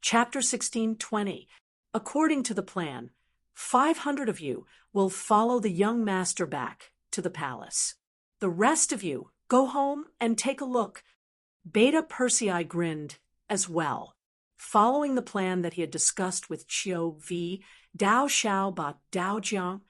Chapter 16:20. According to the plan, 500 of you will follow the young master back to the palace. The rest of you go home and take a look. Beta Persei grinned as well. Following the plan that he had discussed with Qiu Vi, Dao Xiao Ba Dao Jiang,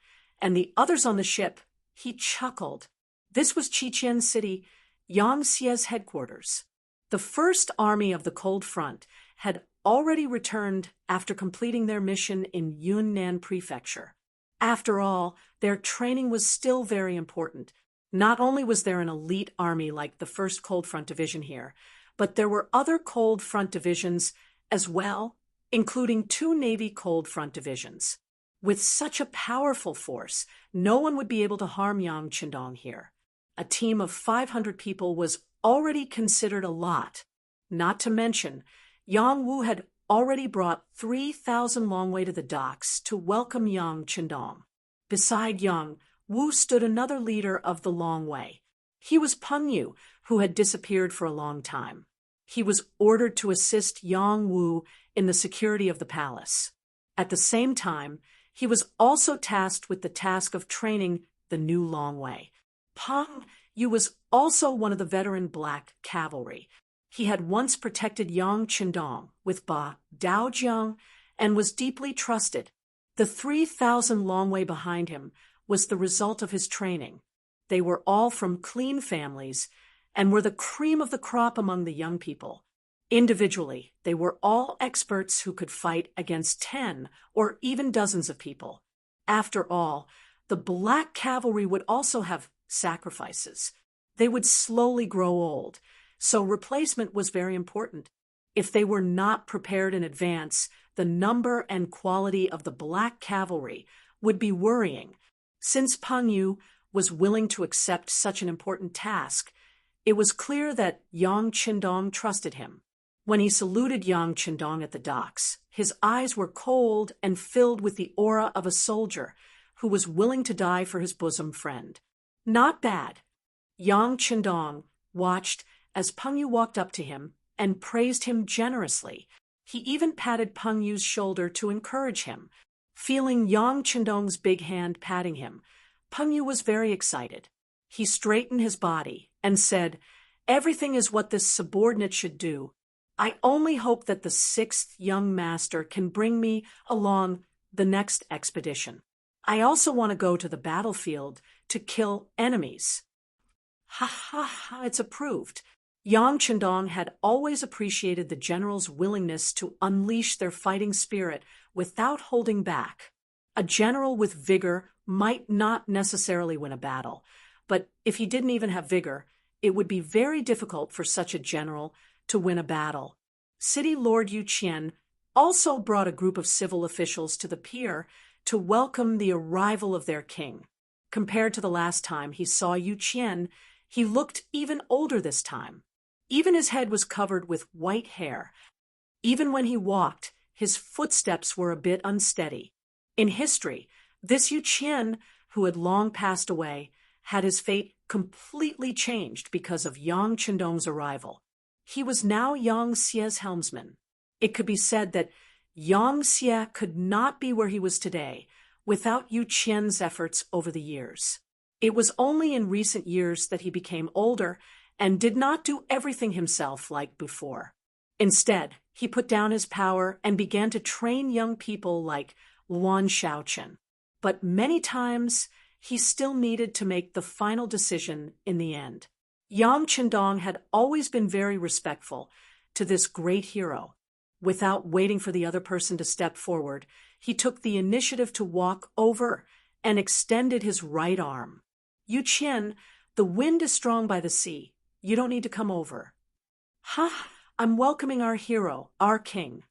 and the others on the ship, he chuckled. This was Qiqian City, Yang Xie's headquarters. The First Army of the Cold Front had already returned after completing their mission in Yunnan Prefecture. After all, their training was still very important. Not only was there an elite army like the 1st Cold Front Division here, but there were other Cold Front divisions as well, including 2 Navy Cold Front divisions. With such a powerful force, no one would be able to harm Yang Qindong here. A team of 500 people was already considered a lot. Not to mention, Yang Wu had already brought 3,000 Longwei to the docks to welcome Yang Qindong. Beside Yang, Wu stood another leader of the Longwei. He was Peng Yu, who had disappeared for a long time. He was ordered to assist Yang Wu in the security of the palace. At the same time, he was also tasked with the task of training the new Longwei. Peng Yu was also one of the veteran Black Cavalry. He had once protected Yang Qindong with Ba Dao Jiang and was deeply trusted. The 3,000 Longwei behind him was the result of his training. They were all from clean families and were the cream of the crop among the young people. Individually, they were all experts who could fight against 10 or even dozens of people. After all, the Black Cavalry would also have sacrifices. They would slowly grow old, so replacement was very important. If they were not prepared in advance, the number and quality of the Black Cavalry would be worrying. Since Peng Yu was willing to accept such an important task, it was clear that Yang Qindong trusted him. When he saluted Yang Qindong at the docks, his eyes were cold and filled with the aura of a soldier who was willing to die for his bosom friend. Not bad. Yang Qindong watched as Peng Yu walked up to him and praised him generously. He even patted Peng Yu's shoulder to encourage him. Feeling Yang Qindong's big hand patting him, Peng Yu was very excited. He straightened his body and said, "Everything is what this subordinate should do. I only hope that the 6th young master can bring me along the next expedition. I also want to go to the battlefield to kill enemies." Ha ha ha, it's approved. Yang Qindong had always appreciated the general's willingness to unleash their fighting spirit without holding back. A general with vigor might not necessarily win a battle, but if he didn't even have vigor, it would be very difficult for such a general to win a battle. City Lord Yu Qian also brought a group of civil officials to the pier to welcome the arrival of their king. Compared to the last time he saw Yu Qian, he looked even older this time. Even his head was covered with white hair. Even when he walked, his footsteps were a bit unsteady. In history, this Yu Qian, who had long passed away, had his fate completely changed because of Yang Qindong's arrival. He was now Yang Xie's helmsman. It could be said that Yang Xie could not be where he was today without Yu Qian's efforts over the years. It was only in recent years that he became older and did not do everything himself like before. Instead, he put down his power and began to train young people like Luan Shaochen. But many times, he still needed to make the final decision in the end. Yang Qindong had always been very respectful to this great hero. Without waiting for the other person to step forward, he took the initiative to walk over and extended his right arm. "Yu Qian, the wind is strong by the sea. You don't need to come over." "Ha, I'm welcoming our hero, our king."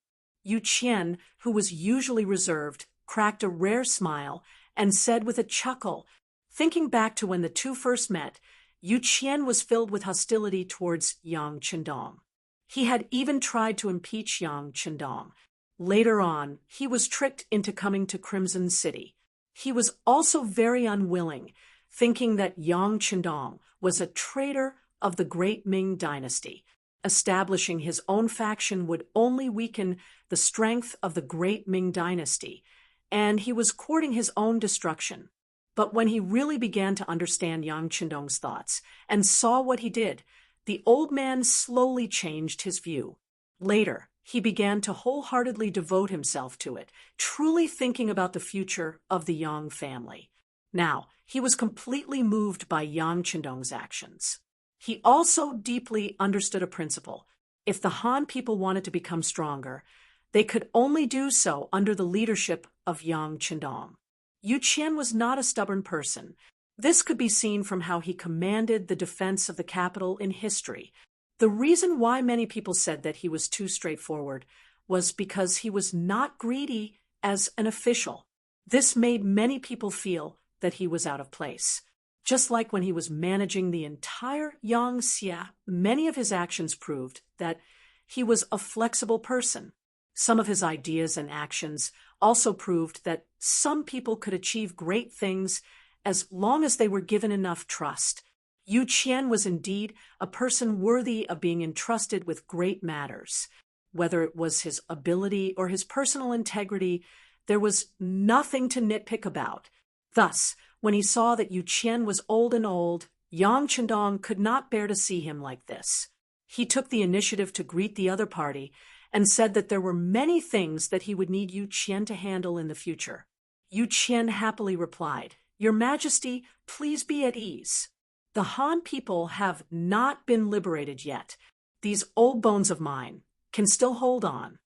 Yu Qian, who was usually reserved, cracked a rare smile and said with a chuckle, thinking back to when the two first met, Yu Qian was filled with hostility towards Yang Qindong. He had even tried to impeach Yang Qindong. Later on, he was tricked into coming to Crimson City. He was also very unwilling, thinking that Yang Qindong was a traitor of the great Ming dynasty. establishing his own faction would only weaken the strength of the great Ming dynasty, and he was courting his own destruction. But when he really began to understand Yang Qindong's thoughts and saw what he did, the old man slowly changed his view. Later, he began to wholeheartedly devote himself to it, truly thinking about the future of the Yang family. Now, he was completely moved by Yang Qindong's actions. He also deeply understood a principle. If the Han people wanted to become stronger, they could only do so under the leadership of Yang Qindong. Yu Qian was not a stubborn person. This could be seen from how he commanded the defense of the capital in history. The reason why many people said that he was too straightforward was because he was not greedy as an official. This made many people feel that he was out of place. Just like when he was managing the entire Yangxia, many of his actions proved that he was a flexible person. Some of his ideas and actions also proved that some people could achieve great things as long as they were given enough trust. Yu Qian was indeed a person worthy of being entrusted with great matters. Whether it was his ability or his personal integrity, there was nothing to nitpick about. Thus, when he saw that Yu Qian was old and old, Yang Qindong could not bear to see him like this. He took the initiative to greet the other party and said that there were many things that he would need Yu Qian to handle in the future. Yu Qian happily replied, "Your Majesty, please be at ease. The Han people have not been liberated yet. These old bones of mine can still hold on."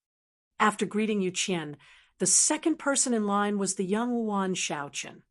After greeting Yu Qian, the second person in line was the young Yuan Shaoqian.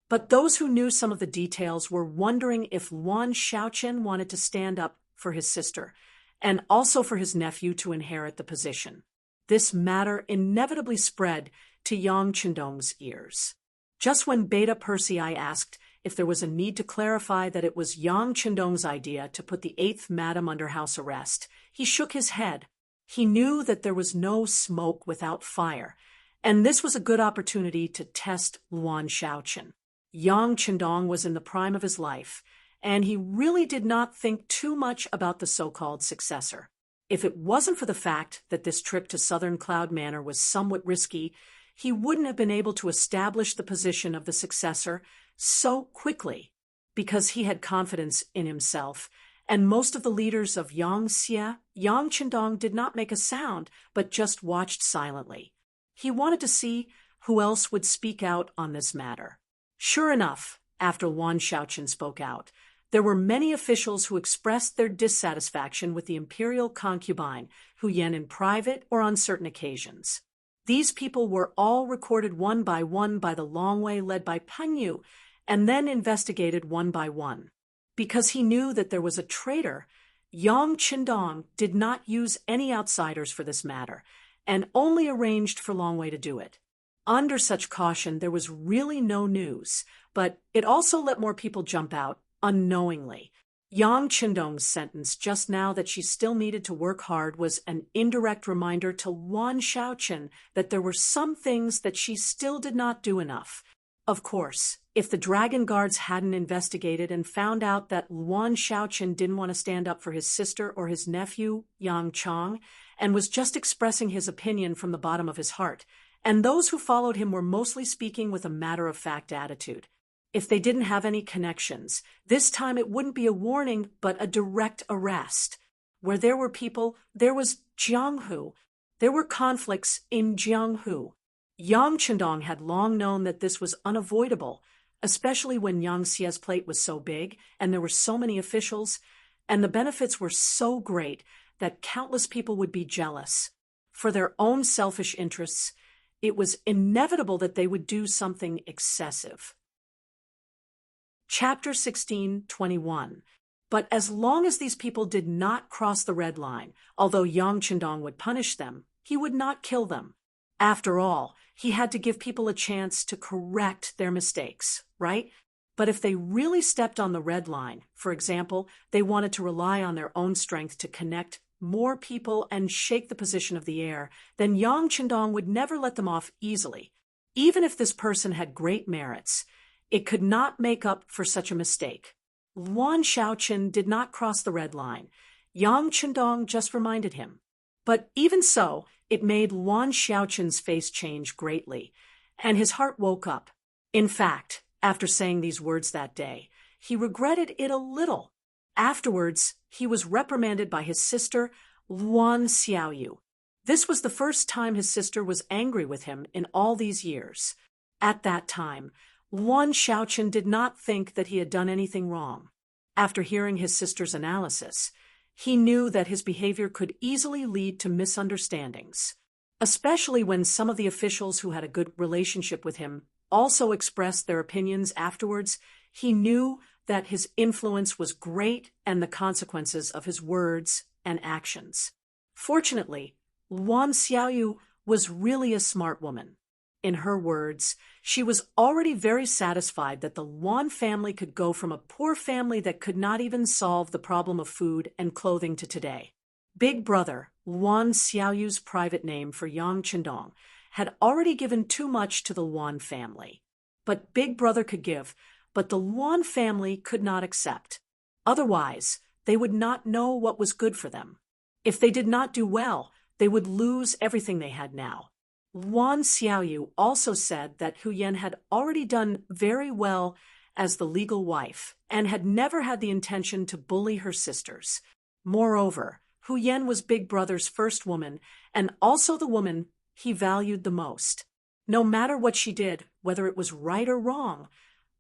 But those who knew some of the details were wondering if Yuan Shaoqian wanted to stand up for his sister, and also for his nephew to inherit the position. This matter inevitably spread to Yang Qindong's ears. Just when Beta Persei asked if there was a need to clarify that it was Yang Qindong's idea to put the 8th Madam under house arrest, he shook his head. He knew that there was no smoke without fire, and this was a good opportunity to test Yuan Shaoqian. Yang Qindong was in the prime of his life, and he really did not think too much about the so-called successor. If it wasn't for the fact that this trip to Southern Cloud Manor was somewhat risky, he wouldn't have been able to establish the position of the successor so quickly, because he had confidence in himself, and most of the leaders of Yangxia, Yang Qindong did not make a sound, but just watched silently. He wanted to see who else would speak out on this matter. Sure enough, after Yuan Shaoqian spoke out, there were many officials who expressed their dissatisfaction with the imperial concubine, Hu Yan, in private or on certain occasions. These people were all recorded one by the Long Way led by Pan Yu, and then investigated one by one. Because he knew that there was a traitor, Yang Qindong did not use any outsiders for this matter, and only arranged for Long Way to do it. Under such caution, there was really no news, but it also let more people jump out unknowingly. Yang Qindong's sentence just now that she still needed to work hard was an indirect reminder to Yuan Shaoqian that there were some things that she still did not do enough. Of course, if the Dragon Guards hadn't investigated and found out that Yuan Shaoqian didn't want to stand up for his sister or his nephew, Yang Chong, and was just expressing his opinion from the bottom of his heart, and those who followed him were mostly speaking with a matter-of-fact attitude. If they didn't have any connections, this time it wouldn't be a warning, but a direct arrest. Where there were people, there was Jianghu. There were conflicts in Jianghu. Yang Qindong had long known that this was unavoidable, especially when Yangxia's plate was so big and there were so many officials, and the benefits were so great that countless people would be jealous. For their own selfish interests, it was inevitable that they would do something excessive. Chapter 16:21. But as long as these people did not cross the red line, although Yang Qindong would punish them, he would not kill them. After all, he had to give people a chance to correct their mistakes, right? But if they really stepped on the red line, for example, they wanted to rely on their own strength to connect more people and shake the position of the air, then Yang Qindong would never let them off easily. Even if this person had great merits, it could not make up for such a mistake. Yuan Shaoqian did not cross the red line. Yang Chendong just reminded him. But even so, it made Luan Xiaoqin's face change greatly, and his heart woke up. In fact, after saying these words that day, he regretted it a little. Afterwards, he was reprimanded by his sister, Luan Xiaoyu. This was the first time his sister was angry with him in all these years. At that time, Luan Xiaoqin did not think that he had done anything wrong. After hearing his sister's analysis, he knew that his behavior could easily lead to misunderstandings, especially when some of the officials who had a good relationship with him also expressed their opinions afterwards. He knew that his influence was great and the consequences of his words and actions. Fortunately, Luan Xiaoyu was really a smart woman. In her words, she was already very satisfied that the Luan family could go from a poor family that could not even solve the problem of food and clothing to today. Big Brother, Luan Xiaoyu's private name for Yang Chendong, had already given too much to the Luan family. But Big Brother could give, but the Luan family could not accept. Otherwise, they would not know what was good for them. If they did not do well, they would lose everything they had now. Luan Xiaoyu also said that Hu Yan had already done very well as the legal wife and had never had the intention to bully her sisters. Moreover, Hu Yan was Big Brother's first woman and also the woman he valued the most. No matter what she did, whether it was right or wrong,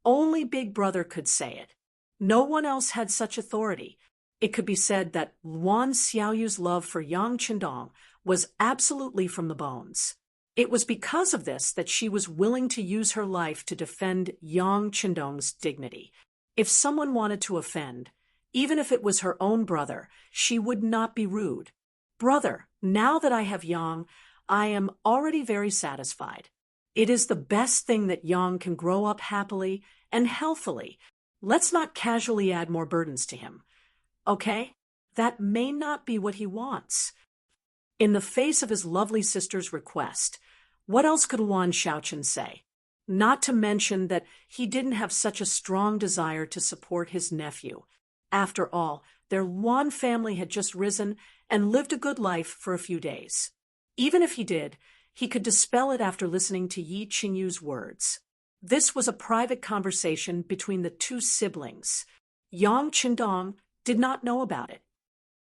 only Big Brother could say it. No one else had such authority. It could be said that Luan Xiaoyu's love for Yang Chendong was absolutely from the bones. It was because of this that she was willing to use her life to defend Yang Chendong's dignity. If someone wanted to offend, even if it was her own brother, she would not be rude. Brother, now that I have Yang, I am already very satisfied. It is the best thing that Yang can grow up happily and healthily. Let's not casually add more burdens to him. Okay? That may not be what he wants. In the face of his lovely sister's request, what else could Luan Xiaoqin say? Not to mention that he didn't have such a strong desire to support his nephew. After all, their Luan family had just risen and lived a good life for a few days. Even if he did, he could dispel it after listening to Yi Qingyu's words. This was a private conversation between the two siblings. Yang Chendong did not know about it.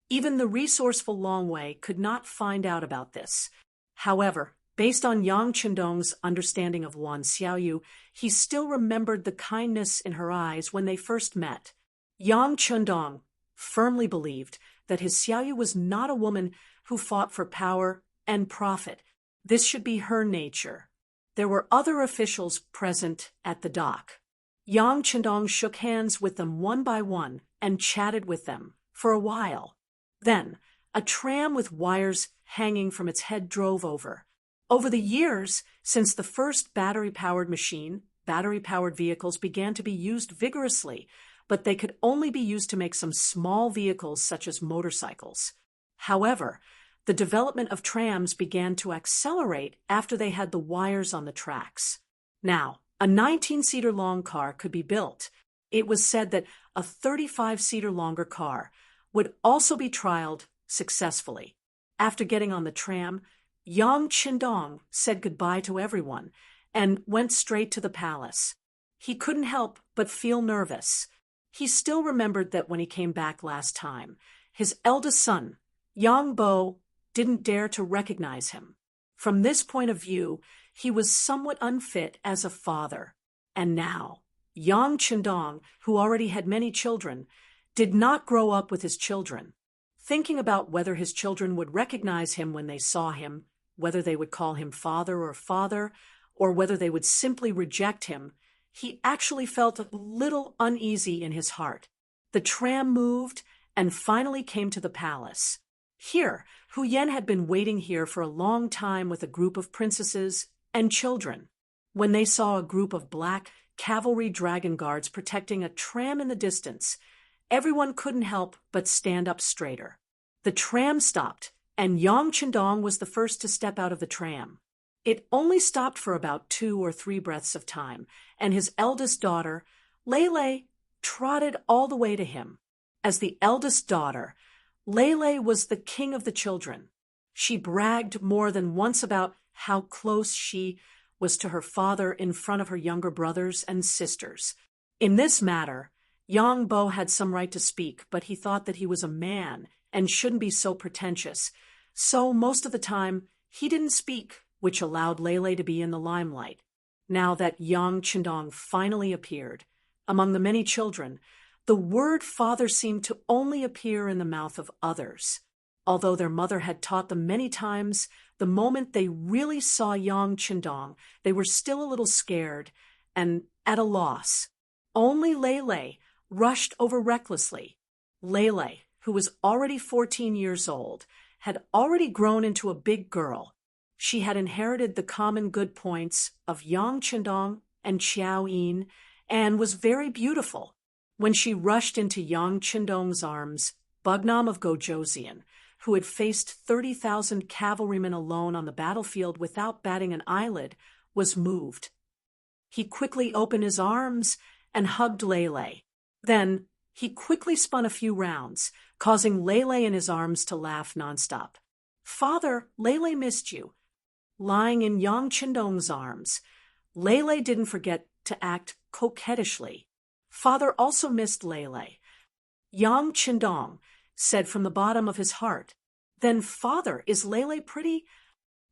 Even the resourceful Longwei could not find out about this. However, based on Yang Chendong's understanding of Luan Xiaoyu, he still remembered the kindness in her eyes when they first met. Yang Chendong firmly believed that his Xiaoyu was not a woman who fought for power and profit. This should be her nature. There were other officials present at the dock. Yang Chendong shook hands with them one by one and chatted with them for a while. Then, a tram with wires hanging from its head drove over. Over the years, since the first battery-powered machine, battery-powered vehicles began to be used vigorously, but they could only be used to make some small vehicles such as motorcycles. However, the development of trams began to accelerate after they had the wires on the tracks. Now, a 19-seater long car could be built. It was said that a 35-seater longer car would also be trialed successfully. After getting on the tram, Yang Chendong said goodbye to everyone and went straight to the palace. He couldn't help but feel nervous. He still remembered that when he came back last time, his eldest son, Yang Bo, didn't dare to recognize him. From this point of view, he was somewhat unfit as a father. And now, Yang Chendong, who already had many children, did not grow up with his children. Thinking about whether his children would recognize him when they saw him, whether they would call him father, or whether they would simply reject him, he actually felt a little uneasy in his heart. The tram moved and finally came to the palace. Here, Hu Yan had been waiting here for a long time with a group of princesses and children. When they saw a group of black cavalry dragon guards protecting a tram in the distance, everyone couldn't help but stand up straighter. The tram stopped, and Yang Chendong was the first to step out of the tram. It only stopped for about 2 or 3 breaths of time, and his eldest daughter, Lei, trotted all the way to him. As the eldest daughter, Lele was the king of the children. She bragged more than once about how close she was to her father in front of her younger brothers and sisters. In this matter, Yang Bo had some right to speak, but he thought that he was a man and shouldn't be so pretentious. So most of the time, he didn't speak, which allowed Lele to be in the limelight. Now that Yang Qindong finally appeared, among the many children, the word father seemed to only appear in the mouth of others. Although their mother had taught them many times, the moment they really saw Yang Qindong, they were still a little scared and at a loss. Only Lele rushed over recklessly. Lele, who was already 14 years old, had already grown into a big girl. She had inherited the common good points of Yang Qindong and Xiao Yin and was very beautiful. When she rushed into Yang Qindong's arms, Bugnam of Gojoseon, who had faced 30,000 cavalrymen alone on the battlefield without batting an eyelid, was moved. He quickly opened his arms and hugged Lele. Then he quickly spun a few rounds, causing Lele in his arms to laugh nonstop. "Father, Lele missed you." Lying in Yang Qindong's arms, Lele didn't forget to act coquettishly. Father also missed Lele. Yang Qindong said from the bottom of his heart. "Then, Father, is Lele pretty?"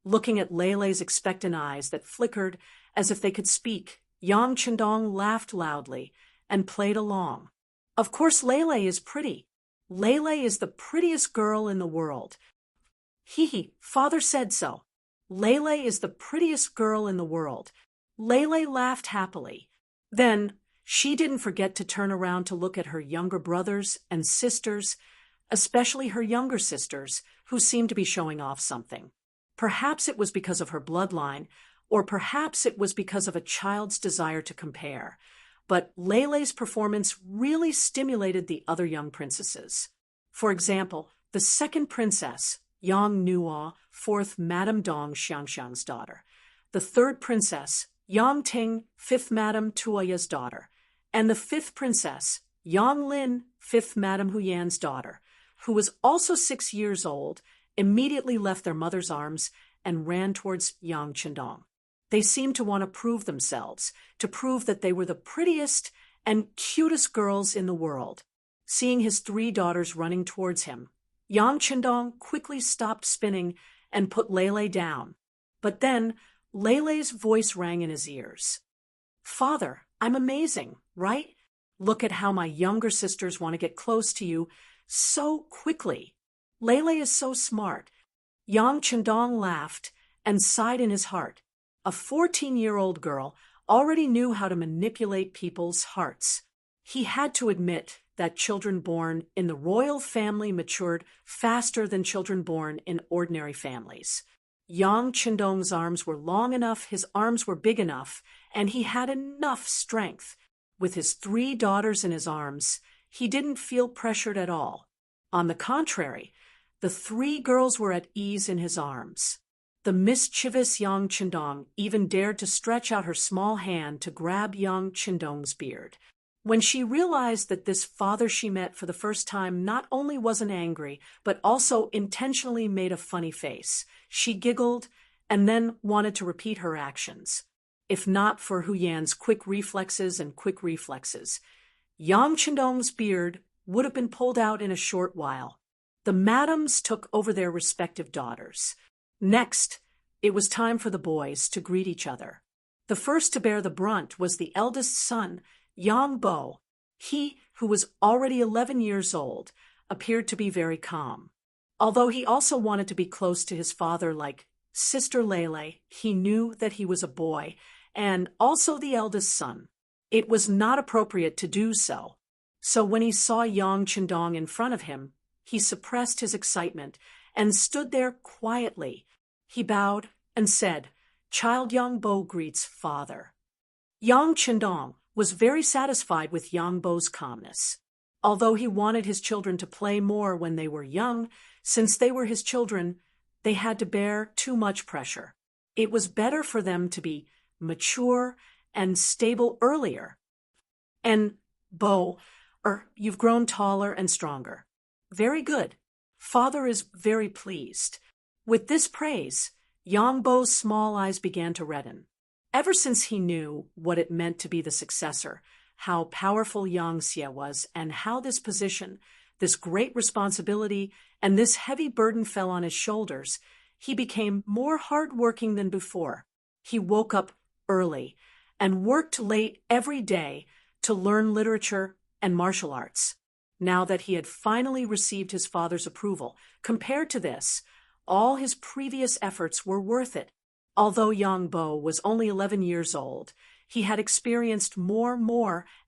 Looking at Lele's expectant eyes that flickered as if they could speak, Yang Qindong laughed loudly and played along. "Of course Lele is pretty. Lele is the prettiest girl in the world." "Hee, Father said so. Lele is the prettiest girl in the world." Lele laughed happily. Then she didn't forget to turn around to look at her younger brothers and sisters, especially her younger sisters, who seemed to be showing off something. Perhaps it was because of her bloodline, or perhaps it was because of a child's desire to compare. But Lele's performance really stimulated the other young princesses. For example, the second princess, Yang Nuo, fourth Madame Dong Xiangxiang's daughter. The third princess, Yang Ting, fifth Madame Tuoya's daughter. And the fifth princess, Yang Lin, fifth Madame Huyan's daughter, who was also 6 years old, immediately left their mother's arms and ran towards Yang Qindong. They seemed to want to prove themselves, to prove that they were the prettiest and cutest girls in the world. Seeing his 3 daughters running towards him, Yang Qindong quickly stopped spinning and put Lele down. But then Lele's voice rang in his ears. "Father, I'm amazing, right? Look at how my younger sisters want to get close to you so quickly. Lele is so smart." Yang Qindong laughed and sighed in his heart. A 14-year-old girl already knew how to manipulate people's hearts. He had to admit that children born in the royal family matured faster than children born in ordinary families. Yang Qindong's arms were long enough, his arms were big enough, and he had enough strength. With his 3 daughters in his arms, he didn't feel pressured at all. On the contrary, the 3 girls were at ease in his arms. The mischievous Yang Qindong even dared to stretch out her small hand to grab Yang Qindong's beard. When she realized that this father she met for the first time not only wasn't angry, but also intentionally made a funny face, she giggled and then wanted to repeat her actions. If not for Huyan's quick reflexes, Yang Qindong's beard would have been pulled out in a short while. The madams took over their respective daughters. Next, it was time for the boys to greet each other. The first to bear the brunt was the eldest son, Yang Bo. He, who was already 11 years old, appeared to be very calm. Although he also wanted to be close to his father like Sister Lele, he knew that he was a boy, and also the eldest son. It was not appropriate to do so. So when he saw Yang Qindong in front of him, he suppressed his excitement and stood there quietly. He bowed and said, "Child Yang Bo greets father." Yang Qindong was very satisfied with Yang Bo's calmness. Although he wanted his children to play more when they were young, since they were his children, they had to bear too much pressure. It was better for them to be mature and stable earlier. "And Bo, you've grown taller and stronger." "Very good. Father is very pleased." With this praise, Yang Bo's small eyes began to redden. Ever since he knew what it meant to be the successor, how powerful Yang Xie was, and how this position, this great responsibility, and this heavy burden fell on his shoulders, he became more hard-working than before. He woke up early and worked late every day to learn literature and martial arts. Now that he had finally received his father's approval, compared to this, all his previous efforts were worth it. Although Yang Bo was only 11 years old, he had experienced more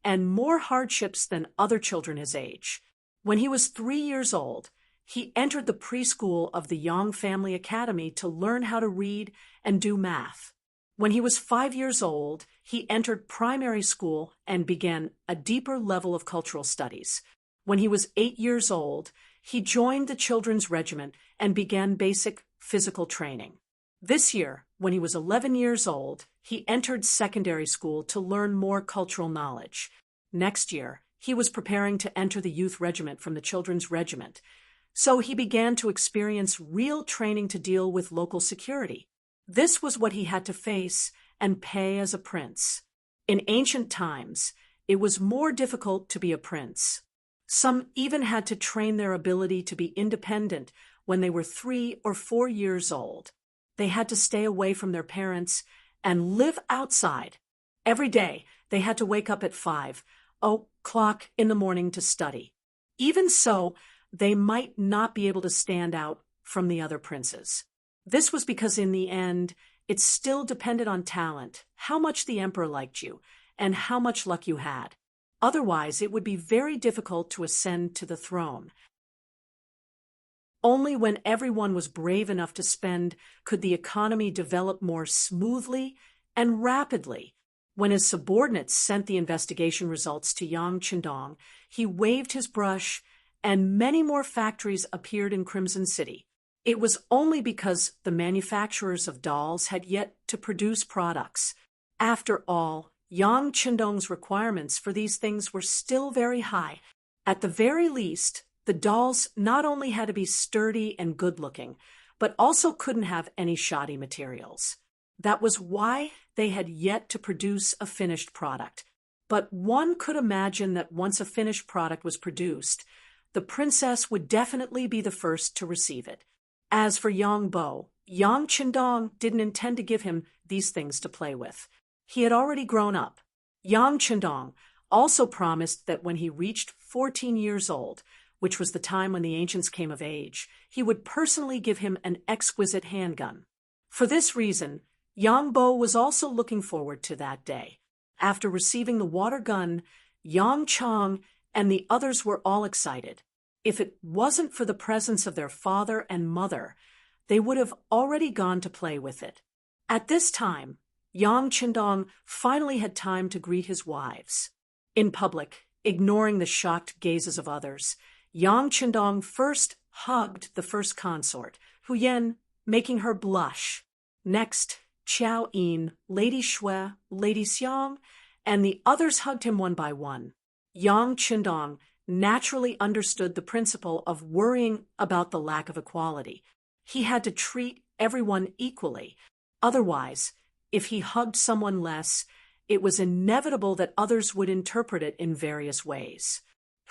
and more hardships than other children his age. When he was 3 years old, he entered the preschool of the Yang Family Academy to learn how to read and do math. When he was 5 years old, he entered primary school and began a deeper level of cultural studies. When he was 8 years old, he joined the children's regiment and began basic physical training. This year, when he was 11 years old, he entered secondary school to learn more cultural knowledge. Next year, he was preparing to enter the youth regiment from the children's regiment. So he began to experience real training to deal with local security. This was what he had to face and pay as a prince. In ancient times, it was more difficult to be a prince. Some even had to train their ability to be independent when they were 3 or 4 years old. They had to stay away from their parents and live outside. Every day, they had to wake up at 5 o'clock in the morning to study. Even so, they might not be able to stand out from the other princes. This was because in the end, it still depended on talent, how much the emperor liked you, and how much luck you had. Otherwise, it would be very difficult to ascend to the throne. Only when everyone was brave enough to spend could the economy develop more smoothly and rapidly. When his subordinates sent the investigation results to Yang Qindong, he waved his brush, and many more factories appeared in Crimson City. It was only because the manufacturers of dolls had yet to produce products. After all, Yang Qindong's requirements for these things were still very high. At the very least, the dolls not only had to be sturdy and good-looking, but also couldn't have any shoddy materials. That was why they had yet to produce a finished product. But one could imagine that once a finished product was produced, the princess would definitely be the first to receive it. As for Yang Bo, Yang Qindong didn't intend to give him these things to play with. He had already grown up. Yang Qindong also promised that when he reached 14 years old, which was the time when the ancients came of age, he would personally give him an exquisite handgun. For this reason, Yang Bo was also looking forward to that day. After receiving the water gun, Yang Chang and the others were all excited. If it wasn't for the presence of their father and mother, they would have already gone to play with it. At this time, Yang Qindong finally had time to greet his wives. In public, ignoring the shocked gazes of others, Yang Qindong first hugged the first consort, Hu Yan, making her blush. Next, Qiao Yin, Lady Shui, Lady Xiang, and the others hugged him one by one. Yang Qindong naturally understood the principle of worrying about the lack of equality. He had to treat everyone equally. Otherwise, if he hugged someone less, it was inevitable that others would interpret it in various ways.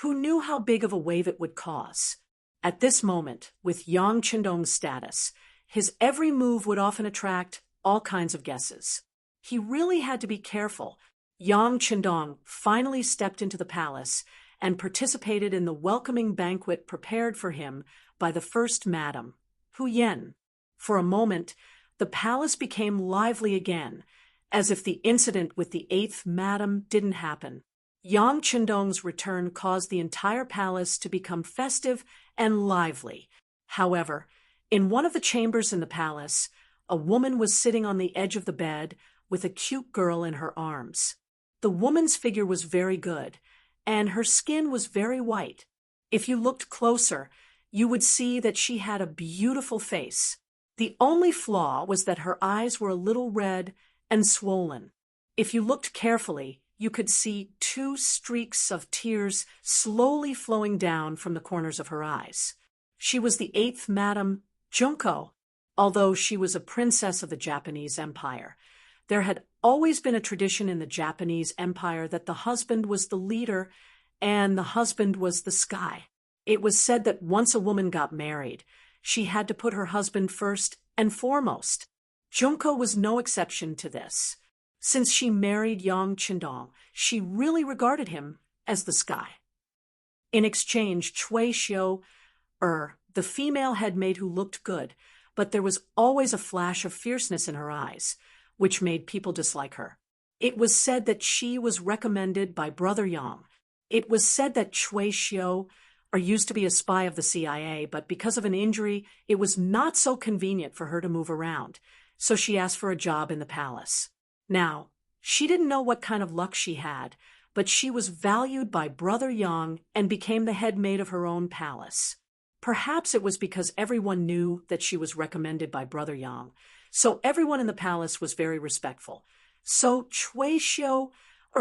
Who knew how big of a wave it would cause? At this moment, with Yang Qindong's status, his every move would often attract all kinds of guesses. He really had to be careful. Yang Qindong finally stepped into the palace and participated in the welcoming banquet prepared for him by the first madam, Hu Yan. For a moment, the palace became lively again, as if the incident with the 8th madam didn't happen. Yang Qindong's return caused the entire palace to become festive and lively. However, in one of the chambers in the palace, a woman was sitting on the edge of the bed with a cute girl in her arms. The woman's figure was very good, and her skin was very white. If you looked closer, you would see that she had a beautiful face. The only flaw was that her eyes were a little red and swollen. If you looked carefully, you could see 2 streaks of tears slowly flowing down from the corners of her eyes. She was the 8th Madam Junko, although she was a princess of the Japanese Empire. There had always been a tradition in the Japanese Empire that the husband was the leader and the husband was the sky. It was said that once a woman got married, she had to put her husband first and foremost. Junko was no exception to this. Since she married Yang Qindong, she really regarded him as the sky. In exchange, Cui Xiu, the female headmaid who looked good, but there was always a flash of fierceness in her eyes, which made people dislike her. It was said that she was recommended by Brother Yang. It was said that Cui Xiu used to be a spy of the CIA, but because of an injury, it was not so convenient for her to move around, so she asked for a job in the palace. Now, she didn't know what kind of luck she had, but she was valued by Brother Yang and became the head maid of her own palace. Perhaps it was because everyone knew that she was recommended by Brother Yang, so everyone in the palace was very respectful. So Cui Xiu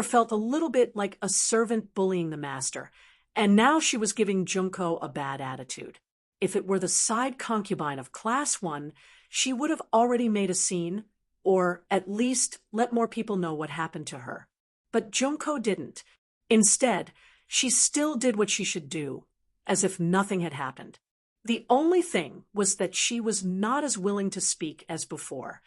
felt a little bit like a servant bullying the master, and now she was giving Junko a bad attitude. If it were the side concubine of Class 1, she would have already made a scene, or at least let more people know what happened to her. But Junko didn't. Instead, she still did what she should do, as if nothing had happened. The only thing was that she was not as willing to speak as before.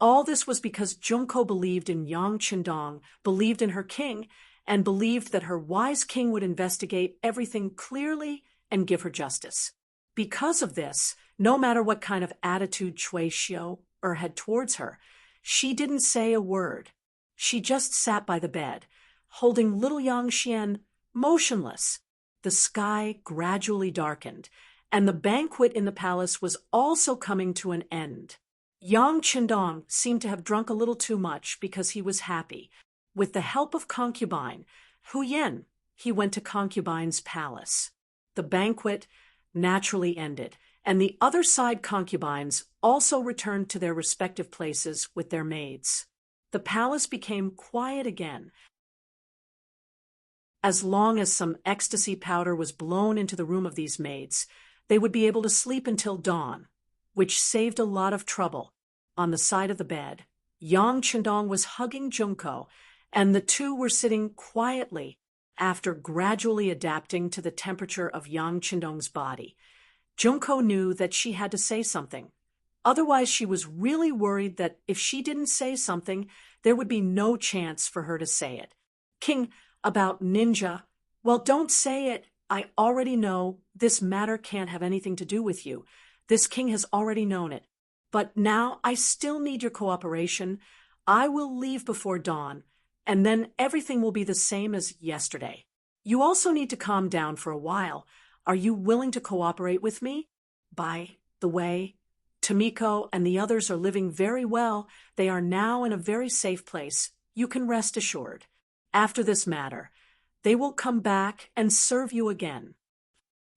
All this was because Junko believed in Yang Qindong, believed in her king, and believed that her wise king would investigate everything clearly and give her justice. Because of this, no matter what kind of attitude Cui Xiu had towards her, she didn't say a word. She just sat by the bed, holding little Yang Xian motionless. The sky gradually darkened, and the banquet in the palace was also coming to an end. Yang Qindong seemed to have drunk a little too much because he was happy. With the help of concubine Hu Yen, he went to concubine's palace. The banquet naturally ended, and the other side concubines also returned to their respective places with their maids. The palace became quiet again. As long as some ecstasy powder was blown into the room of these maids, they would be able to sleep until dawn, which saved a lot of trouble. On the side of the bed, Yang Qindong was hugging Junko, and the two were sitting quietly after gradually adapting to the temperature of Yang Qindong's body. Junko knew that she had to say something. Otherwise, she was really worried that if she didn't say something, there would be no chance for her to say it. King, about ninja, well, don't say it. I already know this matter can't have anything to do with you. This king has already known it. But now I still need your cooperation. I will leave before dawn, and then everything will be the same as yesterday. You also need to calm down for a while. Are you willing to cooperate with me? By the way, Tomiko and the others are living very well. They are now in a very safe place. You can rest assured. After this matter, they will come back and serve you again.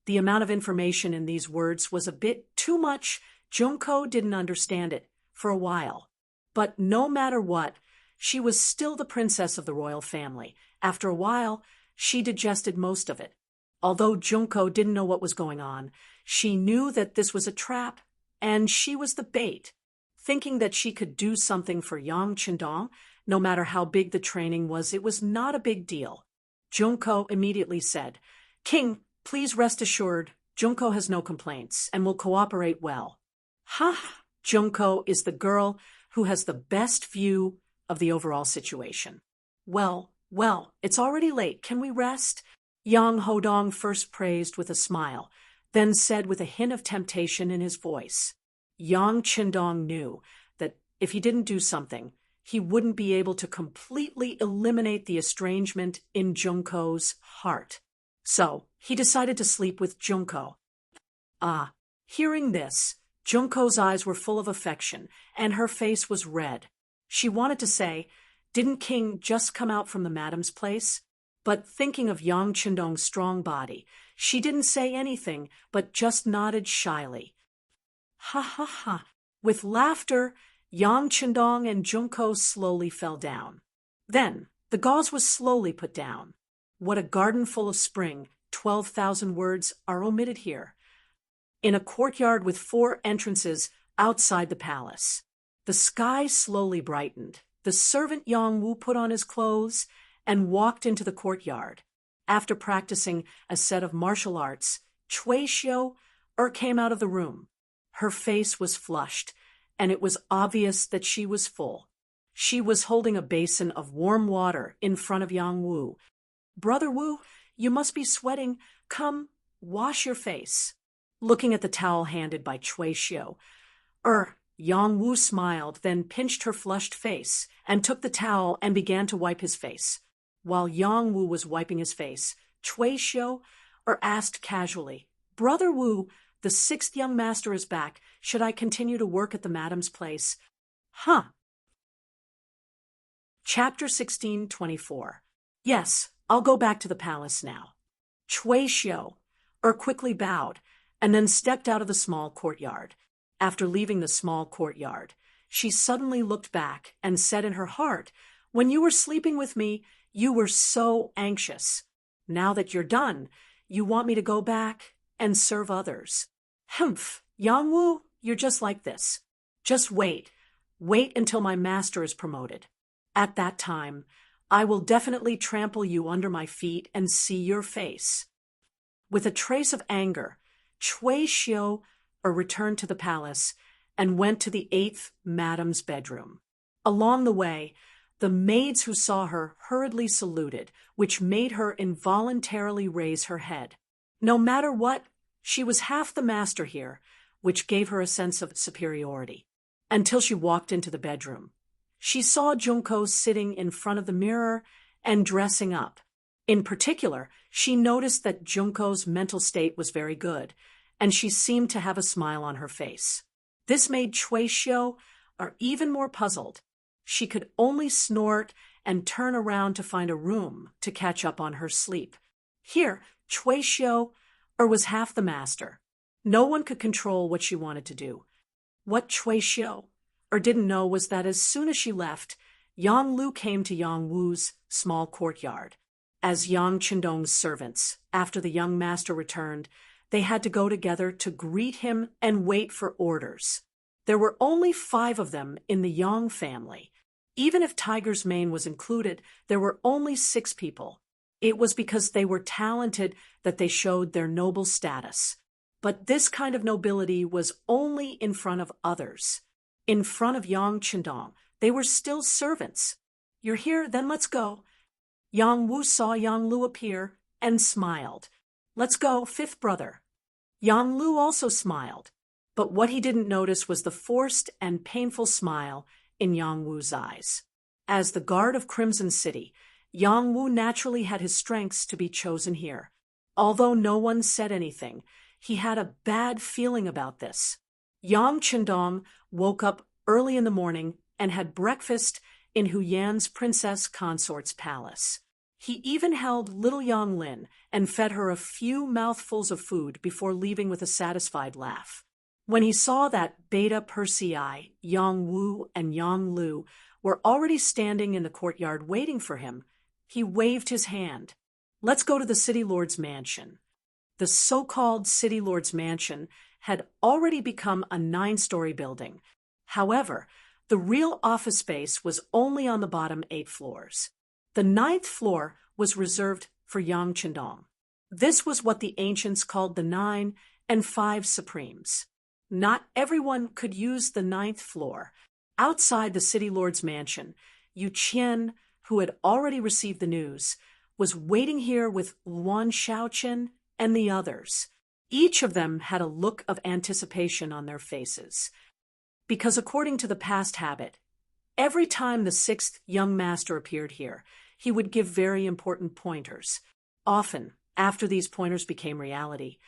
The amount of information in these words was a bit too much. Junko didn't understand it for a while. But no matter what, she was still the princess of the royal family. After a while, she digested most of it. Although Junko didn't know what was going on, she knew that this was a trap, and she was the bait. Thinking that she could do something for Yang Qindong, no matter how big the training was, it was not a big deal. Junko immediately said, "King, please rest assured, Junko has no complaints and will cooperate well." Ha! Junko is the girl who has the best view of the overall situation. Well, it's already late. Can we rest? Yang Hodong first praised with a smile, then said with a hint of temptation in his voice. Yang Qindong knew that if he didn't do something, he wouldn't be able to completely eliminate the estrangement in Junko's heart. So he decided to sleep with Junko. Hearing this, Junko's eyes were full of affection, and her face was red. She wanted to say, "Didn't King just come out from the madam's place?" But thinking of Yang Qindong's strong body, she didn't say anything, but just nodded shyly. Ha ha ha! With laughter, Yang Qindong and Junko slowly fell down. Then the gauze was slowly put down. What a garden full of spring, 12,000 words are omitted here. in a courtyard with 4 entrances outside the palace. The sky slowly brightened. The servant Yang Wu put on his clothes and walked into the courtyard. After practicing a set of martial arts, Cui Xiu came out of the room. Her face was flushed, and it was obvious that she was full. She was holding a basin of warm water in front of Yang Wu. "Brother Wu, you must be sweating. Come, wash your face." Looking at the towel handed by Cui Xiu, Yang Wu smiled, then pinched her flushed face and took the towel and began to wipe his face. While Yang Wu was wiping his face, Cui Xiu asked casually, "Brother Wu, the 6th young master is back. Should I continue to work at the madam's place?" "Huh." Chapter 16:24. "Yes, I'll go back to the palace now." Cui Xiu quickly bowed and then stepped out of the small courtyard. After leaving the small courtyard, she suddenly looked back and said in her heart, "When you were sleeping with me, you were so anxious. Now that you're done, you want me to go back and serve others. Humph, Yang Wu, you're just like this. Just wait. Wait until my master is promoted. At that time, I will definitely trample you under my feet and see your face." With a trace of anger, Cui Xiu returned to the palace and went to the 8th madam's bedroom. Along the way, the maids who saw her hurriedly saluted, which made her involuntarily raise her head. No matter what, she was half the master here, which gave her a sense of superiority. Until she walked into the bedroom. She saw Junko sitting in front of the mirror and dressing up. In particular, she noticed that Junko's mental state was very good, and she seemed to have a smile on her face. This made Cui Xiu even more puzzled. She could only snort and turn around to find a room to catch up on her sleep. Here, Cui Xiu was half the master. No one could control what she wanted to do. What Cui Xiu didn't know was that as soon as she left, Yang Lu came to Yang Wu's small courtyard. As Yang Qindong's servants, after the young master returned, they had to go together to greet him and wait for orders. There were only 5 of them in the Yang family. Even if Tiger's Mane was included, there were only 6 people. It was because they were talented that they showed their noble status. But this kind of nobility was only in front of others. In front of Yang Qindong, they were still servants. "You're here, then let's go." Yang Wu saw Yang Lu appear and smiled. "Let's go, 5th brother." Yang Lu also smiled, but what he didn't notice was the forced and painful smile in Yang Wu's eyes. As the guard of Crimson City, Yang Wu naturally had his strengths to be chosen here. Although no one said anything, he had a bad feeling about this. Yang Qindong woke up early in the morning and had breakfast in Huyan's princess consort's palace. He even held little Yang Lin and fed her a few mouthfuls of food before leaving with a satisfied laugh. When he saw that Beta Persei, Yang Wu, and Yang Lu were already standing in the courtyard waiting for him, he waved his hand. "Let's go to the City Lord's mansion." The so-called City Lord's mansion had already become a 9-story building. However, the real office space was only on the bottom 8 floors. The 9th floor was reserved for Yang Qindong. This was what the ancients called the 9 and 5 Supremes. Not everyone could use the 9th floor. Outside the City Lord's mansion, Yu Qian, who had already received the news, was waiting here with Luan Shaoqin and the others. Each of them had a look of anticipation on their faces. Because according to the past habit, every time the 6th young master appeared here, he would give very important pointers. Often, after these pointers became reality,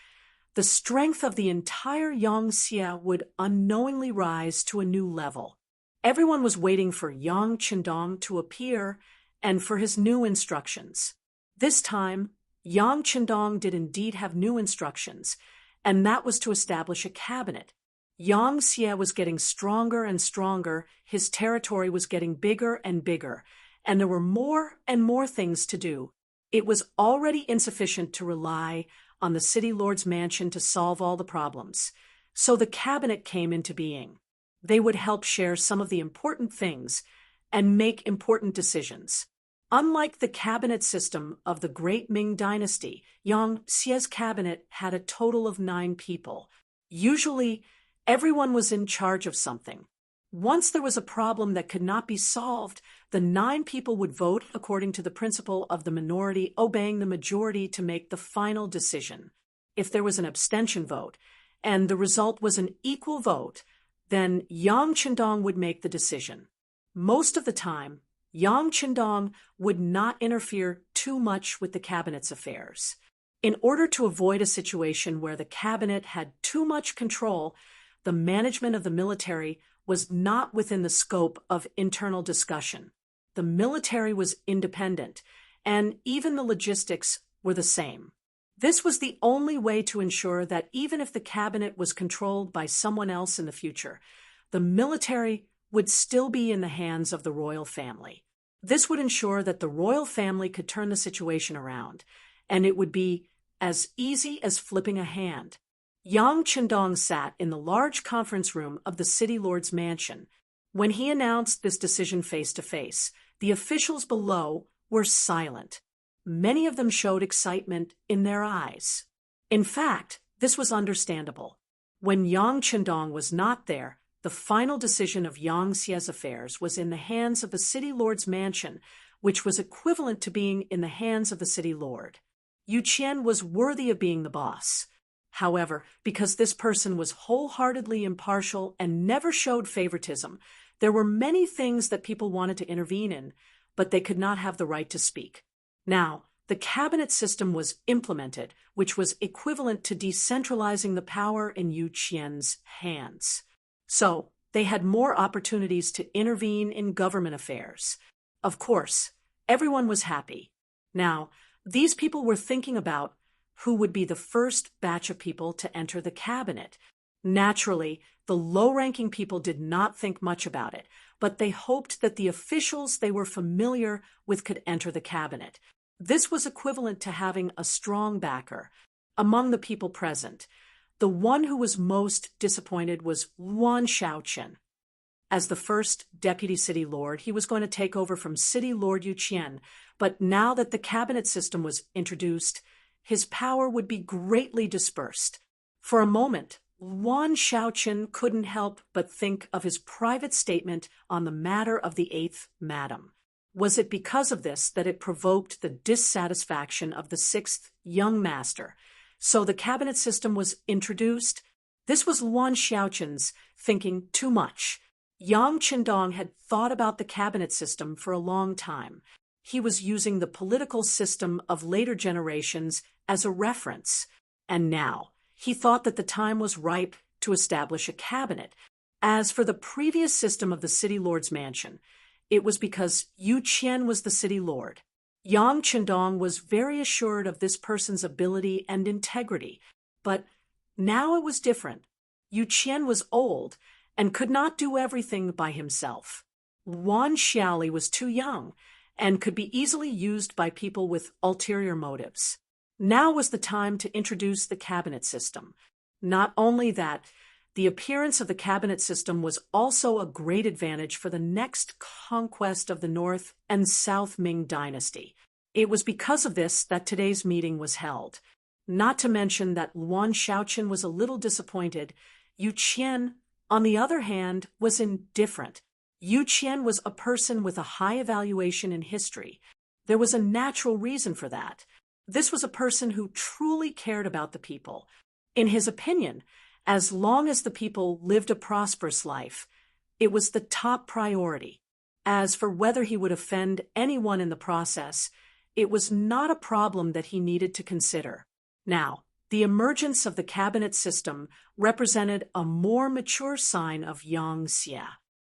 the strength of the entire Yang Xia would unknowingly rise to a new level. Everyone was waiting for Yang Qindong to appear and for his new instructions. This time, Yang Qindong did indeed have new instructions, and that was to establish a cabinet. Yang Xia was getting stronger and stronger, his territory was getting bigger and bigger, and there were more and more things to do. It was already insufficient to rely on the city lord's mansion to solve all the problems. So the cabinet came into being. They would help share some of the important things and make important decisions. Unlike the cabinet system of the great Ming dynasty, Yang Xie's cabinet had a total of 9 people. Usually, everyone was in charge of something. Once there was a problem that could not be solved, the 9 people would vote according to the principle of the minority obeying the majority to make the final decision. If there was an abstention vote, and the result was an equal vote, then Yang Qindong would make the decision. Most of the time, Yang Qindong would not interfere too much with the cabinet's affairs. In order to avoid a situation where the cabinet had too much control, the management of the military was not within the scope of internal discussion. The military was independent, and even the logistics were the same. This was the only way to ensure that even if the cabinet was controlled by someone else in the future, the military would still be in the hands of the royal family. This would ensure that the royal family could turn the situation around, and it would be as easy as flipping a hand. Yang Qindong sat in the large conference room of the city lord's mansion. When he announced this decision face to face, the officials below were silent. Many of them showed excitement in their eyes. In fact, this was understandable. When Yang Qindong was not there, the final decision of Yang Xie's affairs was in the hands of the city lord's mansion, which was equivalent to being in the hands of the city lord. Yu Qian was worthy of being the boss. However, because this person was wholeheartedly impartial and never showed favoritism, there were many things that people wanted to intervene in, but they could not have the right to speak. Now, the cabinet system was implemented, which was equivalent to decentralizing the power in Yu Qian's hands. So, they had more opportunities to intervene in government affairs. Of course, everyone was happy. Now, these people were thinking about who would be the first batch of people to enter the cabinet. Naturally, the low-ranking people did not think much about it, but they hoped that the officials they were familiar with could enter the cabinet. This was equivalent to having a strong backer. Among the people present, the one who was most disappointed was Wan Shaoqian. As the first deputy city lord, he was going to take over from city lord Yu Qian, but now that the cabinet system was introduced, his power would be greatly dispersed. For a moment, Wan Shaoqian couldn't help but think of his private statement on the matter of the 8th madam. Was it because of this that it provoked the dissatisfaction of the 6th young master? So the cabinet system was introduced? This was Wan Shaoqian's thinking too much. Yang Qindong had thought about the cabinet system for a long time. He was using the political system of later generations as a reference, and now he thought that the time was ripe to establish a cabinet. As for the previous system of the city lord's mansion, it was because Yu Qian was the city lord. Yang Qindong was very assured of this person's ability and integrity, but now it was different. Yu Qian was old and could not do everything by himself. Wan Xiaoli was too young and could be easily used by people with ulterior motives. Now was the time to introduce the cabinet system. Not only that, the appearance of the cabinet system was also a great advantage for the next conquest of the North and South Ming dynasty. It was because of this that today's meeting was held. Not to mention that Wan Shaoqian was a little disappointed. Yu Qian, on the other hand, was indifferent. Yu Qian was a person with a high evaluation in history. There was a natural reason for that. This was a person who truly cared about the people. In his opinion, as long as the people lived a prosperous life, it was the top priority. As for whether he would offend anyone in the process, it was not a problem that he needed to consider. Now, the emergence of the cabinet system represented a more mature sign of Yang Xie.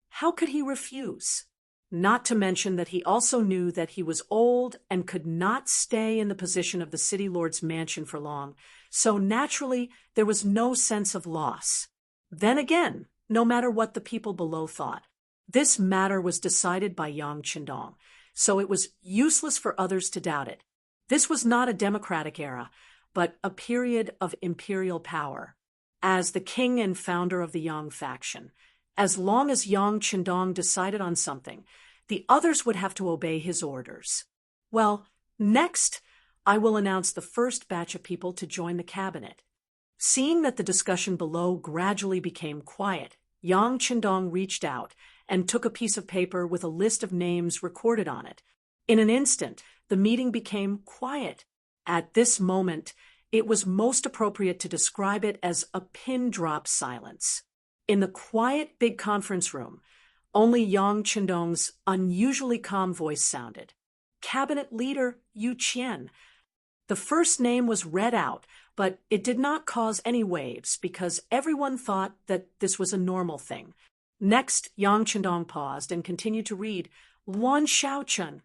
How could he refuse? Not to mention that he also knew that he was old and could not stay in the position of the city lord's mansion for long, so naturally there was no sense of loss. Then again, no matter what the people below thought, this matter was decided by Yang Qindong, so it was useless for others to doubt it. This was not a democratic era, but a period of imperial power. As the king and founder of the Yang faction, as long as Yang Qindong decided on something, the others would have to obey his orders. Well, next, I will announce the first batch of people to join the cabinet. Seeing that the discussion below gradually became quiet, Yang Qindong reached out and took a piece of paper with a list of names recorded on it. In an instant, the meeting became quiet. At this moment, it was most appropriate to describe it as a pin-drop silence. In the quiet big conference room, only Yang Qindong's unusually calm voice sounded. Cabinet Leader Yu Qian. The first name was read out, but it did not cause any waves because everyone thought that this was a normal thing. Next, Yang Qindong paused and continued to read, Luan Xiaochun.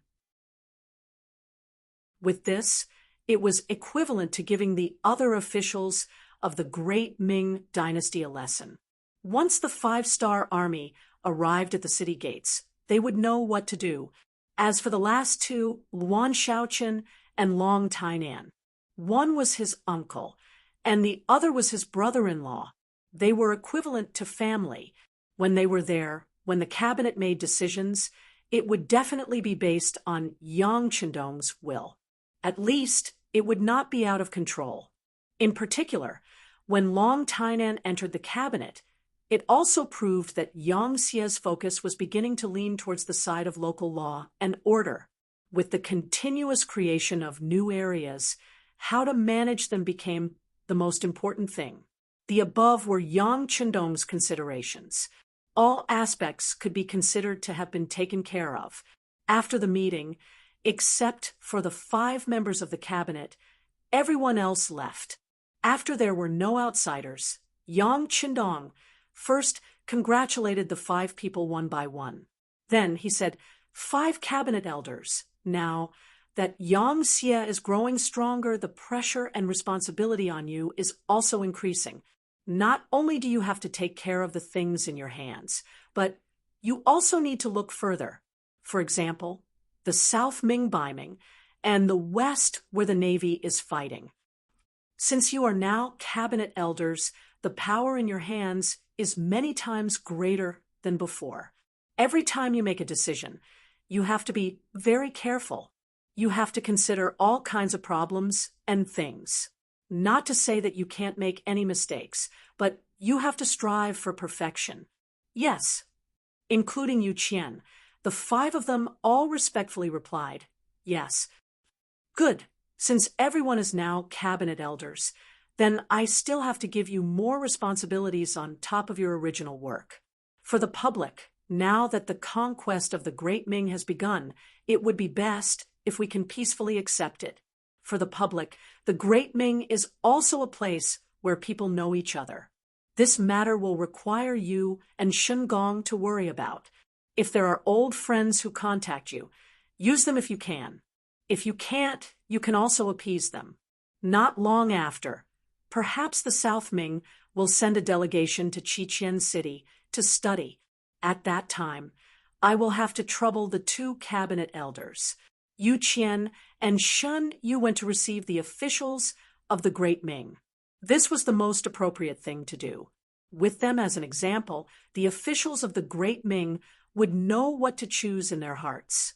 With this, it was equivalent to giving the other officials of the Great Ming dynasty a lesson. Once the five-star army arrived at the city gates, they would know what to do. As for the last two, Luan Xiaochun and Long Tainan, one was his uncle, and the other was his brother-in-law. They were equivalent to family. When they were there, when the cabinet made decisions, it would definitely be based on Yang Qindong's will. At least, it would not be out of control. In particular, when Long Tainan entered the cabinet, it also proved that Yang Xie's focus was beginning to lean towards the side of local law and order. With the continuous creation of new areas, how to manage them became the most important thing. The above were Yang Qindong's considerations. All aspects could be considered to have been taken care of. After the meeting, except for the 5 members of the cabinet, everyone else left. After there were no outsiders, Yang Qindong first congratulated the 5 people one by one. Then he said, 5 cabinet elders. Now that Yang Xie is growing stronger, the pressure and responsibility on you is also increasing. Not only do you have to take care of the things in your hands, but you also need to look further. For example, the South Ming Ming and the West where the Navy is fighting. Since you are now cabinet elders, the power in your hands is many times greater than before. Every time you make a decision, you have to be very careful. You have to consider all kinds of problems and things. Not to say that you can't make any mistakes, but you have to strive for perfection. Yes, including Yu Qian. The 5 of them all respectfully replied, yes. Good. Since everyone is now cabinet elders, then I still have to give you more responsibilities on top of your original work. For the public, now that the conquest of the Great Ming has begun, it would be best if we can peacefully accept it. For the public, the Great Ming is also a place where people know each other. This matter will require you and Shengong to worry about. If there are old friends who contact you, use them if you can. If you can't, you can also appease them. Not long after, perhaps the South Ming will send a delegation to Qiqian City to study. At that time, I will have to trouble the 2 cabinet elders. Yu Qian and Shun Yu went to receive the officials of the Great Ming. This was the most appropriate thing to do. With them as an example, the officials of the Great Ming would know what to choose in their hearts.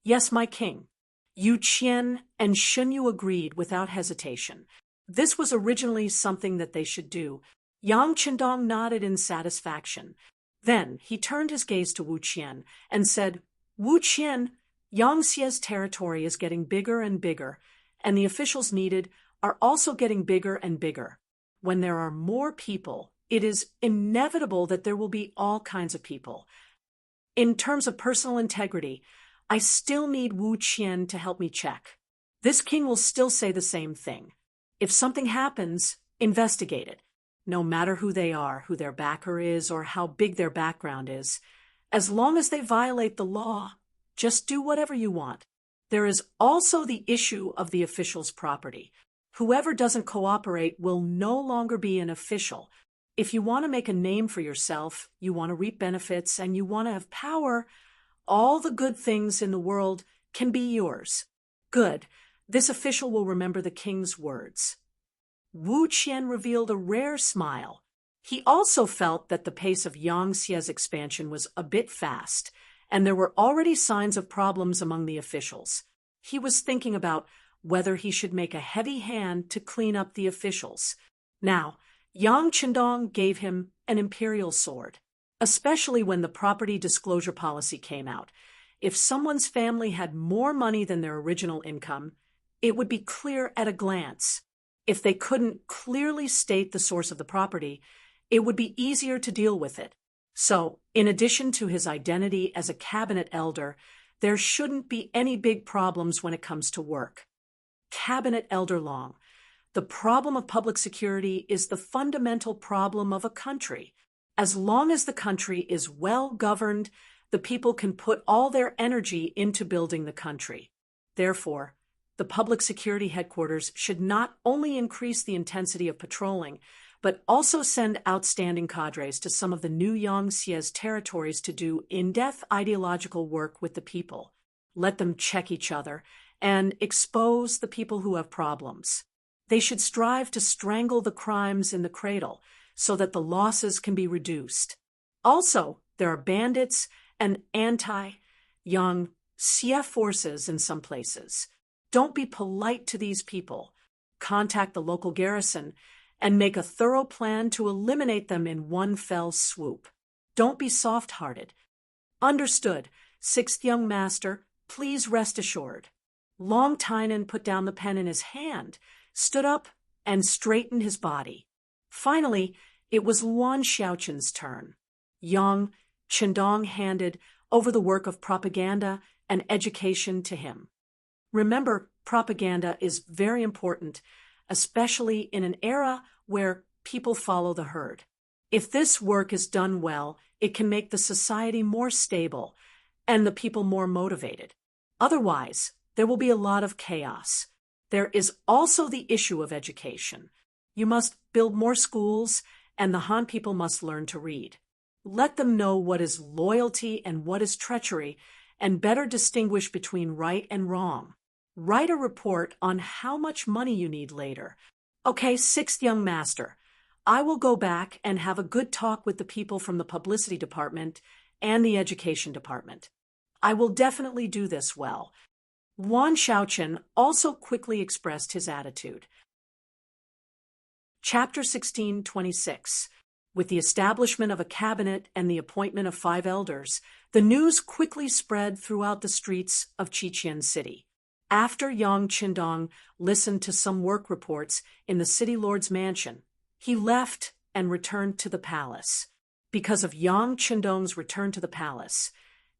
Yes, my king. Yu Qian and Shun Yu agreed without hesitation. This was originally something that they should do. Yang Qindong nodded in satisfaction. Then he turned his gaze to Wu Qian and said, Wu Qian, Yang Xie's territory is getting bigger and bigger, and the officials needed are also getting bigger and bigger. When there are more people, it is inevitable that there will be all kinds of people. In terms of personal integrity, I still need Wu Qian to help me check. This king will still say the same thing. If something happens, investigate it. No matter who they are, who their backer is, or how big their background is, as long as they violate the law, just do whatever you want. There is also the issue of the official's property. Whoever doesn't cooperate will no longer be an official. If you want to make a name for yourself, you want to reap benefits, and you want to have power, all the good things in the world can be yours. Good. This official will remember the king's words. Wu Qian revealed a rare smile. He also felt that the pace of Yang Xie's expansion was a bit fast, and there were already signs of problems among the officials. He was thinking about whether he should make a heavy hand to clean up the officials. Now, Yang Qindong gave him an imperial sword, especially when the property disclosure policy came out. If someone's family had more money than their original income, it would be clear at a glance. If they couldn't clearly state the source of the property, it would be easier to deal with it. So, in addition to his identity as a cabinet elder, there shouldn't be any big problems when it comes to work. Cabinet Elder Long. The problem of public security is the fundamental problem of a country. As long as the country is well governed, the people can put all their energy into building the country. Therefore, the public security headquarters should not only increase the intensity of patrolling, but also send outstanding cadres to some of the new Yang Xie's territories to do in-depth ideological work with the people. Let them check each other and expose the people who have problems. They should strive to strangle the crimes in the cradle so that the losses can be reduced. Also, there are bandits and anti-Yang Xie forces in some places. Don't be polite to these people. Contact the local garrison and make a thorough plan to eliminate them in one fell swoop. Don't be soft-hearted. Understood. Sixth young master, please rest assured. Long Tainan put down the pen in his hand, stood up, and straightened his body. Finally, it was Luan Xiaoqin's turn. Yang Qindong handed over the work of propaganda and education to him. Remember, propaganda is very important, especially in an era where people follow the herd. If this work is done well, it can make the society more stable and the people more motivated. Otherwise, there will be a lot of chaos. There is also the issue of education. You must build more schools, and the Han people must learn to read. Let them know what is loyalty and what is treachery, and better distinguish between right and wrong. Write a report on how much money you need later. Okay, sixth young master, I will go back and have a good talk with the people from the publicity department and the education department. I will definitely do this well. Luan Xiaoqin also quickly expressed his attitude. Chapter 16:26. With the establishment of a cabinet and the appointment of 5 elders, the news quickly spread throughout the streets of Qiqian City. After Yang Qindong listened to some work reports in the city lord's mansion, he left and returned to the palace. Because of Yang Qindong's return to the palace,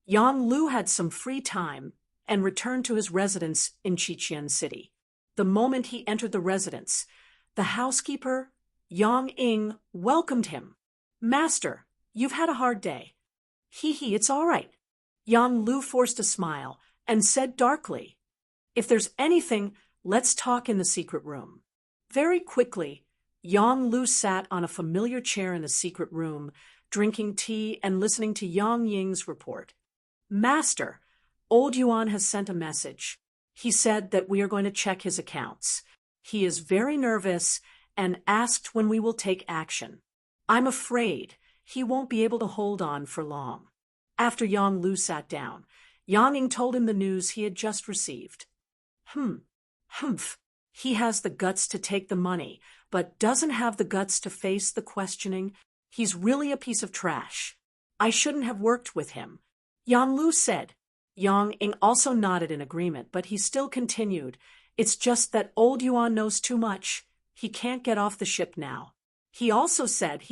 Yang Lu had some free time and returned to his residence in Qiqian City. The moment he entered the residence, the housekeeper, Yang Ying, welcomed him. "Master, you've had a hard day." "Hee, it's all right." Yang Lu forced a smile and said darkly, "If there's anything, let's talk in the secret room." Very quickly, Yang Lu sat on a familiar chair in the secret room, drinking tea and listening to Yang Ying's report. "Master, Old Yuan has sent a message. He said that we are going to check his accounts. He is very nervous and asked when we will take action. I'm afraid he won't be able to hold on for long." After Yang Lu sat down, Yang Ying told him the news he had just received. Humph. He has the guts to take the money, but doesn't have the guts to face the questioning. He's really a piece of trash. I shouldn't have worked with him, Yang Lu said. Yang Ying also nodded in agreement, but he still continued. "It's just that Old Yuan knows too much. He can't get off the ship now." He also said,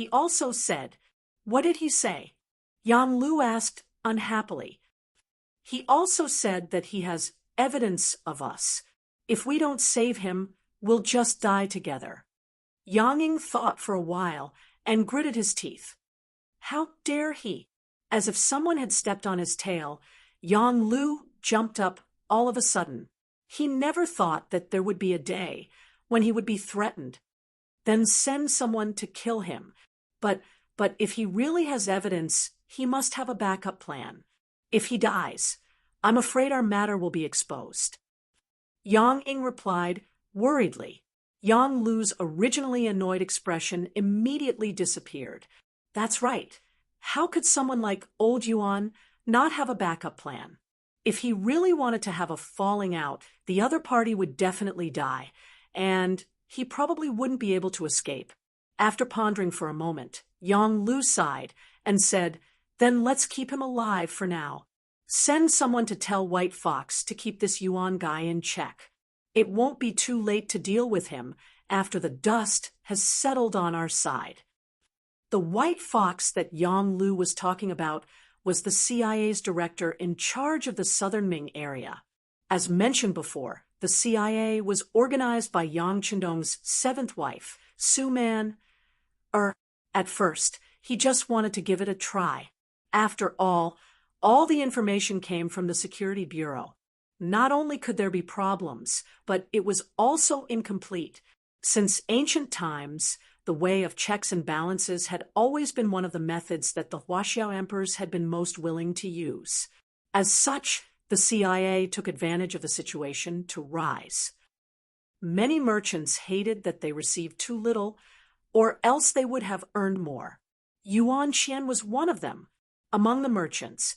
"What did he say?" Yang Lu asked unhappily. "He also said that he has evidence of us. If we don't save him, we'll just die together." Yang Ying thought for a while and gritted his teeth. How dare he? As if someone had stepped on his tail, Yang Lu jumped up all of a sudden. He never thought that there would be a day when he would be threatened, then send someone to kill him. But if he really has evidence, he must have a backup plan. If he dies, I'm afraid our matter will be exposed. Yang Ying replied worriedly. Yang Lu's originally annoyed expression immediately disappeared. That's right. How could someone like Old Yuan not have a backup plan? If he really wanted to have a falling out, the other party would definitely die, and he probably wouldn't be able to escape. After pondering for a moment, Yang Lu sighed and said, "Then let's keep him alive for now. Send someone to tell White Fox to keep this Yuan guy in check. It won't be too late to deal with him after the dust has settled on our side." The White Fox that Yang Lu was talking about was the CIA's director in charge of the southern Ming area. As mentioned before, the CIA was organized by Yang Qindong's seventh wife, Su Man. At first, he just wanted to give it a try. After all the information came from the Security Bureau. Not only could there be problems, but it was also incomplete. Since ancient times, the way of checks and balances had always been one of the methods that the Huaxiao emperors had been most willing to use. As such, the CIA took advantage of the situation to rise. Many merchants hated that they received too little, or else they would have earned more. Yuan Qian was one of them. Among the merchants,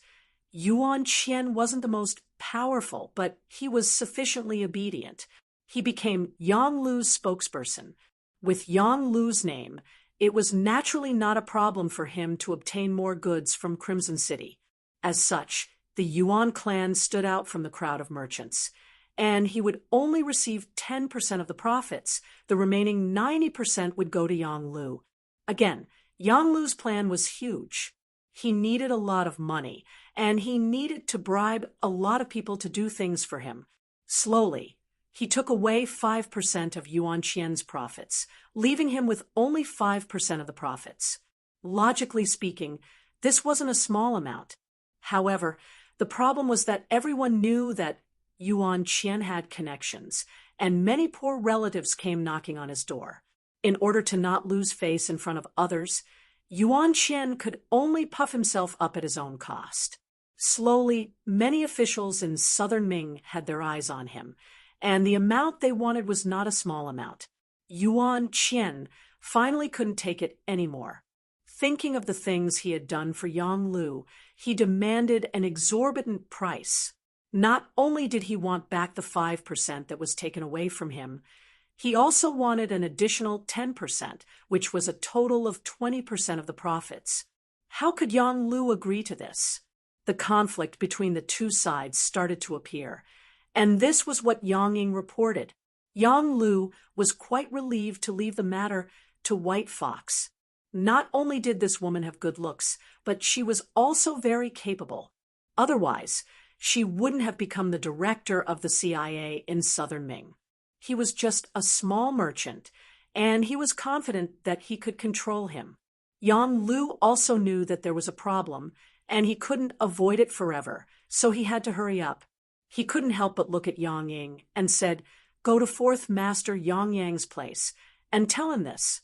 Yuan Qian wasn't the most powerful, but he was sufficiently obedient. He became Yang Lu's spokesperson. With Yang Lu's name, it was naturally not a problem for him to obtain more goods from Crimson City. As such, the Yuan clan stood out from the crowd of merchants, and he would only receive 10% of the profits. The remaining 90% would go to Yang Lu. Again, Yang Lu's plan was huge. He needed a lot of money, and he needed to bribe a lot of people to do things for him. Slowly, he took away 5% of Yuan Qian's profits, leaving him with only 5% of the profits. Logically speaking, this wasn't a small amount. However, the problem was that everyone knew that Yuan Qian had connections, and many poor relatives came knocking on his door. In order to not lose face in front of others, Yuan Qian could only puff himself up at his own cost. Slowly, many officials in southern Ming had their eyes on him, and the amount they wanted was not a small amount. Yuan Qian finally couldn't take it anymore. Thinking of the things he had done for Yang Lu, he demanded an exorbitant price. Not only did he want back the 5% that was taken away from him, he also wanted an additional 10%, which was a total of 20% of the profits. How could Yang Lu agree to this? The conflict between the two sides started to appear, and this was what Yang Ying reported. Yang Lu was quite relieved to leave the matter to White Fox. Not only did this woman have good looks, but she was also very capable. Otherwise, she wouldn't have become the director of the CIA in southern Ming. He was just a small merchant, and he was confident that he could control him. Yang Lu also knew that there was a problem, and he couldn't avoid it forever, so he had to hurry up. He couldn't help but look at Yang Ying and said, "Go to Fourth Master Yang Yang's place and tell him this."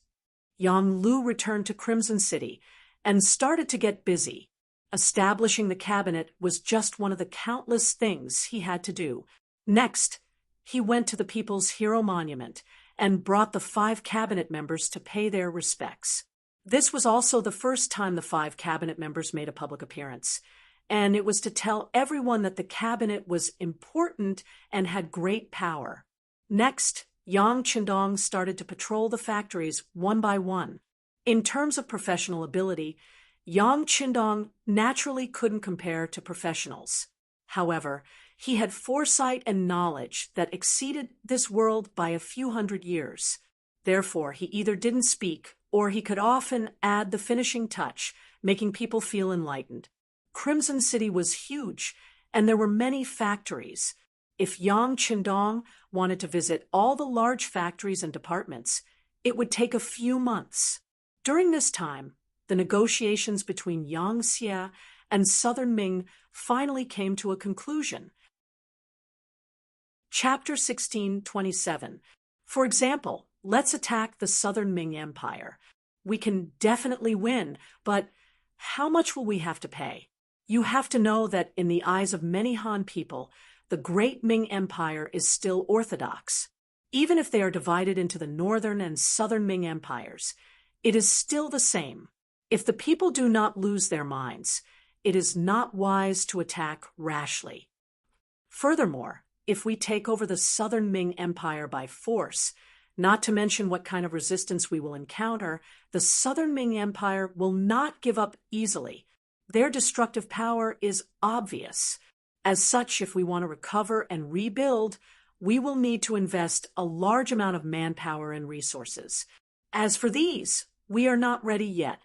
Yang Lu returned to Crimson City and started to get busy. Establishing the cabinet was just one of the countless things he had to do. Next, he went to the People's Hero Monument and brought the 5 cabinet members to pay their respects. This was also the first time the 5 cabinet members made a public appearance, and it was to tell everyone that the cabinet was important and had great power. Next, Yang Qindong started to patrol the factories one by one. In terms of professional ability, Yang Qindong naturally couldn't compare to professionals. However, he had foresight and knowledge that exceeded this world by a few hundred years. Therefore, he either didn't speak, or he could often add the finishing touch, making people feel enlightened. Crimson City was huge, and there were many factories. If Yang Qindong wanted to visit all the large factories and departments, it would take a few months. During this time, the negotiations between Yang Xie and Southern Ming finally came to a conclusion. Chapter 1627. For example, let's attack the Southern Ming Empire. We can definitely win, but how much will we have to pay? You have to know that in the eyes of many Han people, the great Ming Empire is still orthodox. Even if they are divided into the northern and southern Ming empires, it is still the same. If the people do not lose their minds, it is not wise to attack rashly. Furthermore, if we take over the southern Ming Empire by force, not to mention what kind of resistance we will encounter, the southern Ming Empire will not give up easily. Their destructive power is obvious. As such, if we want to recover and rebuild, we will need to invest a large amount of manpower and resources. As for these, we are not ready yet.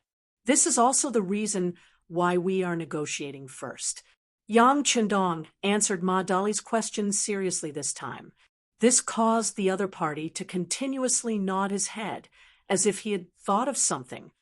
This is also the reason why we are negotiating first. Yang Qindong answered Ma Dali's question seriously this time. This caused the other party to continuously nod his head, as if he had thought of something.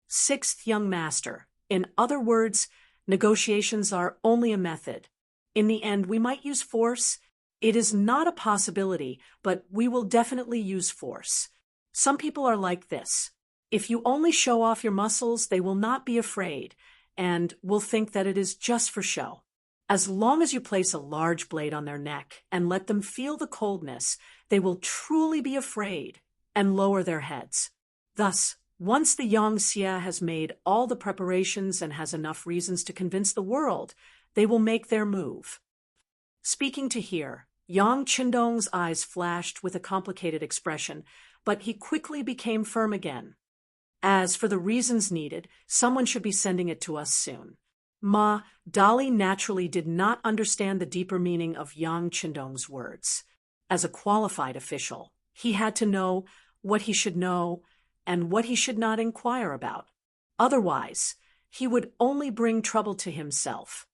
Sixth young master, in other words, negotiations are only a method. In the end, we might use force. It is not a possibility, but we will definitely use force. Some people are like this. If you only show off your muscles, they will not be afraid, and will think that it is just for show. As long as you place a large blade on their neck and let them feel the coldness, they will truly be afraid and lower their heads. Thus, once the Yangxia has made all the preparations and has enough reasons to convince the world, they will make their move. Speaking to hear, Yang Qindong's eyes flashed with a complicated expression, but he quickly became firm again. As for the reasons needed, someone should be sending it to us soon. Ma Dali naturally did not understand the deeper meaning of Yang Qindong's words. As a qualified official, he had to know what he should know and what he should not inquire about. Otherwise, he would only bring trouble to himself.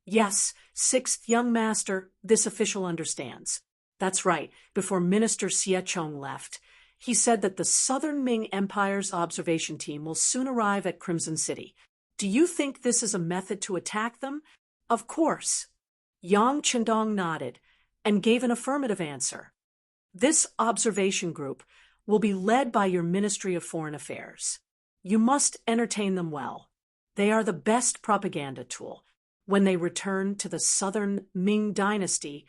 Yes, sixth young master, this official understands. That's right, before Minister Xie Chong left, he said that the Southern Ming Empire's observation team will soon arrive at Crimson City. Do you think this is a method to attack them? Of course. Yang Qindong nodded and gave an affirmative answer. This observation group will be led by your Ministry of Foreign Affairs. You must entertain them well. They are the best propaganda tool. When they return to the Southern Ming dynasty,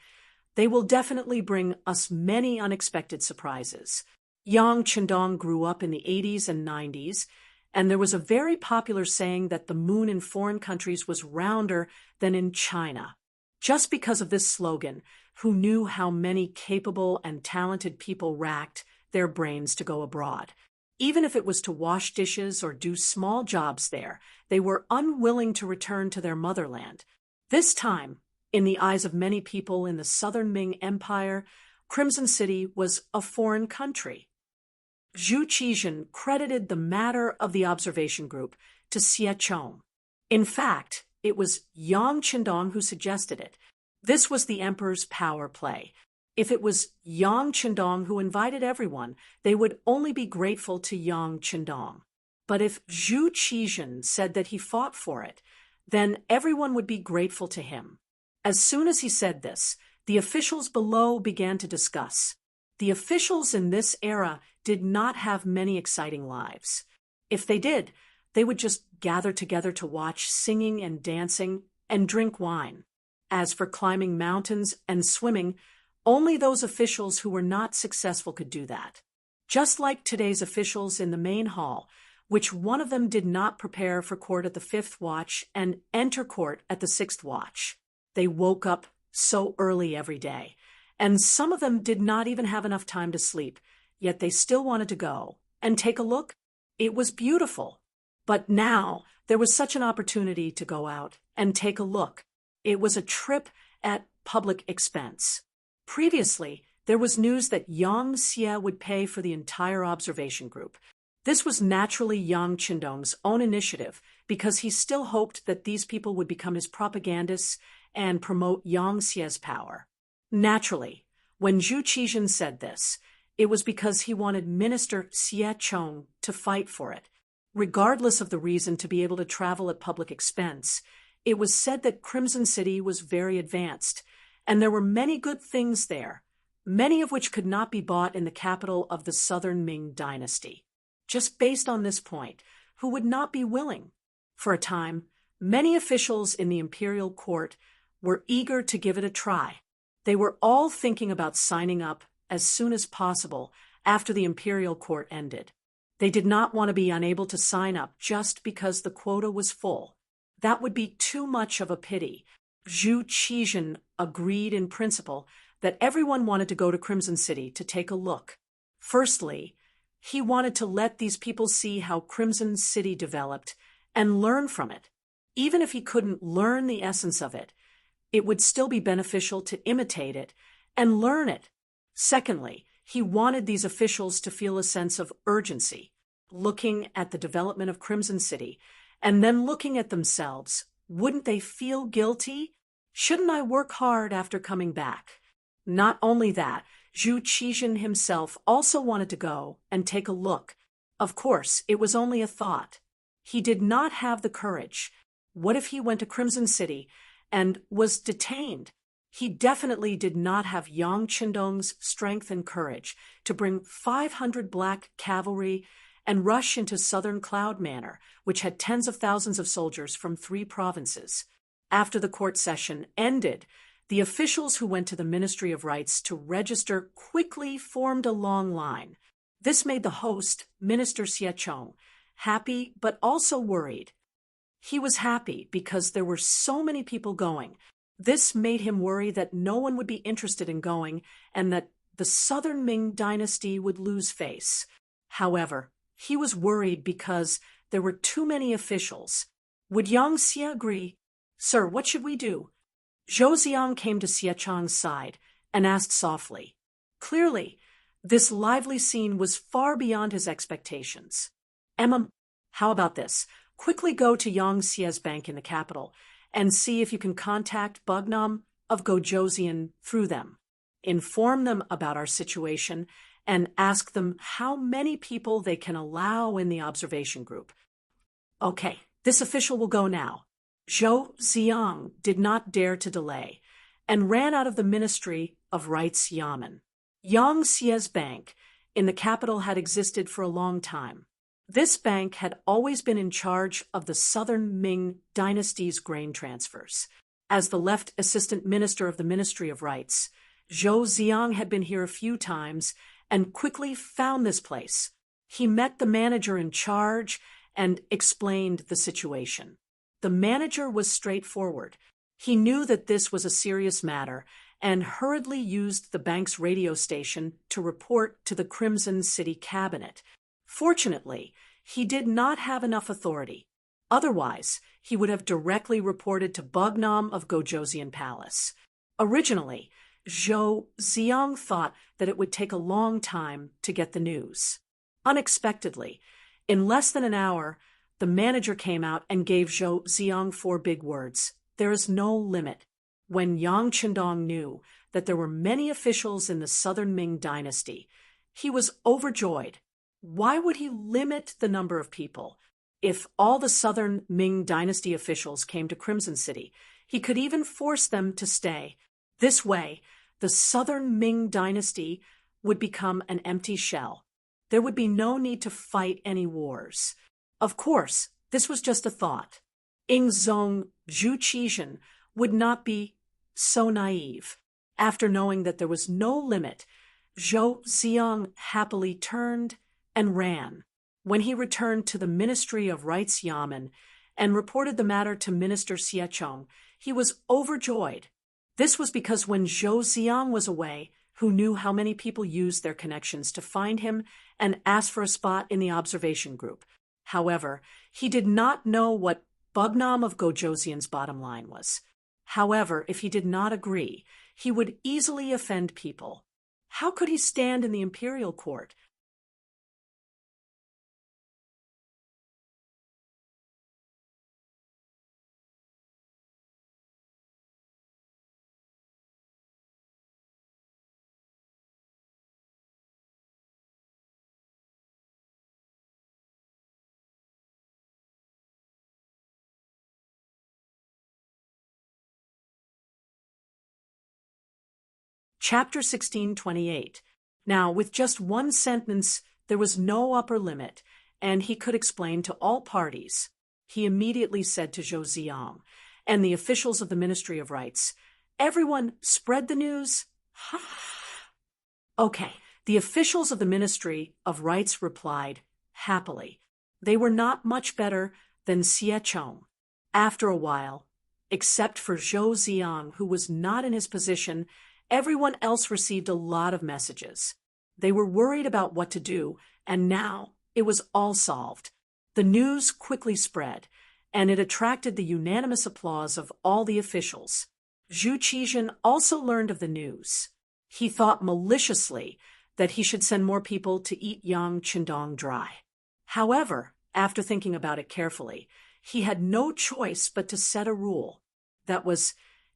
they will definitely bring us many unexpected surprises. Yang Qindong grew up in the 80s and 90s, and there was a very popular saying that the moon in foreign countries was rounder than in China. Just because of this slogan, who knew how many capable and talented people racked their brains to go abroad? Even if it was to wash dishes or do small jobs there, they were unwilling to return to their motherland. This time, in the eyes of many people in the Southern Ming Empire, Crimson City was a foreign country. Zhu Qizhen credited the matter of the observation group to Xie Chong. In fact, it was Yang Qindong who suggested it. This was the emperor's power play. If it was Yang Qindong who invited everyone, they would only be grateful to Yang Qindong. But if Zhu Qizhen said that he fought for it, then everyone would be grateful to him. As soon as he said this, the officials below began to discuss. The officials in this era did not have many exciting lives. If they did, they would just gather together to watch singing and dancing and drink wine. As for climbing mountains and swimming, only those officials who were not successful could do that. Just like today's officials in the main hall, which one of them did not prepare for court at the 5th watch and enter court at the 6th watch. They woke up so early every day, and some of them did not even have enough time to sleep, yet they still wanted to go and take a look. It was beautiful. But now there was such an opportunity to go out and take a look. It was a trip at public expense. Previously, there was news that Yang Xie would pay for the entire observation group. This was naturally Yang Qindong's own initiative because he still hoped that these people would become his propagandists and promote Yang Xie's power. Naturally, when Zhu Qizhen said this, it was because he wanted Minister Xie Chong to fight for it. Regardless of the reason to be able to travel at public expense, it was said that Crimson City was very advanced, and there were many good things there, many of which could not be bought in the capital of the Southern Ming dynasty. Just based on this point, who would not be willing? For a time, many officials in the imperial court were eager to give it a try. They were all thinking about signing up as soon as possible after the imperial court ended. They did not want to be unable to sign up just because the quota was full. That would be too much of a pity. Zhu Qizhen agreed in principle that everyone wanted to go to Crimson City to take a look. Firstly, he wanted to let these people see how Crimson City developed and learn from it. Even if he couldn't learn the essence of it, it would still be beneficial to imitate it and learn it. Secondly, he wanted these officials to feel a sense of urgency, looking at the development of Crimson City, and then looking at themselves. Wouldn't they feel guilty? Shouldn't I work hard after coming back? Not only that, Zhu Qizhen himself also wanted to go and take a look. Of course, it was only a thought. He did not have the courage. What if he went to Crimson City and was detained? He definitely did not have Yang Qindong's strength and courage to bring 500 black cavalry and rush into southern Cloud Manor, which had tens of thousands of soldiers from 3 provinces. After the court session ended, the officials who went to the Ministry of Rights to register quickly formed a long line. This made the host, Minister Xiechong, happy but also worried. He was happy because there were so many people going. This made him worry that no one would be interested in going and that the southern Ming dynasty would lose face. However, he was worried because there were too many officials. Would Yang Xie agree? Sir, what should we do? Zhou Ziang came to Xiechong's side and asked softly. Clearly, this lively scene was far beyond his expectations. Emma, how about this? Quickly go to Yang Xie's bank in the capital and see if you can contact Bugnam of Gojoseon through them. Inform them about our situation and ask them how many people they can allow in the observation group. Okay, this official will go now. Zhou Ziang did not dare to delay and ran out of the Ministry of Rights Yamen. Yang Xie's bank in the capital had existed for a long time. This bank had always been in charge of the southern Ming dynasty's grain transfers. As the left assistant minister of the Ministry of Rights, Zhou Ziang had been here a few times and quickly found this place. He met the manager in charge and explained the situation. The manager was straightforward. He knew that this was a serious matter and hurriedly used the bank's radio station to report to the Crimson City cabinet. Fortunately, he did not have enough authority. Otherwise, he would have directly reported to Bugnam of Gojoseon Palace. Originally, Zhou Ziang thought that it would take a long time to get the news. Unexpectedly, in less than an hour, the manager came out and gave Zhou Ziang 4 big words. There is no limit. When Yang Qindong knew that there were many officials in the southern Ming dynasty, he was overjoyed. Why would he limit the number of people? If all the southern Ming dynasty officials came to Crimson City, he could even force them to stay. This way, the southern Ming dynasty would become an empty shell. There would be no need to fight any wars. Of course, this was just a thought. Ingzong Zhu Qizhen would not be so naive. After knowing that there was no limit, Zhou Ziang happily turned and ran. When he returned to the Ministry of Rights Yamen and reported the matter to Minister Xiechong, he was overjoyed. This was because when Zhou Ziang was away, who knew how many people used their connections to find him and ask for a spot in the observation group. However, he did not know what Bugnam of Gojoseon's bottom line was. However, if he did not agree, he would easily offend people. How could he stand in the imperial court? Chapter 1628. Now, with just one sentence, there was no upper limit, and he could explain to all parties. He immediately said to Zhou Ziang and the officials of the Ministry of Rights, Everyone spread the news? Okay, the officials of the Ministry of Rights replied, happily. They were not much better than Xie Chong. After a while, except for Zhou Ziang, who was not in his position, everyone else received a lot of messages. They were worried about what to do, and now it was all solved. The news quickly spread, and it attracted the unanimous applause of all the officials. Zhu Qizhen also learned of the news. He thought maliciously that he should send more people to eat Yang Qindong dry. However, after thinking about it carefully, he had no choice but to set a rule. That was,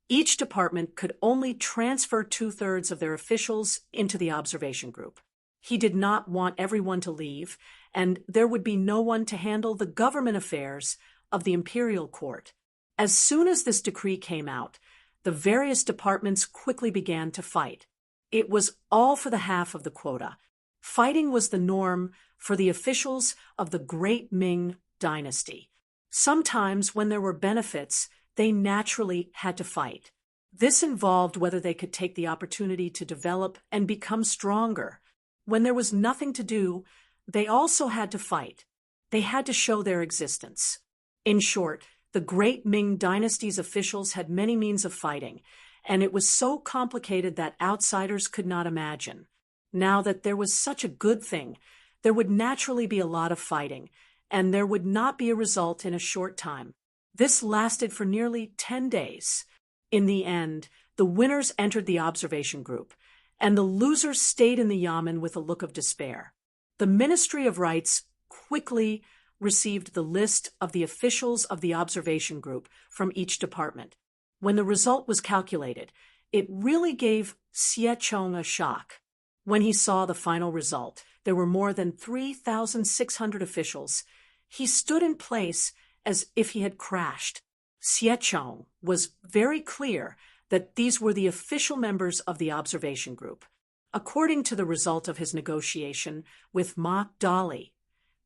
each department could only transfer 2/3 of their officials into the observation group. He did not want everyone to leave, and there would be no one to handle the government affairs of the imperial court. As soon as this decree came out, the various departments quickly began to fight. It was all for the half of the quota. Fighting was the norm for the officials of the great Ming dynasty. Sometimes, when there were benefits, they naturally had to fight. This involved whether they could take the opportunity to develop and become stronger. When there was nothing to do, they also had to fight. They had to show their existence. In short, the great Ming dynasty's officials had many means of fighting, and it was so complicated that outsiders could not imagine. Now that there was such a good thing, there would naturally be a lot of fighting, and there would not be a result in a short time. This lasted for nearly 10 days. In the end, the winners entered the observation group, and the losers stayed in the yamen with a look of despair. The Ministry of Rights quickly received the list of the officials of the observation group from each department. When the result was calculated, it really gave Xie Chong a shock. When he saw the final result, there were more than 3,600 officials. He stood in place as if he had crashed. Xie Chong was very clear that these were the official members of the observation group. According to the result of his negotiation with Ma Dali,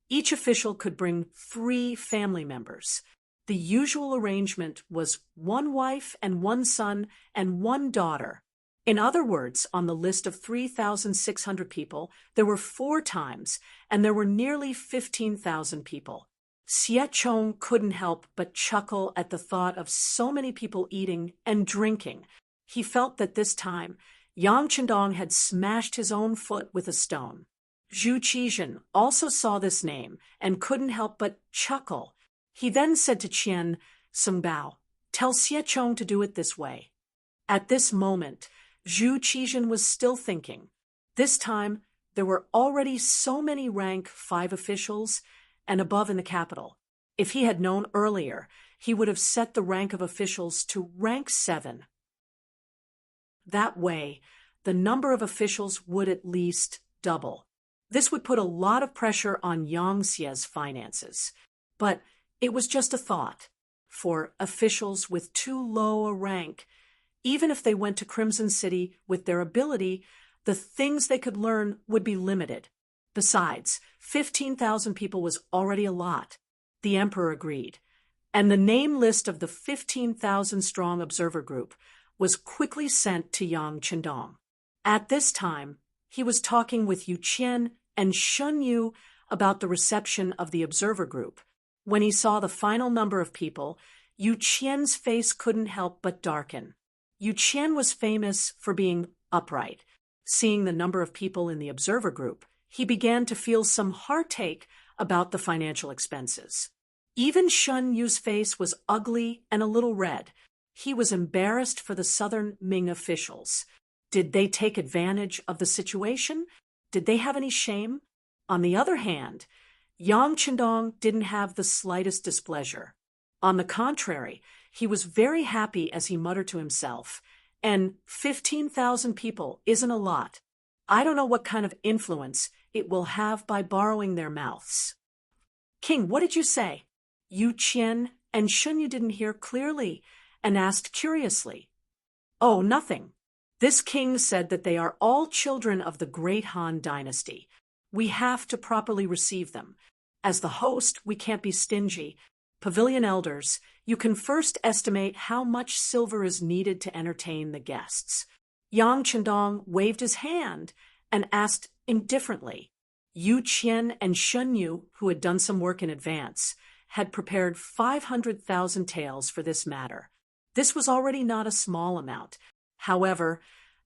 each official could bring 3 family members. The usual arrangement was 1 wife and 1 son and 1 daughter. In other words, on the list of 3,600 people, there were 4 times, and there were nearly 15,000 people. Xie Chong couldn't help but chuckle at the thought of so many people eating and drinking. He felt that this time, Yang Qindong had smashed his own foot with a stone. Zhu Qizhen also saw this name and couldn't help but chuckle. He then said to Qian Sungbao, "Tell Xie Chong to do it this way." At this moment, Zhu Qizhen was still thinking. This time, there were already so many rank 5 officials and above in the capital. If he had known earlier, he would have set the rank of officials to rank 7. That way, the number of officials would at least double. This would put a lot of pressure on Yang Xie's finances. But it was just a thought. For officials with too low a rank, even if they went to Crimson City with their ability, the things they could learn would be limited. Besides, 15,000 people was already a lot. The emperor agreed, and the name list of the 15,000-strong observer group was quickly sent to Yang Qindong. At this time, he was talking with Yu Qian and Shun Yu about the reception of the observer group. When he saw the final number of people, Yu Qian's face couldn't help but darken. Yu Qian was famous for being upright. Seeing the number of people in the observer group, he began to feel some heartache about the financial expenses. Even Shun Yu's face was ugly and a little red. He was embarrassed for the southern Ming officials. Did they take advantage of the situation? Did they have any shame? On the other hand, Yang Qindong didn't have the slightest displeasure. On the contrary, he was very happy as he muttered to himself, and 15,000 people isn't a lot. I don't know what kind of influence it will have by borrowing their mouths. King, what did you say? Yu Qian and Shun Yu didn't hear clearly and asked curiously. Oh, nothing. This king said that they are all children of the great Han dynasty. We have to properly receive them. As the host, we can't be stingy. Pavilion elders, You can first estimate how much silver is needed to entertain the guests. Yang Chendong waved his hand and asked indifferently. Yu Qian and Shun Yu, who had done some work in advance, had prepared 500,000 taels for this matter. This was already not a small amount. However,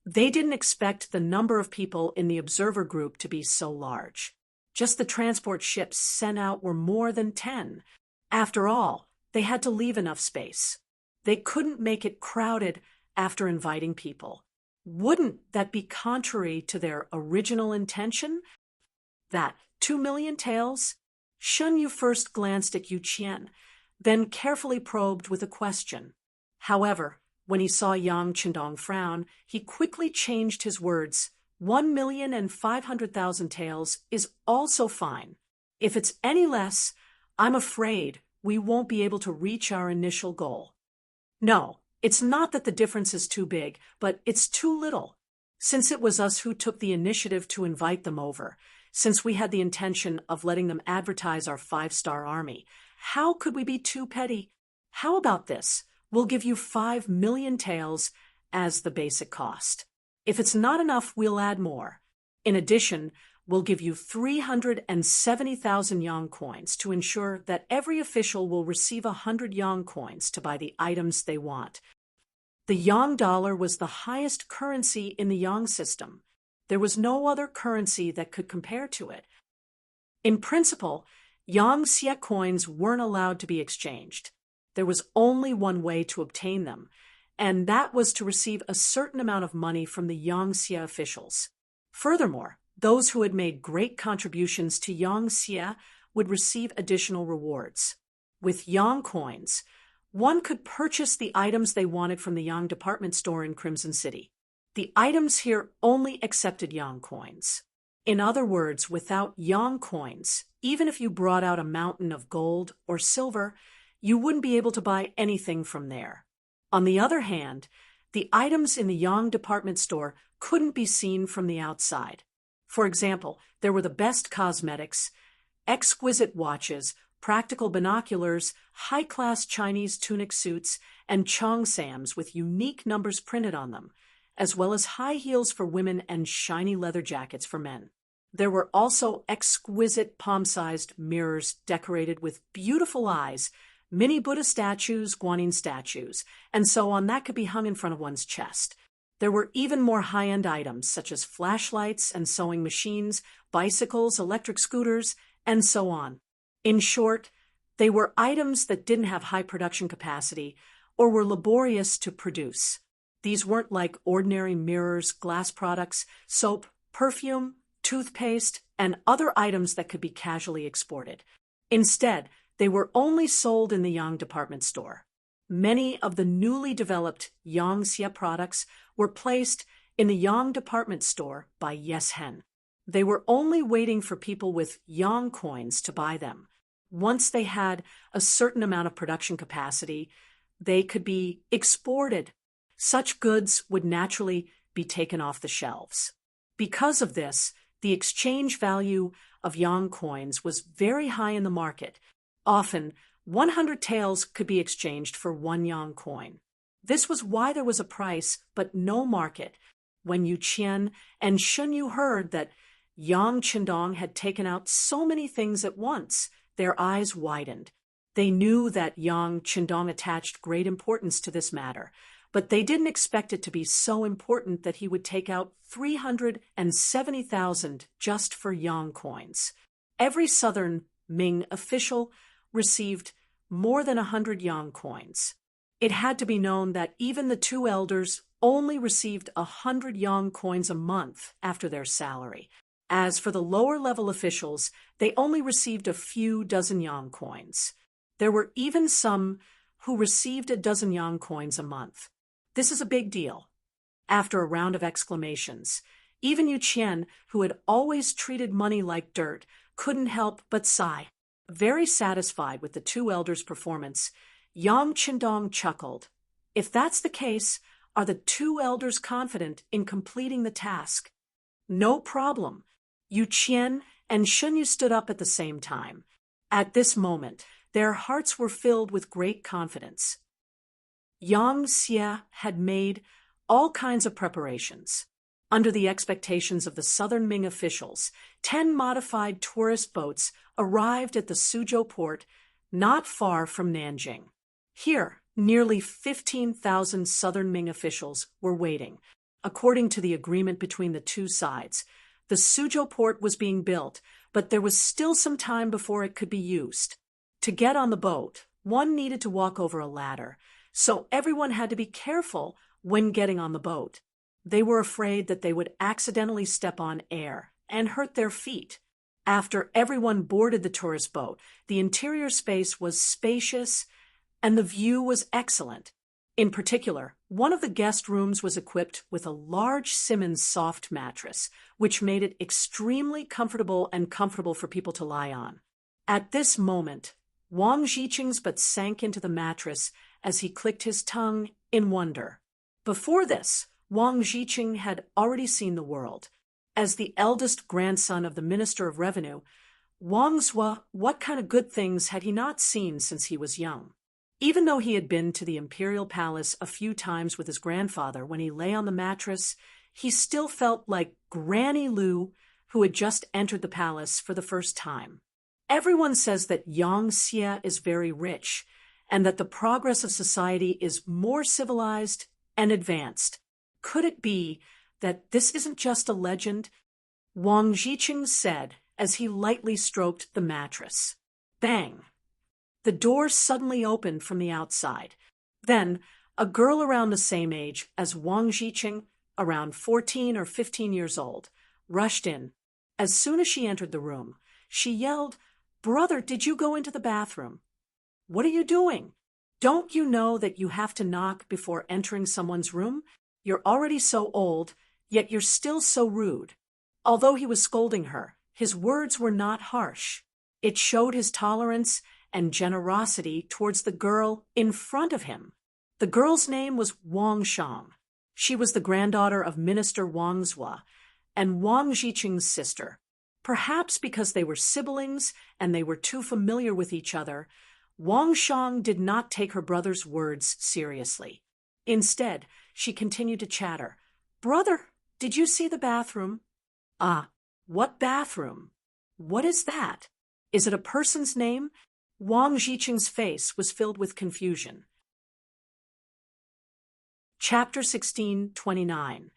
they didn't expect the number of people in the observer group to be so large. Just the transport ships sent out were more than 10. After all, they had to leave enough space. They couldn't make it crowded after inviting people. Wouldn't that be contrary to their original intention? That 2 million taels? Shun Yu first glanced at Yu Qian, then carefully probed with a question. However, when he saw Yang Chendong frown, he quickly changed his words. 1,500,000 taels is also fine. If it's any less, I'm afraid we won't be able to reach our initial goal. No, it's not that the difference is too big, but it's too little. Since it was us who took the initiative to invite them over, since we had the intention of letting them advertise our 5-star army, how could we be too petty? How about this? We'll give you 5 million taels as the basic cost. If it's not enough, we'll add more. In addition, we'll give you 370,000 yang coins to ensure that every official will receive 100 yang coins to buy the items they want. The yang dollar was the highest currency in the yang system. There was no other currency that could compare to it. In principle, yang xie coins weren't allowed to be exchanged. There was only one way to obtain them, and that was to receive a certain amount of money from the yang xie officials. Furthermore, those who had made great contributions to yang xie would receive additional rewards. With yang coins, one could purchase the items they wanted from the yang department store in Crimson City. The items here only accepted yang coins. In other words, without yang coins, even if you brought out a mountain of gold or silver, you wouldn't be able to buy anything from there. On the other hand, the items in the yang department store couldn't be seen from the outside. For example, there were the best cosmetics, exquisite watches, practical binoculars, high-class Chinese tunic suits, and cheongsams with unique numbers printed on them, as well as high heels for women and shiny leather jackets for men. There were also exquisite palm-sized mirrors decorated with beautiful eyes, mini Buddha statues, Guanyin statues, and so on that could be hung in front of one's chest. There were even more high-end items such as flashlights and sewing machines, bicycles, electric scooters, and so on. In short, they were items that didn't have high production capacity or were laborious to produce. These weren't like ordinary mirrors, glass products, soap, perfume, toothpaste, and other items that could be casually exported. Instead, they were only sold in the yang department store. Many of the newly developed yang xie products were placed in the yang department store by Yes Hen. They were only waiting for people with yang coins to buy them. Once they had a certain amount of production capacity, they could be exported. Such goods would naturally be taken off the shelves. Because of this, the exchange value of yang coins was very high in the market. Often, 100 taels could be exchanged for 1 yang coin. This was why there was a price, but no market. When Yu Qian and Shun Yu heard that Yang Chendong had taken out so many things at once, their eyes widened. They knew that Yang Chendong attached great importance to this matter, but they didn't expect it to be so important that he would take out 370,000 just for yang coins. Every southern Ming official received more than 100 yang coins. It had to be known that even the 2 elders only received 100 yang coins a month after their salary. As for the lower-level officials, they only received a few dozen yang coins. There were even some who received a dozen yang coins a month. This is a big deal. After a round of exclamations, even Yu Qian, who had always treated money like dirt, couldn't help but sigh. Very satisfied with the 2 elders' performance, Yang Chendong chuckled. If that's the case, are the 2 elders confident in completing the task? No problem. Yu Qian and Shun Yu stood up at the same time. At this moment, Their hearts were filled with great confidence. Yang Xie had made all kinds of preparations. Under the expectations of the southern Ming officials, 10 modified tourist boats arrived at the Suzhou port not far from Nanjing. Here, nearly 15,000 southern Ming officials were waiting. According to the agreement between the two sides, the Suzhou port was being built, but there was still some time before it could be used. To get on the boat, one needed to walk over a ladder, so everyone had to be careful when getting on the boat. They were afraid that they would accidentally step on air and hurt their feet. After everyone boarded the tourist boat, the interior space was spacious and the view was excellent. In particular, one of the guest rooms was equipped with a large Simmons soft mattress, which made it extremely comfortable for people to lie on. At this moment, Wang Jiqing's butt sank into the mattress as he clicked his tongue in wonder. Before this, Wang Jiqing had already seen the world. As the eldest grandson of the Minister of Revenue, Wang Zhua, what kind of good things had he not seen since he was young? Even though he had been to the imperial palace a few times with his grandfather when he lay on the mattress, he still felt like Granny Lu, who had just entered the palace for the first time. Everyone says that Yang Xie is very rich, and that the progress of society is more civilized and advanced. Could it be that this isn't just a legend? Wang Jiqing said as he lightly stroked the mattress. Bang! The door suddenly opened from the outside. Then, a girl around the same age as Wang Jiqing, around 14 or 15 years old, rushed in. As soon as she entered the room, she yelled, "Brother, did you go into the bathroom? What are you doing? Don't you know that you have to knock before entering someone's room? You're already so old, yet you're still so rude." Although he was scolding her, his words were not harsh. It showed his tolerance and generosity towards the girl in front of him. The girl's name was Wang Shang. She was the granddaughter of Minister Wang Zhua and Wang Jiqing's sister. Perhaps because they were siblings and they were too familiar with each other, Wang Shang did not take her brother's words seriously. Instead, she continued to chatter. "Brother, did you see the bathroom?" "Ah, what bathroom? What is that? Is it a person's name?" Wang Jiqing's face was filled with confusion. Chapter 16:29.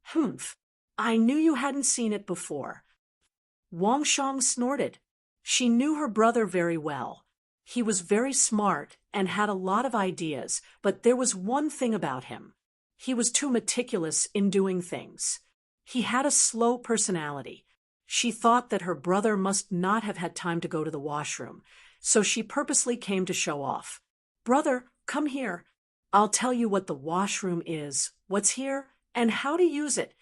Humph, I knew you hadn't seen it before. Wang Shang snorted. She knew her brother very well. He was very smart and had a lot of ideas, but there was one thing about him. He was too meticulous in doing things. He had a slow personality. She thought that her brother must not have had time to go to the washroom, so she purposely came to show off. "Brother, come here. I'll tell you what the washroom is, what's here, and how to use it."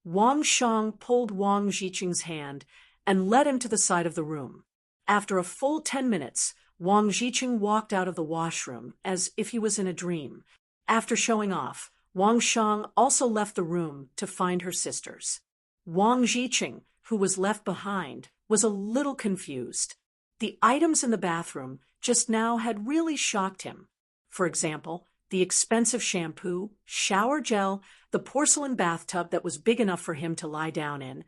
Wang Shang pulled Wang Jiqing's hand and led him to the side of the room. After a full 10 minutes, Wang Jiqing walked out of the washroom as if he was in a dream. After showing off, Wang Shang also left the room to find her sisters. Wang Jiqing, who was left behind, was a little confused. The items in the bathroom just now had really shocked him. For example, the expensive shampoo, shower gel, the porcelain bathtub that was big enough for him to lie down in,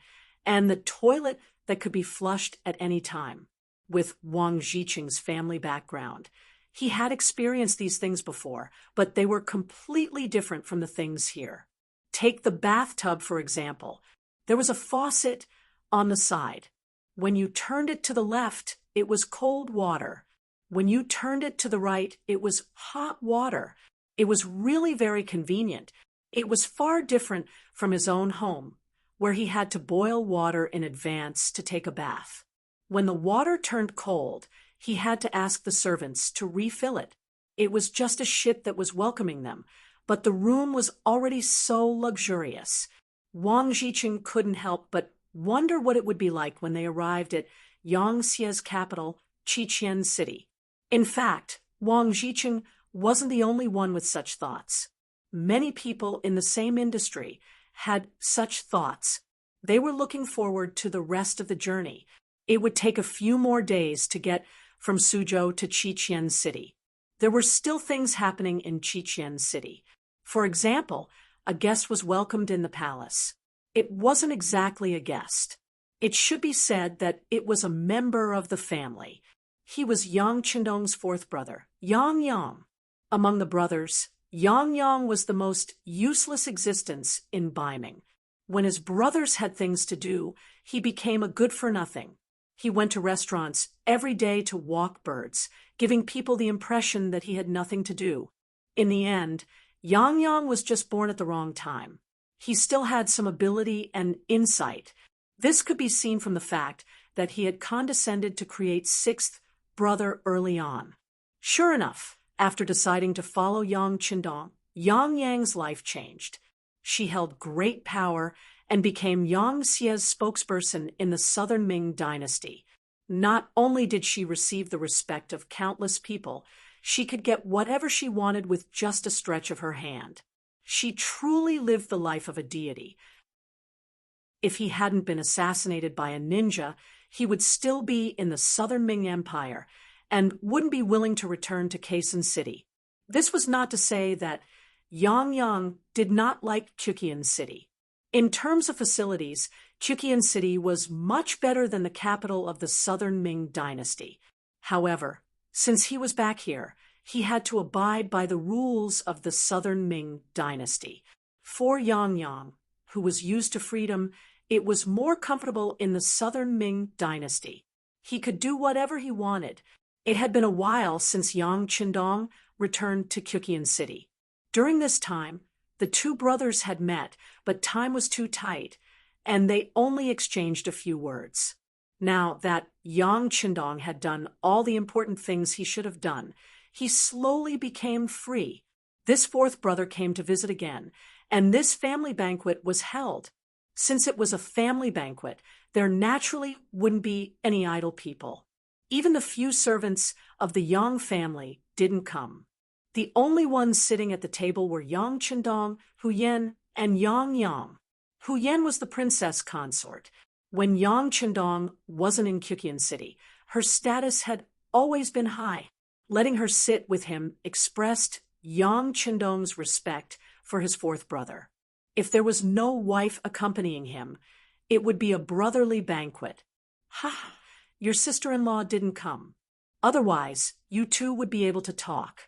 and the toilet that could be flushed at any time. With Wang Jiqing's family background, he had experienced these things before, but they were completely different from the things here. Take the bathtub, for example. There was a faucet on the side. When you turned it to the left, it was cold water. When you turned it to the right, it was hot water. It was really very convenient. It was far different from his own home, where he had to boil water in advance to take a bath. When the water turned cold, he had to ask the servants to refill it. It was just a ship that was welcoming them, but the room was already so luxurious. Wang Jiqing couldn't help but wonder what it would be like when they arrived at Yang Xie's capital, Qiqian City. In fact, Wang Jiqing wasn't the only one with such thoughts. Many people in the same industry had such thoughts. They were looking forward to the rest of the journey. It would take a few more days to get from Suzhou to Qiqian City. There were still things happening in Qiqian City. For example, a guest was welcomed in the palace. It wasn't exactly a guest. It should be said that it was a member of the family. He was Yang Qindong's fourth brother, Yang Yang. Among the brothers, Yang Yang was the most useless existence in Baiming. When his brothers had things to do, he became a good-for-nothing. He went to restaurants every day to walk birds, giving people the impression that he had nothing to do. In the end, Yang Yang was just born at the wrong time. He still had some ability and insight. This could be seen from the fact that he had condescended to create sixth brother early on. Sure enough, after deciding to follow Yang Qindong, Yang Yang's life changed. She held great power and became Yang Xie's spokesperson in the Southern Ming dynasty. Not only did she receive the respect of countless people, she could get whatever she wanted with just a stretch of her hand. She truly lived the life of a deity. If he hadn't been assassinated by a ninja, he would still be in the Southern Ming Empire and wouldn't be willing to return to Kaisen City. This was not to say that Yang Yang did not like Qiqian City. In terms of facilities, Qiqian City was much better than the capital of the Southern Ming dynasty. However, since he was back here, he had to abide by the rules of the Southern Ming dynasty. For Yang Yang, who was used to freedom, it was more comfortable in the Southern Ming dynasty. He could do whatever he wanted. It had been a while since Yang Qindong returned to Qiqian City. During this time, the two brothers had met, but time was too tight, and they only exchanged a few words. Now that Yang Qindong had done all the important things he should have done, he slowly became free. This fourth brother came to visit again, and this family banquet was held. Since it was a family banquet, there naturally wouldn't be any idle people. Even the few servants of the Yang family didn't come. The only ones sitting at the table were Yang Qindong, Hu Yan, and Yang Yang. Hu Yan was the princess consort. When Yang Qindong wasn't in Qiqian City, her status had always been high. Letting her sit with him expressed Yang Qindong's respect for his fourth brother. If there was no wife accompanying him, it would be a brotherly banquet. Ha! Your sister-in-law didn't come. Otherwise, you two would be able to talk.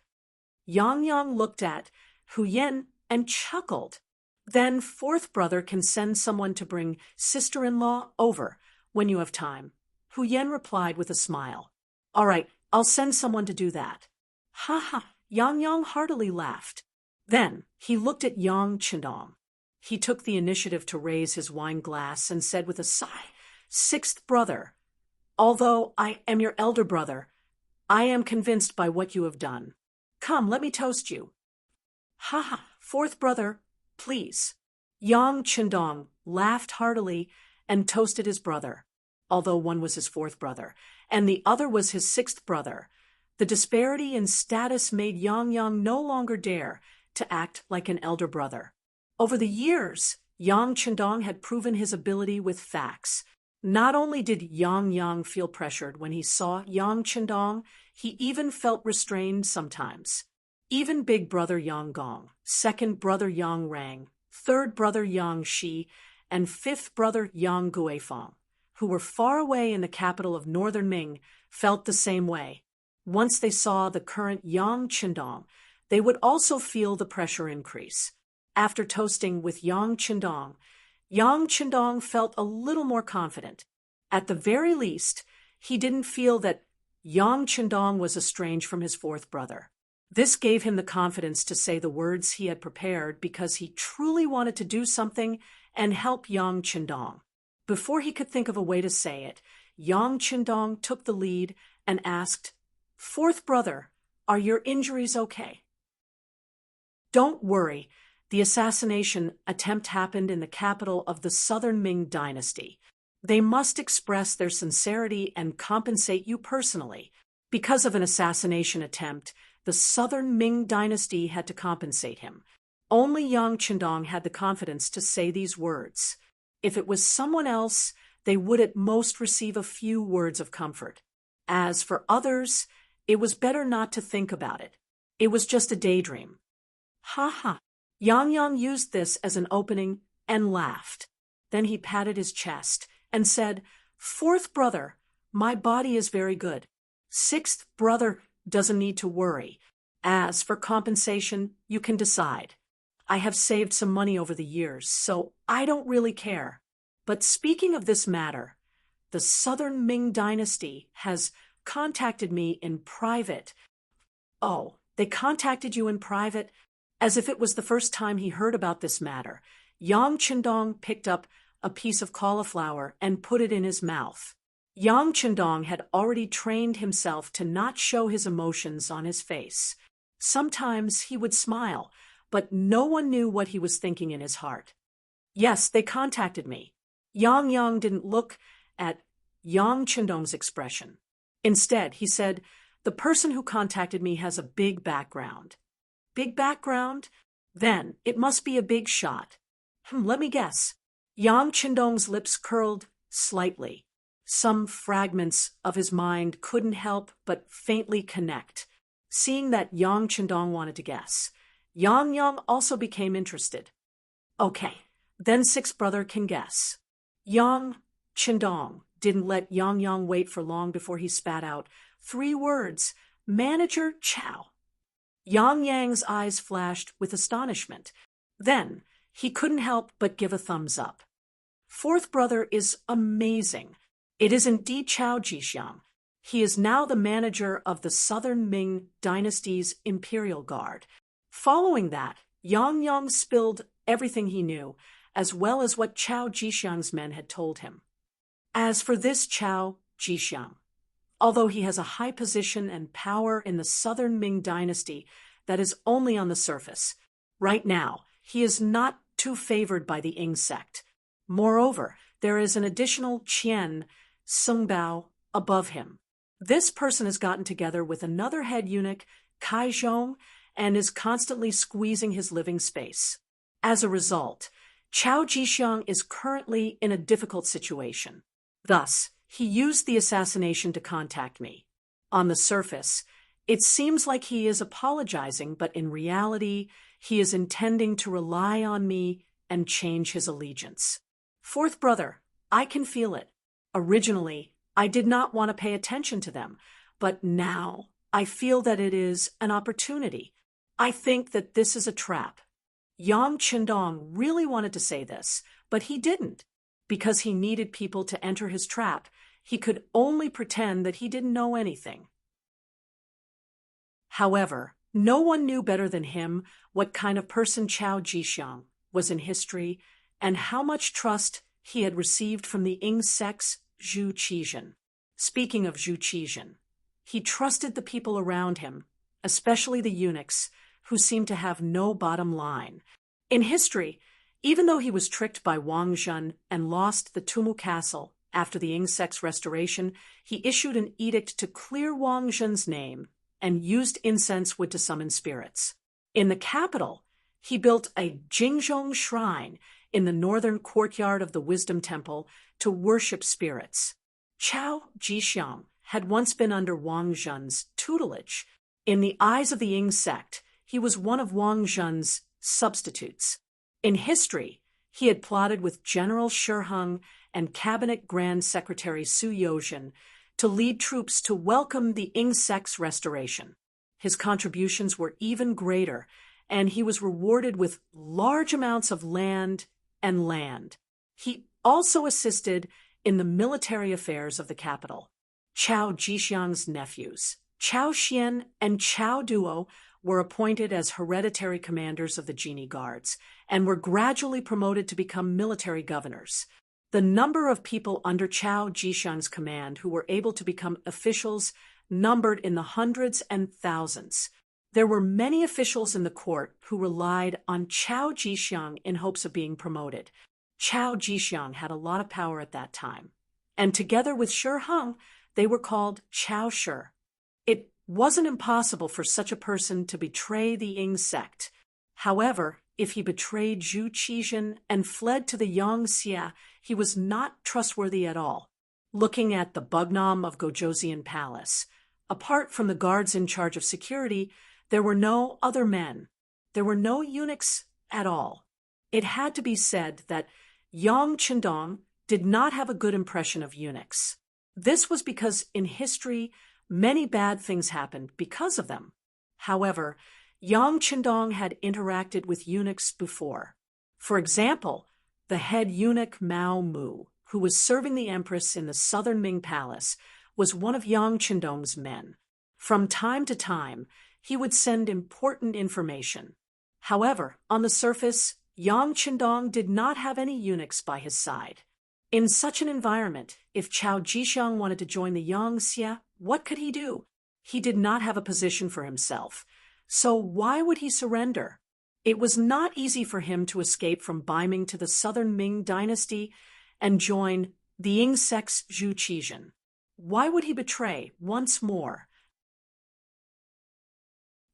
Yang Yang looked at Hu Yan and chuckled. Then fourth brother can send someone to bring sister-in-law over when you have time. Hu Yan replied with a smile. All right, I'll send someone to do that. Ha ha! Yang Yang heartily laughed. Then he looked at Yang Qindong. He took the initiative to raise his wine glass and said with a sigh, Sixth brother, although I am your elder brother, I am convinced by what you have done. Come, let me toast you. Ha ha! Fourth brother, please. Yang Qindong laughed heartily and toasted his brother, although one was his fourth brother, and the other was his sixth brother. The disparity in status made Yang Yang no longer dare to act like an elder brother. Over the years, Yang Qindong had proven his ability with facts. Not only did Yang Yang feel pressured when he saw Yang Qindong, he even felt restrained sometimes. Even big brother Yang Gong, second brother Yang Rang, third brother Yang Shi, and fifth brother Yang Guifeng, who were far away in the capital of Northern Ming, felt the same way. Once they saw the current Yang Qindong, they would also feel the pressure increase. After toasting with Yang Qindong felt a little more confident. At the very least, he didn't feel that Yang Qindong was estranged from his fourth brother. This gave him the confidence to say the words he had prepared because he truly wanted to do something and help Yang Qindong. Before he could think of a way to say it, Yang Qindong took the lead and asked, Fourth brother, are your injuries okay? Don't worry. The assassination attempt happened in the capital of the Southern Ming dynasty. They must express their sincerity and compensate you personally. Because of an assassination attempt, the Southern Ming dynasty had to compensate him. Only Yang Qindong had the confidence to say these words. If it was someone else, they would at most receive a few words of comfort. As for others, it was better not to think about it. It was just a daydream. Ha ha. Yang Yang used this as an opening and laughed. Then he patted his chest and said, "Fourth brother, my body is very good. Sixth brother doesn't need to worry. As for compensation, you can decide. I have saved some money over the years, so I don't really care. But speaking of this matter, the Southern Ming dynasty has contacted me in private." Oh, they contacted you in private? As if it was the first time he heard about this matter, Yang Qindong picked up a piece of cauliflower and put it in his mouth. Yang Qindong had already trained himself to not show his emotions on his face. Sometimes he would smile, but no one knew what he was thinking in his heart. "Yes, they contacted me." Yang Yang didn't look at Yang Qindong's expression. Instead, he said, "The person who contacted me has a big background." "Big background? Then it must be a big shot." Let me guess." Yang Qindong's lips curled slightly. Some fragments of his mind couldn't help but faintly connect. Seeing that Yang Qindong wanted to guess, Yang Yang also became interested. "Okay, then sixth brother can guess." Yang Qindong didn't let Yang Yang wait for long before he spat out 3 words: "Manager Chow." Yang Yang's eyes flashed with astonishment. Then he couldn't help but give a thumbs up. "Fourth brother is amazing. It is indeed Chao Jixiang. He is now the manager of the Southern Ming dynasty's Imperial Guard." Following that, Yang Yang spilled everything he knew, as well as what Chao Jixiang's men had told him. As for this Chao Jixiang, although he has a high position and power in the Southern Ming dynasty that is only on the surface, right now he is not too favored by the Ying sect. Moreover, there is an additional Qian Sungbao above him. This person has gotten together with another head eunuch, Kai Zhong, and is constantly squeezing his living space. As a result, Chao Jixiang is currently in a difficult situation. Thus, he used the assassination to contact me. On the surface, it seems like he is apologizing, but in reality, he is intending to rely on me and change his allegiance. Fourth brother, I can feel it. Originally, I did not want to pay attention to them, but now I feel that it is an opportunity. I think that this is a trap. Yang Qindong really wanted to say this, but he didn't. Because he needed people to enter his trap, he could only pretend that he didn't know anything. However, no one knew better than him what kind of person Chao Jixiang was in history and how much trust he had received from the Ying sect's Zhu Qizhen. Speaking of Zhu Qizhen, he trusted the people around him, especially the eunuchs, who seemed to have no bottom line. In history, even though he was tricked by Wang Zhen and lost the Tumu Castle after the Ying sect's restoration, he issued an edict to clear Wang Zhen's name and used incense wood to summon spirits. In the capital, he built a Jingzhong shrine in the northern courtyard of the Wisdom Temple to worship spirits. Chao Jixiang had once been under Wang Zhen's tutelage. In the eyes of the Ying sect, he was one of Wang Zhen's substitutes. In history, he had plotted with General Shi Heng and Cabinet Grand Secretary Su Yozhen to lead troops to welcome the Ying sect's restoration. His contributions were even greater, and he was rewarded with large amounts of land and land. He also assisted in the military affairs of the capital. Chao Jixiang's nephews, Chao Xian and Chao Duo, were appointed as hereditary commanders of the Genie Guards and were gradually promoted to become military governors. The number of people under Chao Jixiang's command who were able to become officials numbered in the hundreds and thousands. There were many officials in the court who relied on Chao Jixiang in hopes of being promoted. Chao Jixiang had a lot of power at that time, and together with Shi Heng, they were called Chao Shi. It wasn't impossible for such a person to betray the Ying sect. However, if he betrayed Zhu Qizhen and fled to the Yangtze, he was not trustworthy at all. looking at the Bugnam of Gojosian Palace. Apart from the guards in charge of security, there were no other men. There were no eunuchs at all. It had to be said that Yang Qindong did not have a good impression of eunuchs. This was because in history, many bad things happened because of them. However, Yang Qindong had interacted with eunuchs before. For example, the head eunuch Mao Mu, who was serving the empress in the southern Ming palace, was one of Yang Qindong's men. From time to time, he would send important information. However, on the surface, Yang Qindong did not have any eunuchs by his side. In such an environment, if Chao Jixiang wanted to join the Yang Xie, what could he do? He did not have a position for himself. So why would he surrender? It was not easy for him to escape from Baiming to the southern Ming dynasty and join the Yingsex Zhu Qizhen. Why would he betray once more?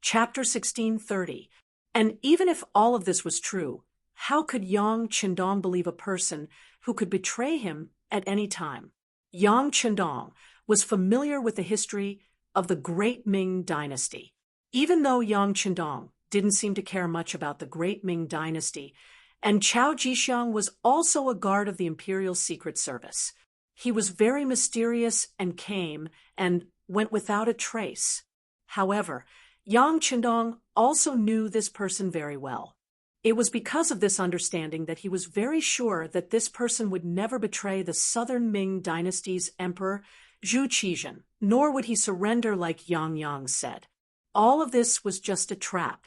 Chapter 1630. And even if all of this was true, how could Yang Qindong believe a person who could betray him at any time? Yang Qindong was familiar with the history of the Great Ming dynasty. Even though Yang Qindong didn't seem to care much about the Great Ming dynasty, and Chao Jixiang was also a guard of the Imperial Secret Service, he was very mysterious and came and went without a trace. However, Yang Qindong also knew this person very well. It was because of this understanding that he was very sure that this person would never betray the southern Ming dynasty's emperor, Zhu Qizhen, nor would he surrender like Yang said. All of this was just a trap.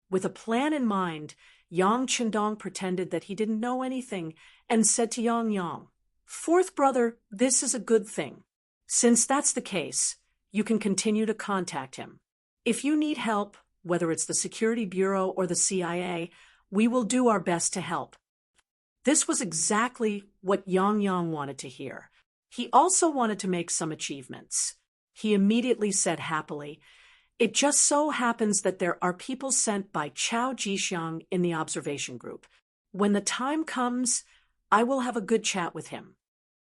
With a plan in mind, Yang Qindong pretended that he didn't know anything and said to Yang, "Fourth brother, this is a good thing. Since that's the case, you can continue to contact him. If you need help, whether it's the Security Bureau or the CIA, we will do our best to help." This was exactly what Yang wanted to hear. He also wanted to make some achievements. He immediately said happily, "It just so happens that there are people sent by Chao Jixiang in the observation group. When the time comes, I will have a good chat with him."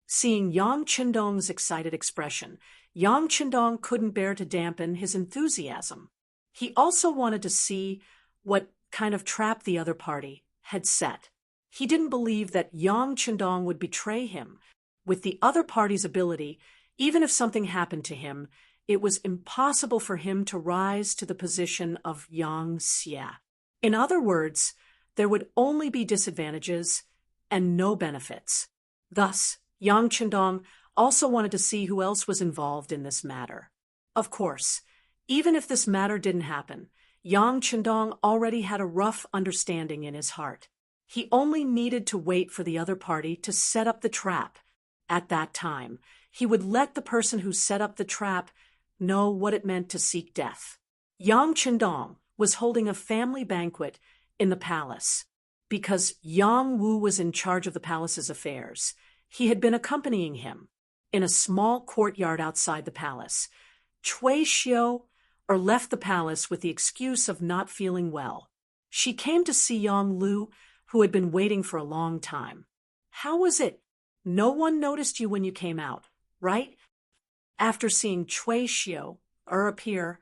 Seeing Yang Qindong's excited expression, Yang Qindong couldn't bear to dampen his enthusiasm. He also wanted to see what kind of trap the other party had set. He didn't believe that Yang Qindong would betray him. With the other party's ability, even if something happened to him, it was impossible for him to rise to the position of Yang Xie. In other words, there would only be disadvantages and no benefits. Thus, Yang Qindong also wanted to see who else was involved in this matter. Of course, even if this matter didn't happen, Yang Qindong already had a rough understanding in his heart. He only needed to wait for the other party to set up the trap. At that time, he would let the person who set up the trap know what it meant to seek death. Yang Qindong was holding a family banquet in the palace. Because Yang Wu was in charge of the palace's affairs, he had been accompanying him. In a small courtyard outside the palace, Cui Xiu left the palace with the excuse of not feeling well. She came to see Yang Lu, who had been waiting for a long time. "How was it? No one noticed you when you came out, right?" After seeing Cui Xiu appear,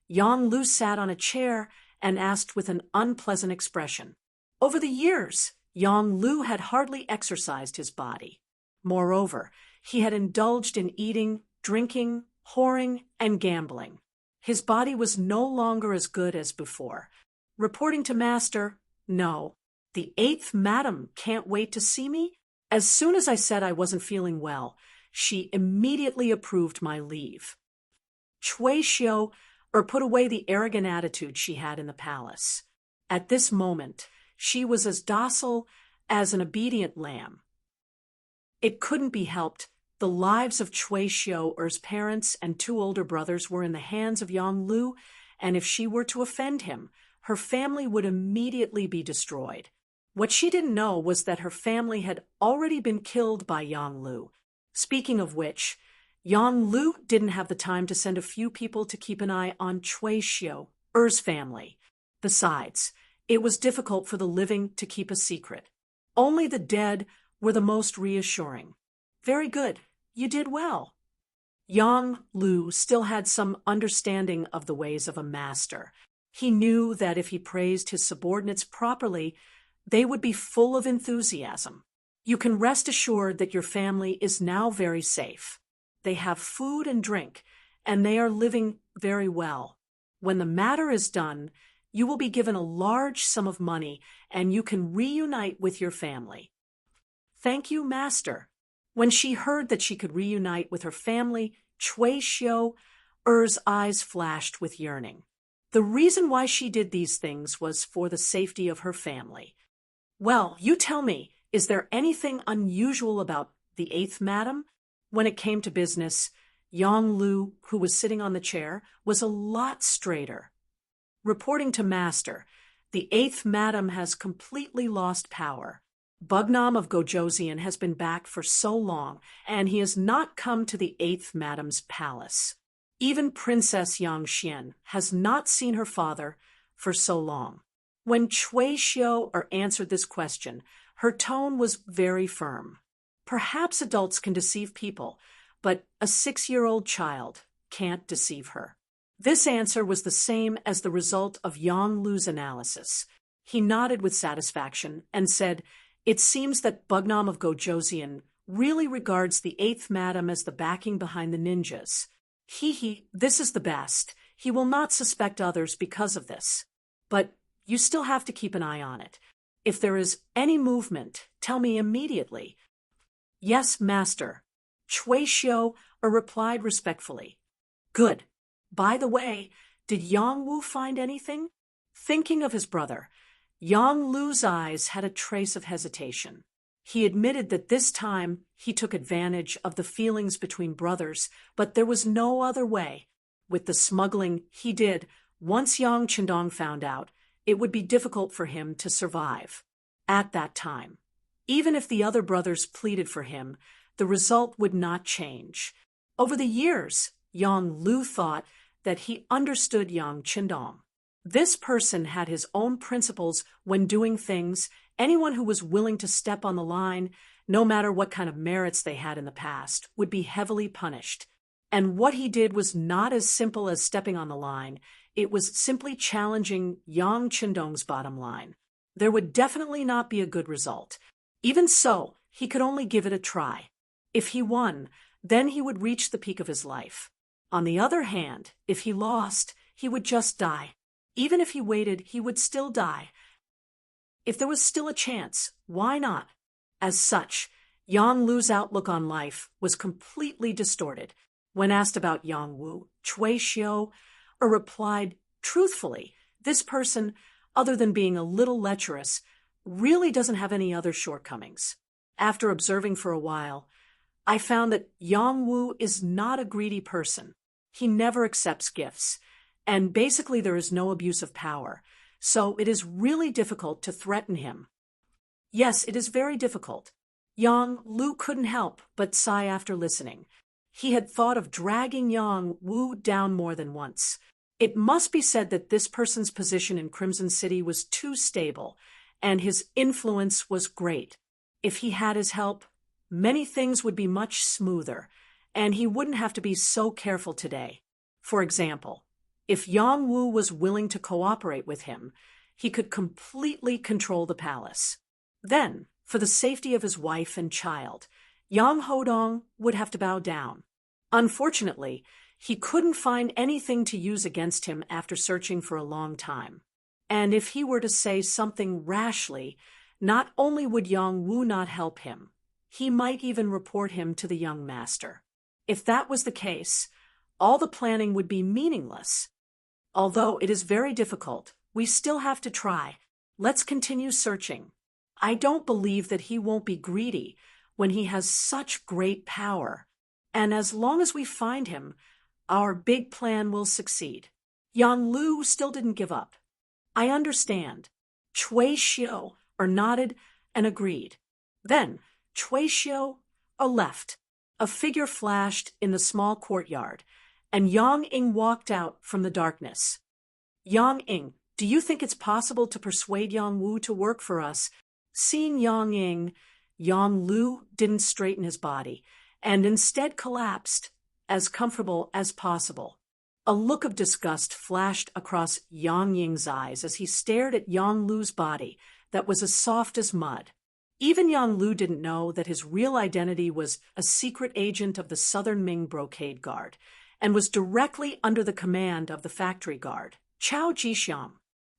Yang Lu sat on a chair and asked with an unpleasant expression. Over the years, Yang Lu had hardly exercised his body. Moreover, he had indulged in eating, drinking, whoring, and gambling. His body was no longer as good as before. Reporting to Master, "No, the 8th Madam can't wait to see me?" As soon as I said I wasn't feeling well, she immediately approved my leave. Cui Xiu put away the arrogant attitude she had in the palace. At this moment, she was as docile as an obedient lamb. It couldn't be helped. The lives of Cui Xiu's parents and 2 older brothers were in the hands of Yang Lu, and if she were to offend him, her family would immediately be destroyed. What she didn't know was that her family had already been killed by Yang Lu. Speaking of which, Yang Lu didn't have the time to send a few people to keep an eye on Cui Xiu's family. Besides, it was difficult for the living to keep a secret. Only the dead were the most reassuring. "Very good. You did well. Yang Lu still had some understanding of the ways of a master. He knew that if he praised his subordinates properly, they would be full of enthusiasm. You can rest assured that your family is now very safe. They have food and drink, and they are living very well. When the matter is done, you will be given a large sum of money, and you can reunite with your family. Thank you, Master. When she heard that she could reunite with her family, Cui Xiu's eyes flashed with yearning. The reason why she did these things was for the safety of her family. Well, you tell me, is there anything unusual about the eighth madam? When it came to business, Yang Lu, who was sitting on the chair, was a lot straighter. Reporting to Master, the eighth madam has completely lost power. Bugnam of Gojoseon has been back for so long, and he has not come to the eighth madam's palace. Even Princess Yang Xian has not seen her father for so long. When Cui Xiu answered this question, her tone was very firm. Perhaps adults can deceive people, but a 6-year-old child can't deceive her. This answer was the same as the result of Yang Lu's analysis. He nodded with satisfaction and said, "It seems that Bugnam of Gojoseon really regards the eighth madam as the backing behind the ninjas. This is the best. He will not suspect others because of this. But you still have to keep an eye on it. If there is any movement, tell me immediately." "Yes, Master." Cui Xiu replied respectfully. "Good. By the way, did Yang Wu find anything?" Thinking of his brother, Yang Lu's eyes had a trace of hesitation. He admitted that this time he took advantage of the feelings between brothers, but there was no other way. With the smuggling he did, once Yang Qindong found out, it would be difficult for him to survive. At that time, even if the other brothers pleaded for him, the result would not change. Over the years, Yang Lu thought that he understood Yang Qindong. This person had his own principles when doing things. Anyone who was willing to step on the line, no matter what kind of merits they had in the past, would be heavily punished. And what he did was not as simple as stepping on the line. It was simply challenging Yang Qindong's bottom line. There would definitely not be a good result. Even so, he could only give it a try. If he won, then he would reach the peak of his life. On the other hand, if he lost, he would just die. Even if he waited, he would still die. If there was still a chance, why not? As such, Yang Lu's outlook on life was completely distorted. When asked about Yang Wu, Cui Xiu replied truthfully, "This person, other than being a little lecherous, really doesn't have any other shortcomings." After observing for a while, I found that Yang Wu is not a greedy person. He never accepts gifts, and basically there is no abuse of power, so it is really difficult to threaten him. Yes, it is very difficult. Yang Lu couldn't help but sigh after listening. He had thought of dragging Yang Wu down more than once. It must be said that this person's position in Crimson City was too stable, and his influence was great. If he had his help, many things would be much smoother, and he wouldn't have to be so careful today. For example, if Yang Wu was willing to cooperate with him, he could completely control the palace. Then, for the safety of his wife and child, Yang Hodong would have to bow down. Unfortunately, he couldn't find anything to use against him after searching for a long time. And if he were to say something rashly, not only would Yang Wu not help him, he might even report him to the young master. If that was the case, all the planning would be meaningless. Although it is very difficult, we still have to try. Let's continue searching. I don't believe that he won't be greedy when he has such great power. And as long as we find him, our big plan will succeed. Yang Lu still didn't give up. I understand. Cui Xiu nodded and agreed. Then Cui Xiu left. A figure flashed in the small courtyard, and Yang Ing walked out from the darkness. "Yang Ing, do you think it's possible to persuade Yang Wu to work for us?" Seeing Yang Ing, Yang Lu didn't straighten his body, and instead collapsed, as comfortable as possible. A look of disgust flashed across Yang Ying's eyes as he stared at Yang Lu's body that was as soft as mud. Even Yang Lu didn't know that his real identity was a secret agent of the Southern Ming Brocade Guard and was directly under the command of the factory guard, Chao Jixiang,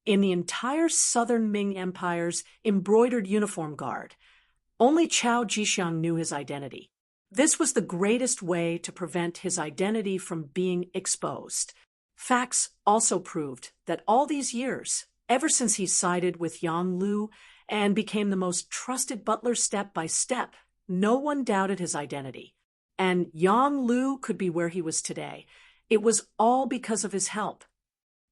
in the entire Southern Ming Empire's embroidered uniform guard. Only Chao Jixiang knew his identity. This was the greatest way to prevent his identity from being exposed. Facts also proved that all these years, ever since he sided with Yang Lu and became the most trusted butler step by step, no one doubted his identity. And Yang Lu could be where he was today. It was all because of his help.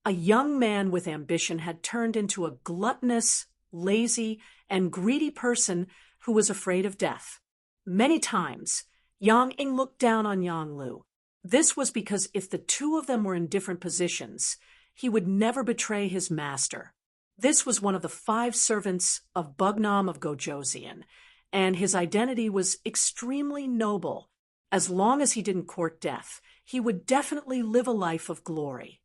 A young man with ambition had turned into a gluttonous, lazy, and greedy person who was afraid of death. Many times, Yang Ying looked down on Yang Lu. This was because if the two of them were in different positions, he would never betray his master. This was one of the 5 servants of Bugnam of Gojoseon, and his identity was extremely noble. As long as he didn't court death, he would definitely live a life of glory.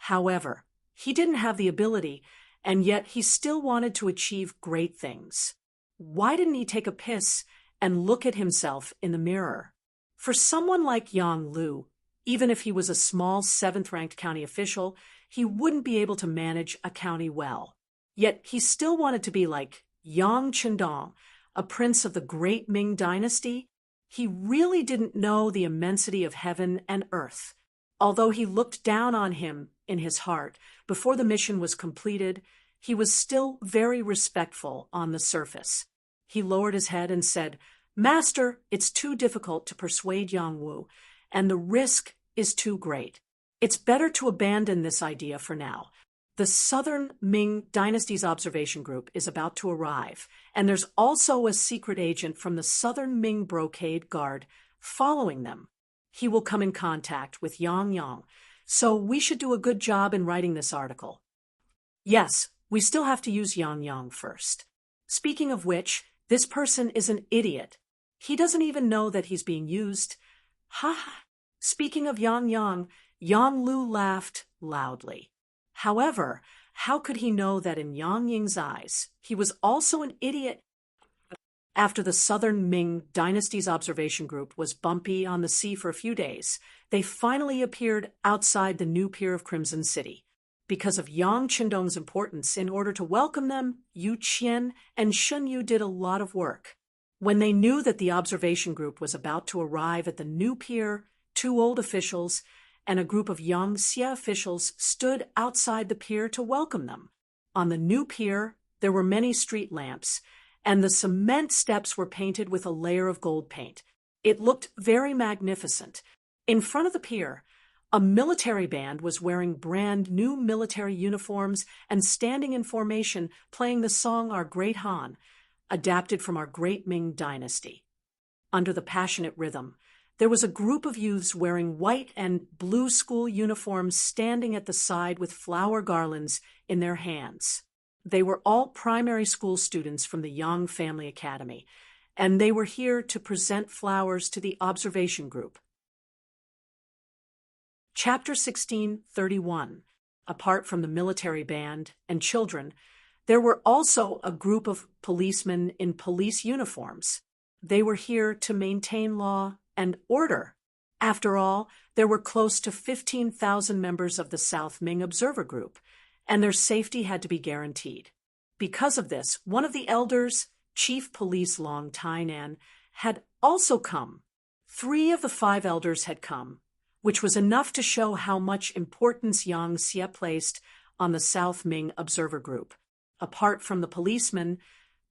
However, he didn't have the ability, and yet he still wanted to achieve great things. Why didn't he take a piss and look at himself in the mirror? For someone like Yang Lu, even if he was a small 7th-ranked county official, he wouldn't be able to manage a county well. Yet he still wanted to be like Yang Chendong, a prince of the great Ming dynasty. He really didn't know the immensity of heaven and earth. Although he looked down on him in his heart before the mission was completed, he was still very respectful on the surface. He lowered his head and said, "Master, it's too difficult to persuade Yang Wu, and the risk is too great. It's better to abandon this idea for now. The Southern Ming Dynasty's observation group is about to arrive, and there's also a secret agent from the Southern Ming Brocade Guard following them. He will come in contact with Yang Yang, so we should do a good job in writing this article. Yes, we still have to use Yang Yang first. Speaking of which, this person is an idiot. He doesn't even know that he's being used. Ha ha." Speaking of Yang Yang, Yang Lu laughed loudly. However, how could he know that in Yang Ying's eyes, he was also an idiot? After the Southern Ming Dynasty's observation group was bumpy on the sea for a few days, they finally appeared outside the new pier of Crimson City. Because of Yang Chendong's importance, in order to welcome them, Yu Qian and Shun Yu did a lot of work. When they knew that the observation group was about to arrive at the new pier, 2 old officials and a group of young Xie officials stood outside the pier to welcome them. On the new pier, there were many street lamps, and the cement steps were painted with a layer of gold paint. It looked very magnificent. In front of the pier, a military band was wearing brand new military uniforms and standing in formation playing the song Our Great Han, adapted from our great Ming dynasty. Under the passionate rhythm, there was a group of youths wearing white and blue school uniforms standing at the side with flower garlands in their hands. They were all primary school students from the Yang Family Academy, and they were here to present flowers to the observation group. Chapter 16:31. Apart from the military band and children, there were also a group of policemen in police uniforms. They were here to maintain law and order. After all, there were close to 15,000 members of the South Ming Observer Group, and their safety had to be guaranteed. Because of this, one of the elders, Chief Police Long Tainan, had also come. 3 of the 5 elders had come, which was enough to show how much importance Yang Xie placed on the South Ming Observer Group. Apart from the policemen,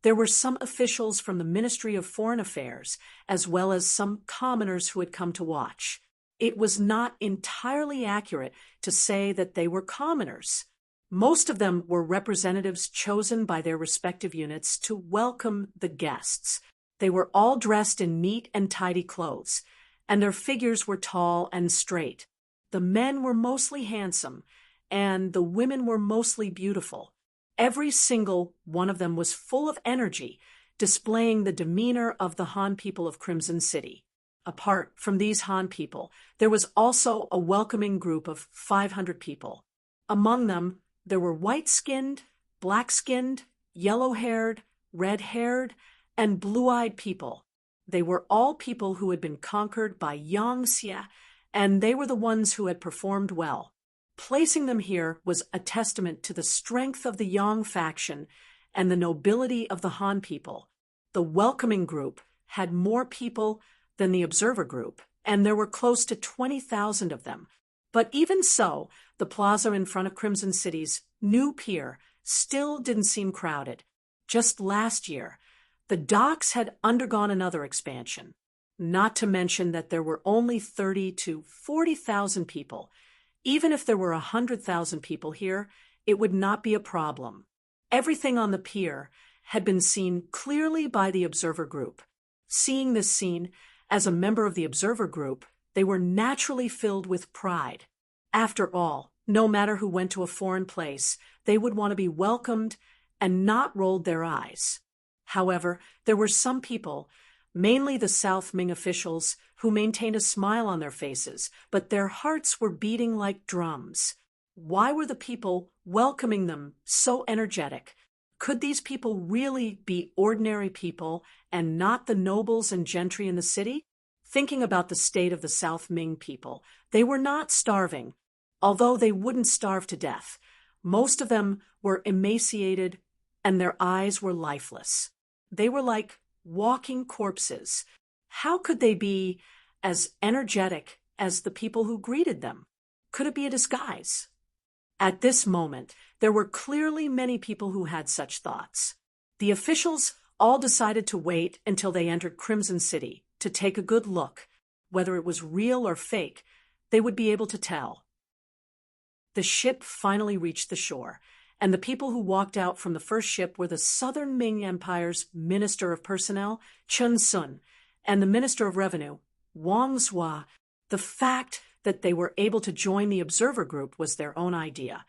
there were some officials from the Ministry of Foreign Affairs, as well as some commoners who had come to watch. It was not entirely accurate to say that they were commoners. Most of them were representatives chosen by their respective units to welcome the guests. They were all dressed in neat and tidy clothes, and their figures were tall and straight. The men were mostly handsome, and the women were mostly beautiful. Every single one of them was full of energy, displaying the demeanor of the Han people of Crimson City. Apart from these Han people, there was also a welcoming group of 500 people. Among them, there were white-skinned, black-skinned, yellow-haired, red-haired, and blue-eyed people. They were all people who had been conquered by Yang Xie, and they were the ones who had performed well. Placing them here was a testament to the strength of the Yang faction and the nobility of the Han people. The welcoming group had more people than the observer group, and there were close to 20,000 of them. But even so, the plaza in front of Crimson City's new pier still didn't seem crowded. Just last year, the docks had undergone another expansion, not to mention that there were only 30 to 40,000 people. Even if there were 100,000 people here, it would not be a problem. Everything on the pier had been seen clearly by the observer group. Seeing this scene, as a member of the observer group, they were naturally filled with pride. After all, no matter who went to a foreign place, they would want to be welcomed and not rolled their eyes. However, there were some people, mainly the South Ming officials, who maintained a smile on their faces, but their hearts were beating like drums. Why were the people welcoming them so energetic? Could these people really be ordinary people and not the nobles and gentry in the city? Thinking about the state of the South Ming people, they were not starving, although they wouldn't starve to death. Most of them were emaciated and their eyes were lifeless. They were like walking corpses. How could they be as energetic as the people who greeted them? Could it be a disguise? At this moment, there were clearly many people who had such thoughts. The officials all decided to wait until they entered Crimson City to take a good look. Whether it was real or fake, they would be able to tell. The ship finally reached the shore, and the people who walked out from the first ship were the Southern Ming Empire's Minister of Personnel, Chun Sun, and the Minister of Revenue, Wang Zhua. The fact that they were able to join the observer group was their own idea,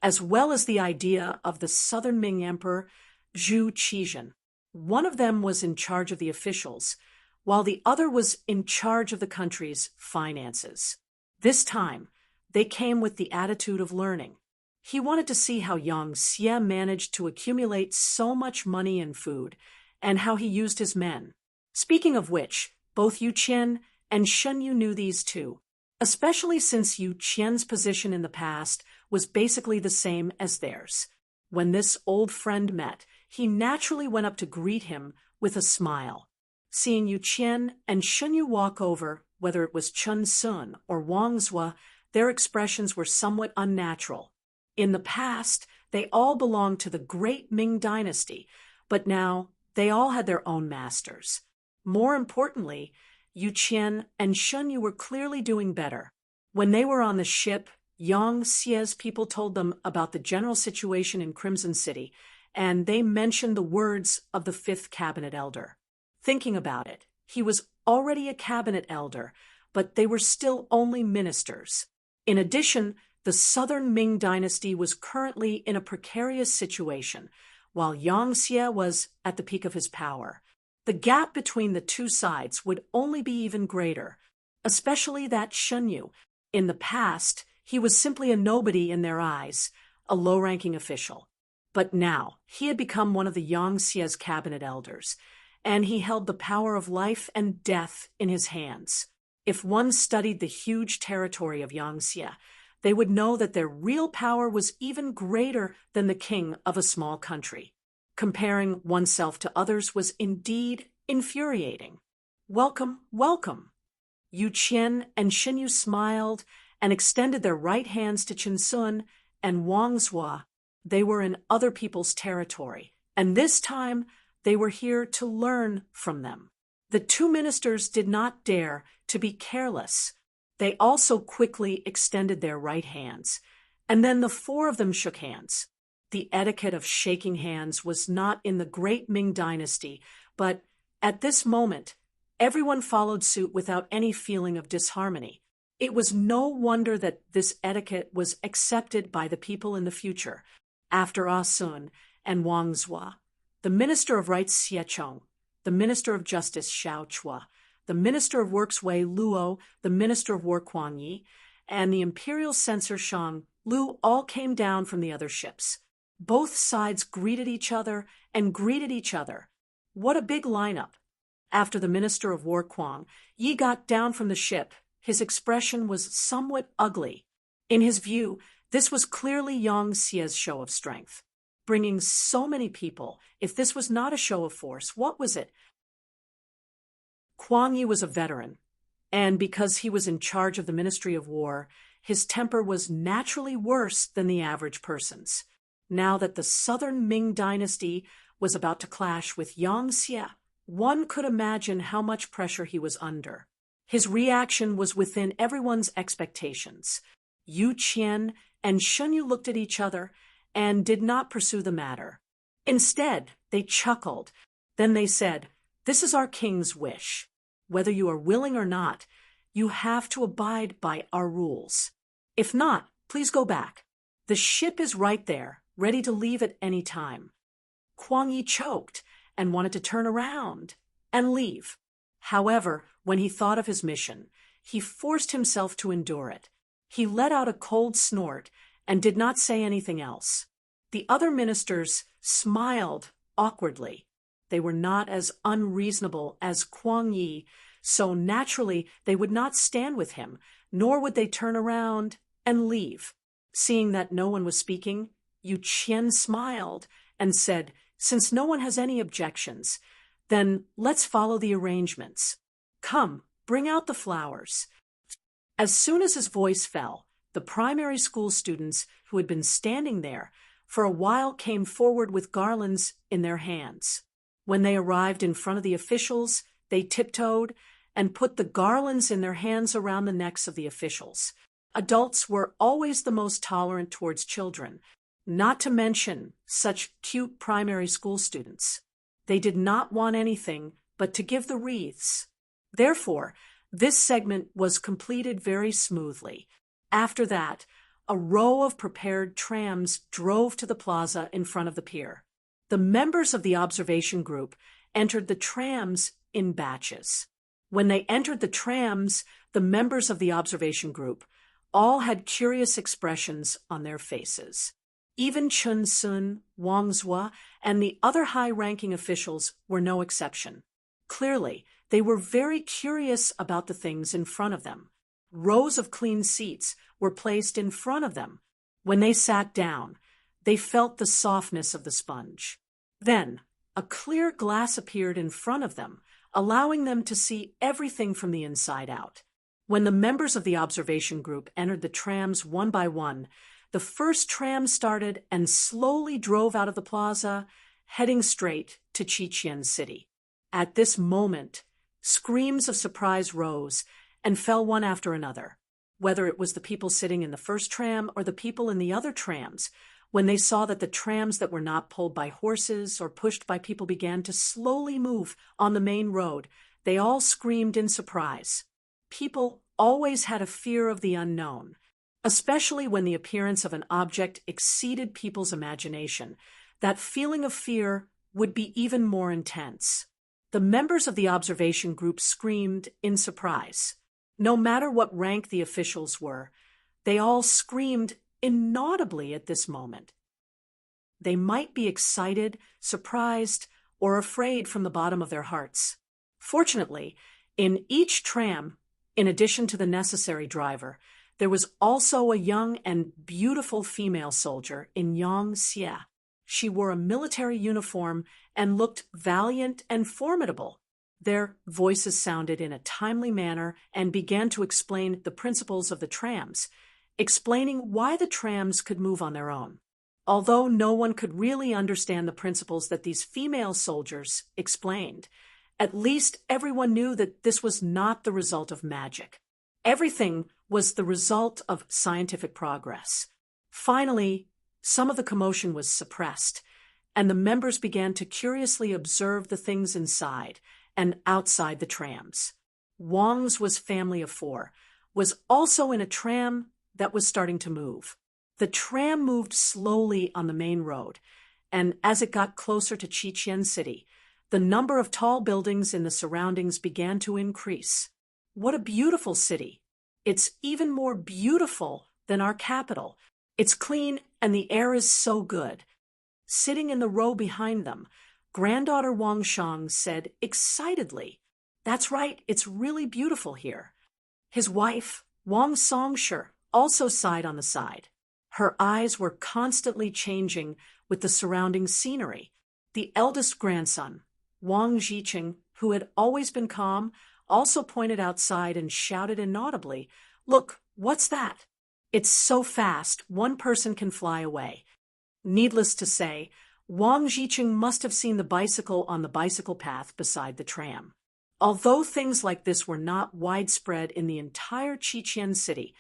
as well as the idea of the Southern Ming Emperor, Zhu Qizhen. One of them was in charge of the officials, while the other was in charge of the country's finances. This time, they came with the attitude of learning. He wanted to see how Yang Xie managed to accumulate so much money and food, and how he used his men. Speaking of which, both Yu Qian and Shen Yu knew these too, especially since Yu Qian's position in the past was basically the same as theirs. When this old friend met, he naturally went up to greet him with a smile. Seeing Yu Qian and Shen Yu walk over, whether it was Chun Sun or Wang Zhua, their expressions were somewhat unnatural. In the past, they all belonged to the great Ming dynasty, but now they all had their own masters. More importantly, Yu Qian and Shen Yu were clearly doing better. When they were on the ship, Yang Xie's people told them about the general situation in Crimson City, and they mentioned the words of the fifth cabinet elder. Thinking about it, he was already a cabinet elder, but they were still only ministers. In addition, the Southern Ming dynasty was currently in a precarious situation, while Yang Xie was at the peak of his power. The gap between the two sides would only be even greater, especially that Shen Yu. In the past, he was simply a nobody in their eyes, a low-ranking official. But now, he had become one of the Yang Xie's cabinet elders, and he held the power of life and death in his hands. If one studied the huge territory of Yang Xie, they would know that their real power was even greater than the king of a small country. Comparing oneself to others was indeed infuriating. Welcome, welcome. Yu Qian and Shen Yu smiled and extended their right hands to Chun Sun and Wang Zhua. They were in other people's territory, and this time they were here to learn from them. The two ministers did not dare to be careless. They also quickly extended their right hands, and then the four of them shook hands. The etiquette of shaking hands was not in the great Ming dynasty, but at this moment, everyone followed suit without any feeling of disharmony. It was no wonder that this etiquette was accepted by the people in the future. After Ah Sun and Wang Zhua, the Minister of Rights Xie Chong, the Minister of Justice Xiao Chua, the Minister of Works Wei Luo, the Minister of War Kuang Yi, and the Imperial Censor Shang Lu all came down from the other ships. Both sides greeted each other and greeted each other. What a big lineup! After the Minister of War Kuang Yi got down from the ship, his expression was somewhat ugly. In his view, this was clearly Yang Xie's show of strength. Bringing so many people, if this was not a show of force, what was it? Kuang Yi was a veteran, and because he was in charge of the Ministry of War, his temper was naturally worse than the average person's. Now that the southern Ming dynasty was about to clash with Yang Xie, one could imagine how much pressure he was under. His reaction was within everyone's expectations. Yu Qian and Shunyu looked at each other and did not pursue the matter. Instead, they chuckled. Then they said, "This is our king's wish. Whether you are willing or not, you have to abide by our rules. If not, please go back. The ship is right there, ready to leave at any time." Kuang Yi choked and wanted to turn around and leave. However, when he thought of his mission, he forced himself to endure it. He let out a cold snort and did not say anything else. The other ministers smiled awkwardly. They were not as unreasonable as Kuang Yi, so naturally they would not stand with him, nor would they turn around and leave. Seeing that no one was speaking, Yu Qian smiled and said, "Since no one has any objections, then let's follow the arrangements. Come, bring out the flowers." As soon as his voice fell, the primary school students who had been standing there for a while came forward with garlands in their hands. When they arrived in front of the officials, they tiptoed and put the garlands in their hands around the necks of the officials. Adults were always the most tolerant towards children, not to mention such cute primary school students. They did not want anything but to give the wreaths. Therefore, this segment was completed very smoothly. After that, a row of prepared trams drove to the plaza in front of the pier. The members of the observation group entered the trams in batches. When they entered the trams, the members of the observation group all had curious expressions on their faces. Even Chun Sun, Wang Zhua, and the other high-ranking officials were no exception. Clearly, they were very curious about the things in front of them. Rows of clean seats were placed in front of them. When they sat down, they felt the softness of the sponge. Then, a clear glass appeared in front of them, allowing them to see everything from the inside out. When the members of the observation group entered the trams one by one, the first tram started and slowly drove out of the plaza, heading straight to Qiqian City. At this moment, screams of surprise rose and fell one after another. Whether it was the people sitting in the first tram or the people in the other trams, when they saw that the trams that were not pulled by horses or pushed by people began to slowly move on the main road, they all screamed in surprise. People always had a fear of the unknown, especially when the appearance of an object exceeded people's imagination. That feeling of fear would be even more intense. The members of the observation group screamed in surprise. No matter what rank the officials were, they all screamed inaudibly at this moment. They might be excited, surprised, or afraid from the bottom of their hearts. Fortunately, in each tram, in addition to the necessary driver, there was also a young and beautiful female soldier in Yang Xie. She wore a military uniform and looked valiant and formidable. Their voices sounded in a timely manner and began to explain the principles of the trams, explaining why the trams could move on their own. Although no one could really understand the principles that these female soldiers explained, at least everyone knew that this was not the result of magic. Everything was the result of scientific progress. Finally, some of the commotion was suppressed, and the members began to curiously observe the things inside and outside the trams. Wang's was family of four, was also in a tram that was starting to move. The tram moved slowly on the main road, and as it got closer to Chichen City, the number of tall buildings in the surroundings began to increase. What a beautiful city! It's even more beautiful than our capital. It's clean and the air is so good. Sitting in the row behind them, granddaughter Wang Shang said excitedly, "That's right, it's really beautiful here." His wife, Wang Songshi, also sighed on the side. Her eyes were constantly changing with the surrounding scenery. The eldest grandson, Wang Jiqing, who had always been calm, also pointed outside and shouted inaudibly, "Look, what's that?" "It's so fast, one person can fly away." Needless to say, Wang Jiqing must have seen the bicycle on the bicycle path beside the tram. Although things like this were not widespread in the entire Chichen city,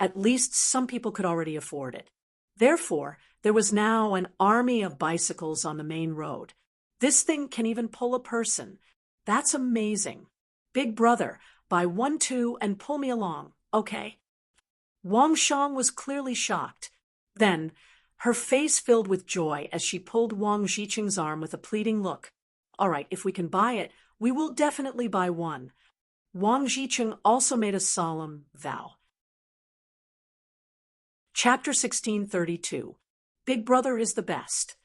at least some people could already afford it. Therefore, there was now an army of bicycles on the main road. This thing can even pull a person. That's amazing. Big brother, buy one too and pull me along, okay? Wang Shang was clearly shocked. Then, her face filled with joy as she pulled Wang Jiqing's arm with a pleading look. "All right, if we can buy it, we will definitely buy one." Wang Jiqing also made a solemn vow. Chapter 1632. Big Brother is the best.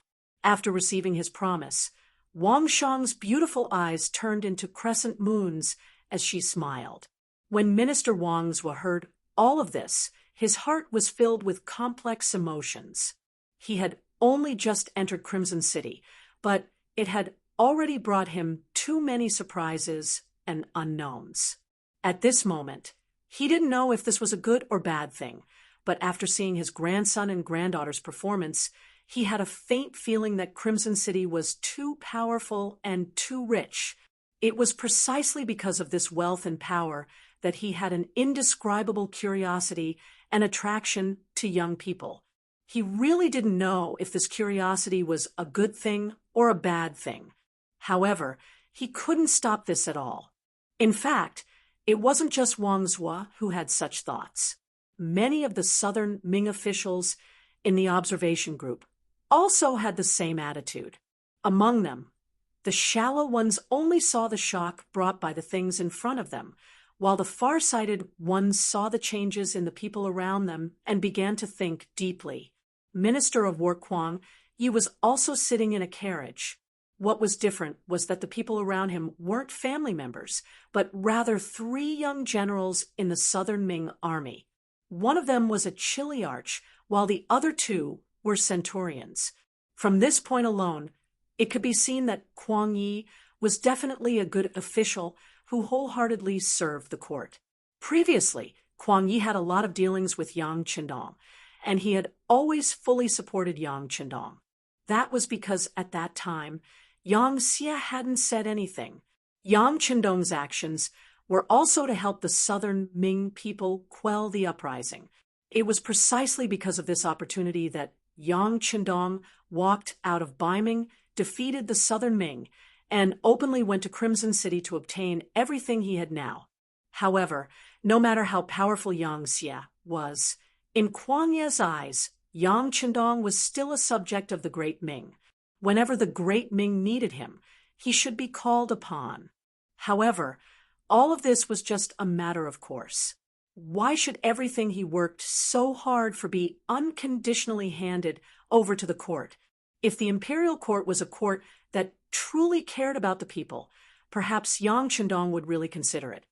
After receiving his promise, Wang Shang's beautiful eyes turned into crescent moons as she smiled. When Minister Wang Zhua heard all of this, his heart was filled with complex emotions. He had only just entered Crimson City, but it had already brought him too many surprises and unknowns. At this moment, he didn't know if this was a good or bad thing, but after seeing his grandson and granddaughter's performance, he had a faint feeling that Crimson City was too powerful and too rich. It was precisely because of this wealth and power that he had an indescribable curiosity and attraction to young people. He really didn't know if this curiosity was a good thing or a bad thing. However, he couldn't stop this at all. In fact, it wasn't just Wang Zhua who had such thoughts. Many of the southern Ming officials in the observation group also had the same attitude. Among them, the shallow ones only saw the shock brought by the things in front of them, while the far-sighted ones saw the changes in the people around them and began to think deeply. Minister of War Kwang Yi was also sitting in a carriage. What was different was that the people around him weren't family members, but rather 3 young generals in the southern Ming army. One of them was a chiliarch, while the other 2 were centurions. From this point alone, it could be seen that Kwang Yi was definitely a good official who wholeheartedly served the court. Previously, Kwang Yi had a lot of dealings with Yang Qindong, and he had always fully supported Yang Qindong. That was because at that time, Yang Xie hadn't said anything. Yang Qindong's actions were also to help the southern Ming people quell the uprising. It was precisely because of this opportunity that Yang Qindong walked out of Baiming, defeated the southern Ming, and openly went to Crimson City to obtain everything he had now. However, no matter how powerful Yang Xie was, in Kwang Ye's eyes, Yang Qindong was still a subject of the Great Ming. Whenever the Great Ming needed him, he should be called upon. However, all of this was just a matter of course. Why should everything he worked so hard for be unconditionally handed over to the court? If the imperial court was a court that truly cared about the people, perhaps Yang Qindong would really consider it.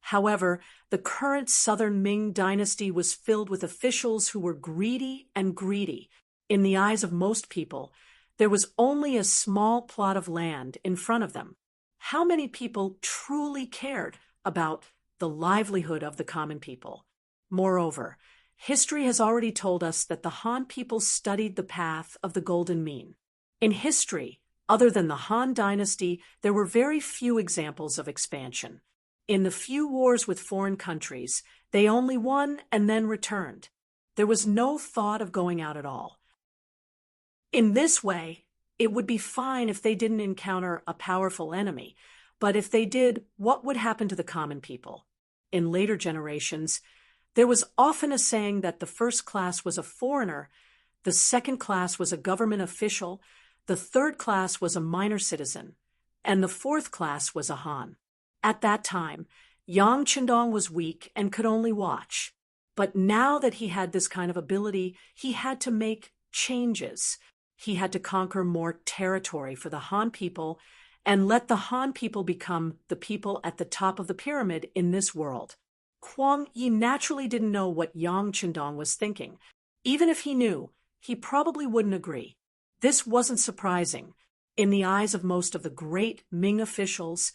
However, the current southern Ming dynasty was filled with officials who were greedy and greedy. In the eyes of most people, there was only a small plot of land in front of them. How many people truly cared about the livelihood of the common people? Moreover, history has already told us that the Han people studied the path of the Golden Mean. In history, other than the Han dynasty, there were very few examples of expansion. In the few wars with foreign countries, they only won and then returned. There was no thought of going out at all. In this way, it would be fine if they didn't encounter a powerful enemy, but if they did, what would happen to the common people? In later generations, there was often a saying that the first class was a foreigner, the second class was a government official, The third class was a minor citizen, and the fourth class was a Han. At that time, Yang Qindong was weak and could only watch. But now that he had this kind of ability, he had to make changes. He had to conquer more territory for the Han people and let the Han people become the people at the top of the pyramid in this world. Kwang Yi naturally didn't know what Yang Qindong was thinking. Even if he knew, he probably wouldn't agree. This wasn't surprising. In the eyes of most of the great Ming officials,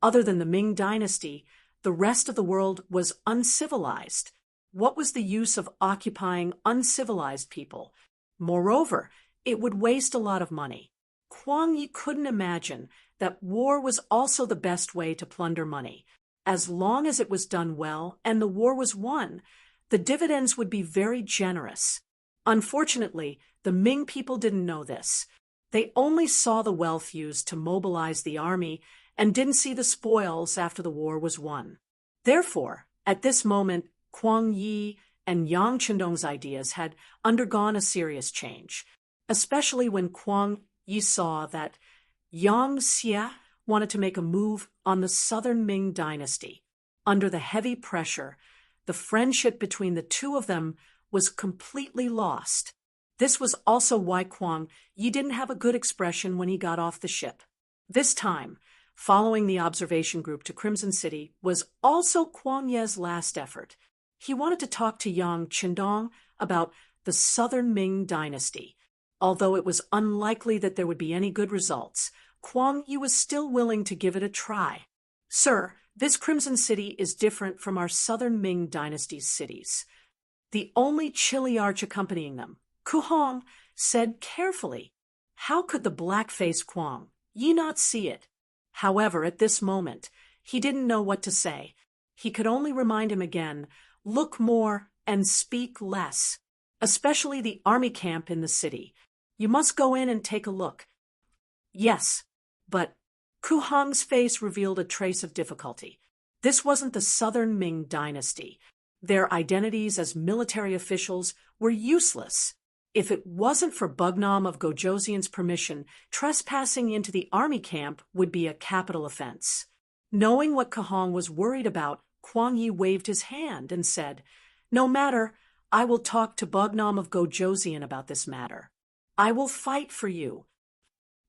other than the Ming dynasty, the rest of the world was uncivilized. What was the use of occupying uncivilized people? Moreover, it would waste a lot of money. Kwang Yi couldn't imagine that war was also the best way to plunder money. As long as it was done well and the war was won, the dividends would be very generous. Unfortunately, the Ming people didn't know this. They only saw the wealth used to mobilize the army and didn't see the spoils after the war was won. Therefore, at this moment, Kwang Yi and Yang Qindong's ideas had undergone a serious change, especially when Kwang Yi saw that Yang Xie wanted to make a move on the southern Ming dynasty. Under the heavy pressure, the friendship between the two of them was completely lost. This was also why Kwang Yi didn't have a good expression when he got off the ship. This time, following the observation group to Crimson City was also Kwang Ye's last effort. He wanted to talk to Yang Qindong about the southern Ming dynasty. Although it was unlikely that there would be any good results, Kwang Yi was still willing to give it a try. Sir, this Crimson City is different from our southern Ming dynasty's cities. The only chili arch accompanying them, Ku Hong, said carefully. How could the black-faced Kwang Yi not see it? However, at this moment, he didn't know what to say. He could only remind him again, look more and speak less, especially the army camp in the city. You must go in and take a look. Yes, but Ku Hong's face revealed a trace of difficulty. This wasn't the southern Ming dynasty. Their identities as military officials were useless. If it wasn't for Bugnam of Gojoseon's permission, trespassing into the army camp would be a capital offense. Knowing what Ku Hong was worried about, Kwang Yi waved his hand and said, "No matter, I will talk to Bugnam of Gojoseon about this matter. I will fight for you."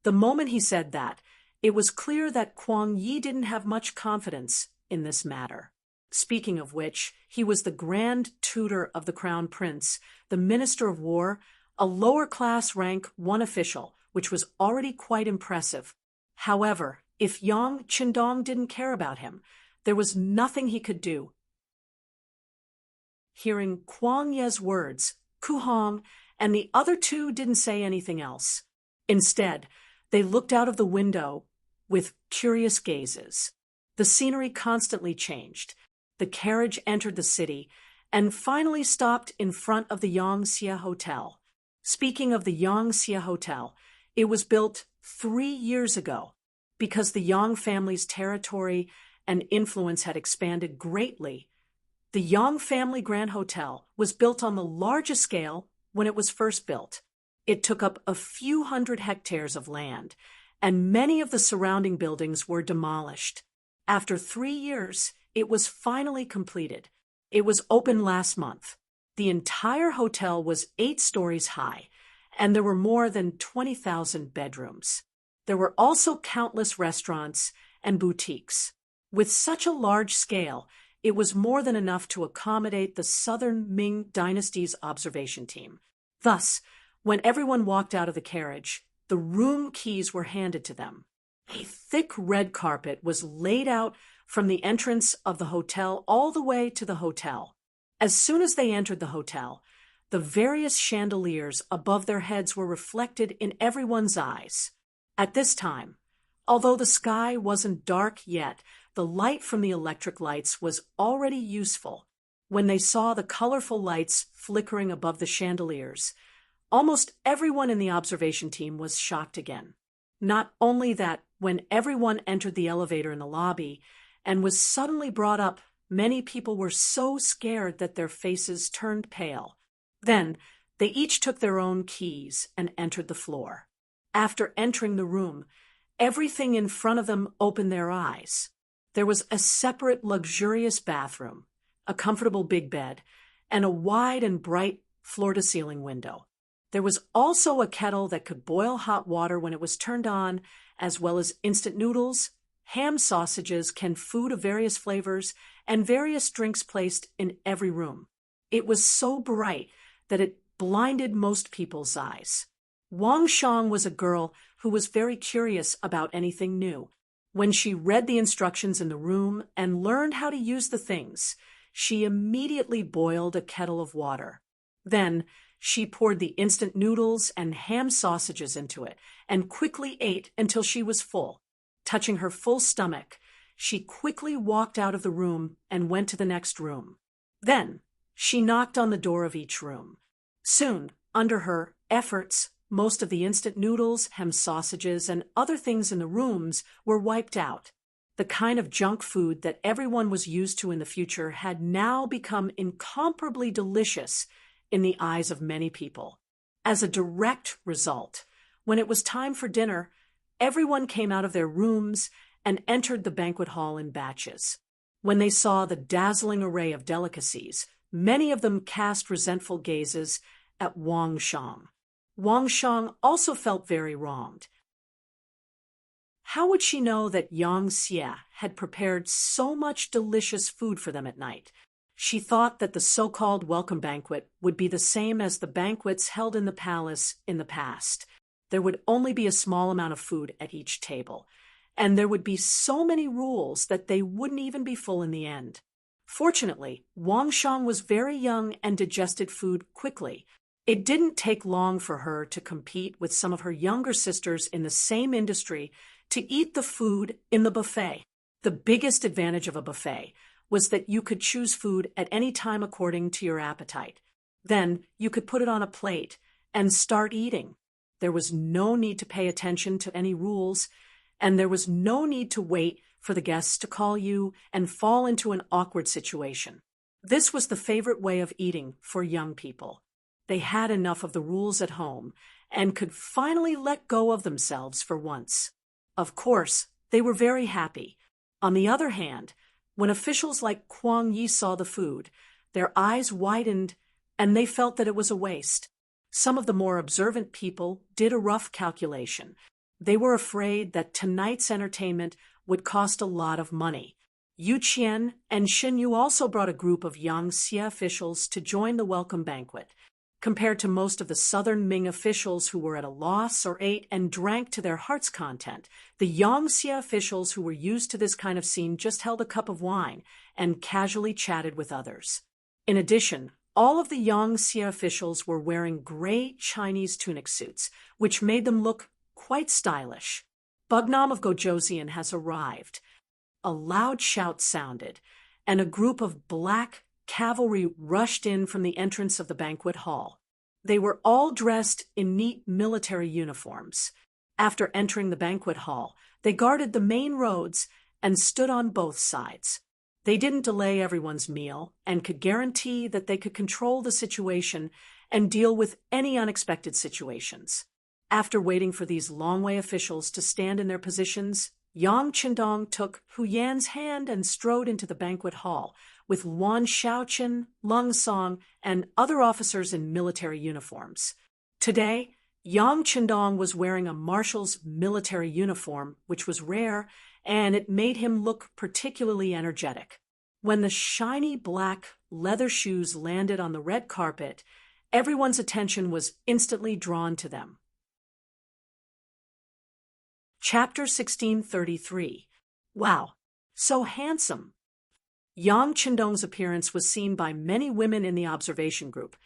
The moment he said that, it was clear that Kwang Yi didn't have much confidence in this matter. Speaking of which, he was the grand tutor of the Crown Prince, the Minister of War, a lower-class rank 1 official, which was already quite impressive. However, if Yang Qindong didn't care about him, there was nothing he could do. Hearing Kwang Ye's words, Ku Hong and the other two didn't say anything else. Instead, they looked out of the window with curious gazes. The scenery constantly changed. The carriage entered the city and finally stopped in front of the Yangxie Hotel. Speaking of the Yangxie Hotel, it was built 3 years ago. Because the Yang family's territory and influence had expanded greatly, the Yang family Grand Hotel was built on the largest scale when it was first built. It took up a few hundred hectares of land, and many of the surrounding buildings were demolished. After 3 years, it was finally completed. It was open last month. The entire hotel was 8 stories high, and there were more than 20,000 bedrooms. There were also countless restaurants and boutiques. With such a large scale, it was more than enough to accommodate the southern Ming dynasty's observation team. Thus, when everyone walked out of the carriage, the room keys were handed to them. A thick red carpet was laid out from the entrance of the hotel all the way to the hotel. As soon as they entered the hotel, the various chandeliers above their heads were reflected in everyone's eyes. At this time, although the sky wasn't dark yet, the light from the electric lights was already useful. When they saw the colorful lights flickering above the chandeliers, almost everyone in the observation team was shocked again. Not only that, when everyone entered the elevator in the lobby and was suddenly brought up, many people were so scared that their faces turned pale. Then, they each took their own keys and entered the floor. After entering the room, everything in front of them opened their eyes. There was a separate luxurious bathroom, a comfortable big bed, and a wide and bright floor-to-ceiling window. There was also a kettle that could boil hot water when it was turned on, as well as instant noodles, ham sausages, canned food of various flavors, and various drinks placed in every room. It was so bright that it blinded most people's eyes. Wang Shang was a girl who was very curious about anything new. When she read the instructions in the room and learned how to use the things, she immediately boiled a kettle of water. Then she poured the instant noodles and ham sausages into it and quickly ate until she was full. Touching her full stomach, she quickly walked out of the room and went to the next room. Then she knocked on the door of each room. Soon, under her efforts, most of the instant noodles, ham sausages, and other things in the rooms were wiped out. The kind of junk food that everyone was used to in the future had now become incomparably delicious in the eyes of many people. As a direct result, when it was time for dinner, everyone came out of their rooms and entered the banquet hall in batches. When they saw the dazzling array of delicacies, many of them cast resentful gazes at Wang Shang. Wang Shang also felt very wronged. How would she know that Yang Xie had prepared so much delicious food for them at night? She thought that the so-called welcome banquet would be the same as the banquets held in the palace in the past. There would only be a small amount of food at each table, and there would be so many rules that they wouldn't even be full in the end. Fortunately, Wang Shang was very young and digested food quickly. It didn't take long for her to compete with some of her younger sisters in the same industry to eat the food in the buffet. The biggest advantage of a buffet was that you could choose food at any time according to your appetite. Then you could put it on a plate and start eating. There was no need to pay attention to any rules, and there was no need to wait for the guests to call you and fall into an awkward situation. This was the favorite way of eating for young people. They had enough of the rules at home and could finally let go of themselves for once. Of course, they were very happy. On the other hand, when officials like Kuang Yi saw the food, their eyes widened and they felt that it was a waste. Some of the more observant people did a rough calculation. They were afraid that tonight's entertainment would cost a lot of money. Yu Qian and Xin Yu also brought a group of Yang Xie officials to join the welcome banquet. Compared to most of the southern Ming officials who were at a loss or ate and drank to their heart's content, the Yang Xie officials who were used to this kind of scene just held a cup of wine and casually chatted with others. In addition, all of the Yang Xie officials were wearing gray Chinese tunic suits, which made them look quite stylish. Bugnam of Gojoseon has arrived. A loud shout sounded, and a group of black cavalry rushed in from the entrance of the banquet hall. They were all dressed in neat military uniforms. After entering the banquet hall, they guarded the main roads and stood on both sides. They didn't delay everyone's meal and could guarantee that they could control the situation and deal with any unexpected situations. After waiting for these Longwei officials to stand in their positions, Yang Qindong took Hu Yan's hand and strode into the banquet hall, with Wan Xiaoqin, Lung Song, and other officers in military uniforms. Today, Yang Qindong was wearing a marshal's military uniform, which was rare, and it made him look particularly energetic. When the shiny black leather shoes landed on the red carpet, everyone's attention was instantly drawn to them. Chapter 1633. Wow, so handsome! Yang Qindong's appearance was seen by many women in the observation group,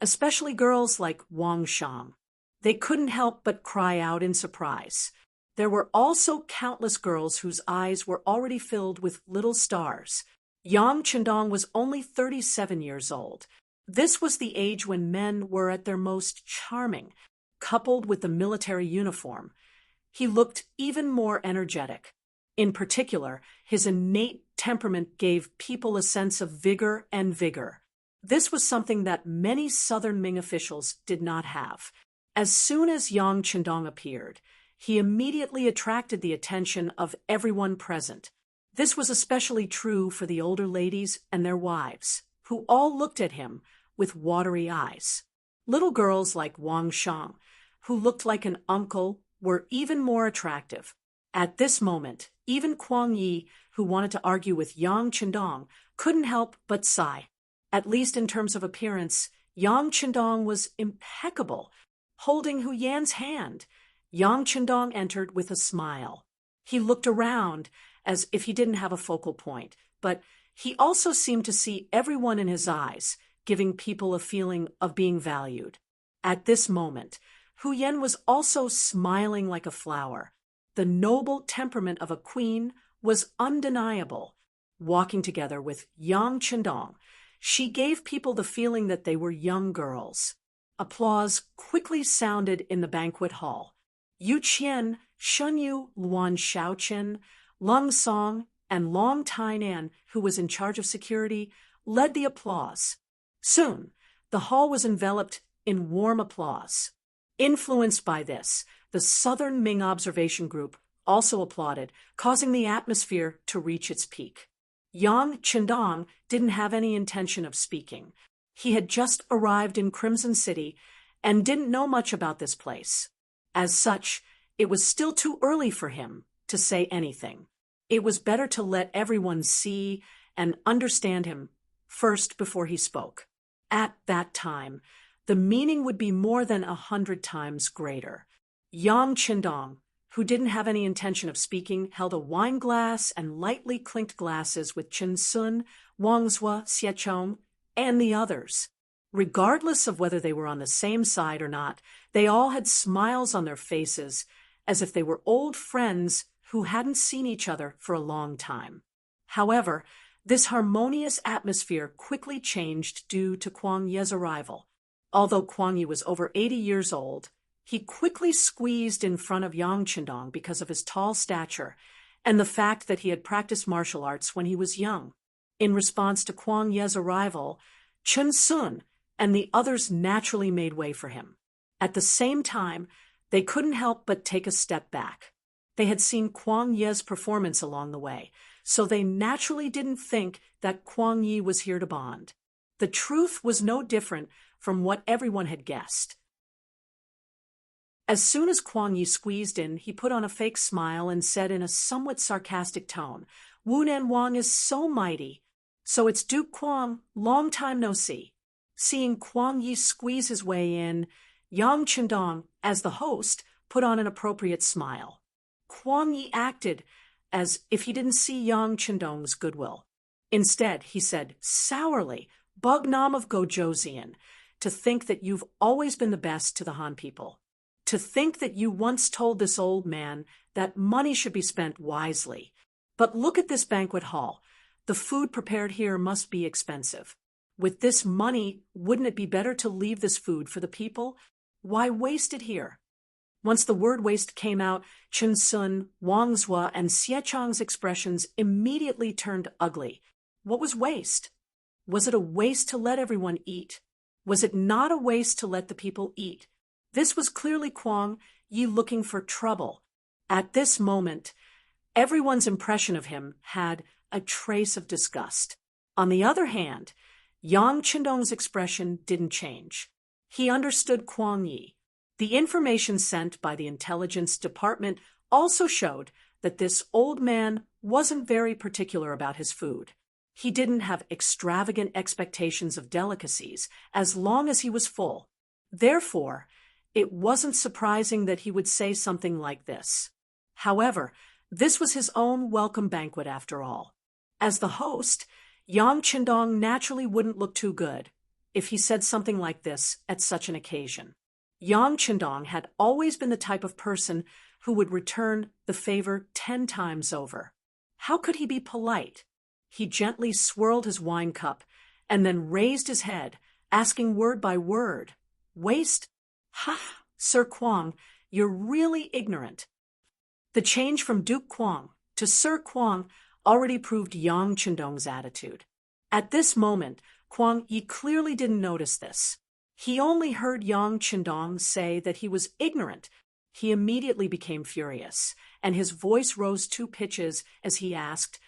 especially girls like Wang Shang. They couldn't help but cry out in surprise. There were also countless girls whose eyes were already filled with little stars. Yang Qindong was only 37 years old. This was the age when men were at their most charming. Coupled with the military uniform, he looked even more energetic. In particular, his innate temperament gave people a sense of vigor and vigor. This was something that many southern Ming officials did not have. As soon as Yang Chendong appeared, he immediately attracted the attention of everyone present. This was especially true for the older ladies and their wives, who all looked at him with watery eyes. Little girls like Wang Shang, who looked like an uncle, were even more attractive. At this moment, even Kuang Yi, who wanted to argue with Yang Chendong, couldn't help but sigh. At least in terms of appearance, Yang Chendong was impeccable. Holding Hu Yan's hand, Yang Chendong entered with a smile. He looked around as if he didn't have a focal point, but he also seemed to see everyone in his eyes, giving people a feeling of being valued. At this moment, Hu Yan was also smiling like a flower. The noble temperament of a queen was undeniable. Walking together with Yang Chendong, she gave people the feeling that they were young girls. Applause quickly sounded in the banquet hall. Yu Qian, Shunyu, Luan Shaoqin, Lung Song, and Long Tainan, who was in charge of security, led the applause. Soon, the hall was enveloped in warm applause. Influenced by this, the Southern Ming observation group also applauded, causing the atmosphere to reach its peak. Yang Chendong didn't have any intention of speaking. He had just arrived in Crimson City and didn't know much about this place. As such, it was still too early for him to say anything. It was better to let everyone see and understand him first before he spoke. At that time, the meaning would be more than 100 times greater. Yang Chendong, who didn't have any intention of speaking, held a wine glass and lightly clinked glasses with Chen Sun, Wang Zhuo, Xie Chong, and the others. Regardless of whether they were on the same side or not, they all had smiles on their faces, as if they were old friends who hadn't seen each other for a long time. However, this harmonious atmosphere quickly changed due to Kuang Ye's arrival. Although Kuang Yi was over 80 years old, he quickly squeezed in front of Yang Chendong because of his tall stature and the fact that he had practiced martial arts when he was young. In response to Kuang Ye's arrival, Chen Sun and the others naturally made way for him. At the same time, they couldn't help but take a step back. They had seen Kuang Ye's performance along the way, so they naturally didn't think that Kuang Yi was here to bond. The truth was no different from what everyone had guessed. As soon as Kuang Yi squeezed in, he put on a fake smile and said in a somewhat sarcastic tone, "Wunan Wang is so mighty. So it's Duke Kuang, long time no see." Seeing Kuang Yi squeeze his way in, Yang Chendong, as the host, put on an appropriate smile. Kuang Yi acted as if he didn't see Yang Chendong's goodwill. Instead, he said sourly, "Bug nam of Gojozian, to think that you've always been the best to the Han people. To think that you once told this old man that money should be spent wisely. But look at this banquet hall. The food prepared here must be expensive. With this money, wouldn't it be better to leave this food for the people? Why waste it here?" Once the word waste came out, Chen Sun, Wang Zhuo, and Xie Chang's expressions immediately turned ugly. What was waste? Was it a waste to let everyone eat? Was it not a waste to let the people eat? This was clearly Kuang Yi looking for trouble. At this moment, everyone's impression of him had a trace of disgust. On the other hand, Yang Chendong's expression didn't change. He understood Kuang Yi. The information sent by the intelligence department also showed that this old man wasn't very particular about his food. He didn't have extravagant expectations of delicacies as long as he was full. Therefore, it wasn't surprising that he would say something like this. However, this was his own welcome banquet after all. As the host, Yang Chendong naturally wouldn't look too good if he said something like this at such an occasion. Yang Chendong had always been the type of person who would return the favor 10 times over. How could he be polite? He gently swirled his wine cup and then raised his head, asking word by word, "Waste? Ha, Sir Kuang, you're really ignorant." The change from Duke Kuang to Sir Kuang already proved Yang Chendong's attitude. At this moment, Kuang Yi clearly didn't notice this. He only heard Yang Qindong say that he was ignorant. He immediately became furious, and his voice rose 2 pitches as he asked,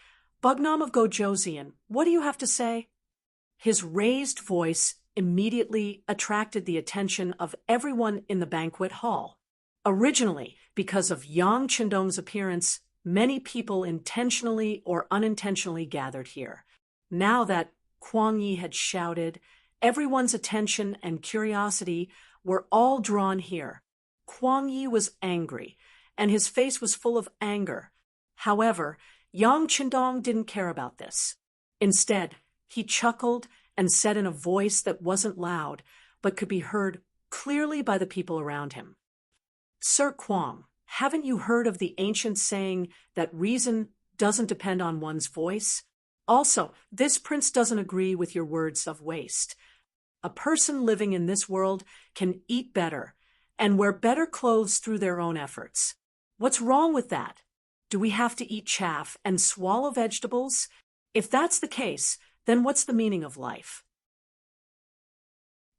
"Bugnam of Gojoseon, what do you have to say?" His raised voice immediately attracted the attention of everyone in the banquet hall. Originally, because of Yang Qindong's appearance, many people intentionally or unintentionally gathered here. Now that Kuang Yi had shouted, everyone's attention and curiosity were all drawn here. Kuang Yi was angry, and his face was full of anger. However, Yang Qindong didn't care about this. Instead, he chuckled and said in a voice that wasn't loud, but could be heard clearly by the people around him, "Sir Kuang, haven't you heard of the ancient saying that reason doesn't depend on one's voice? Also, this prince doesn't agree with your words of waste. A person living in this world can eat better and wear better clothes through their own efforts. What's wrong with that? Do we have to eat chaff and swallow vegetables? If that's the case, then what's the meaning of life?"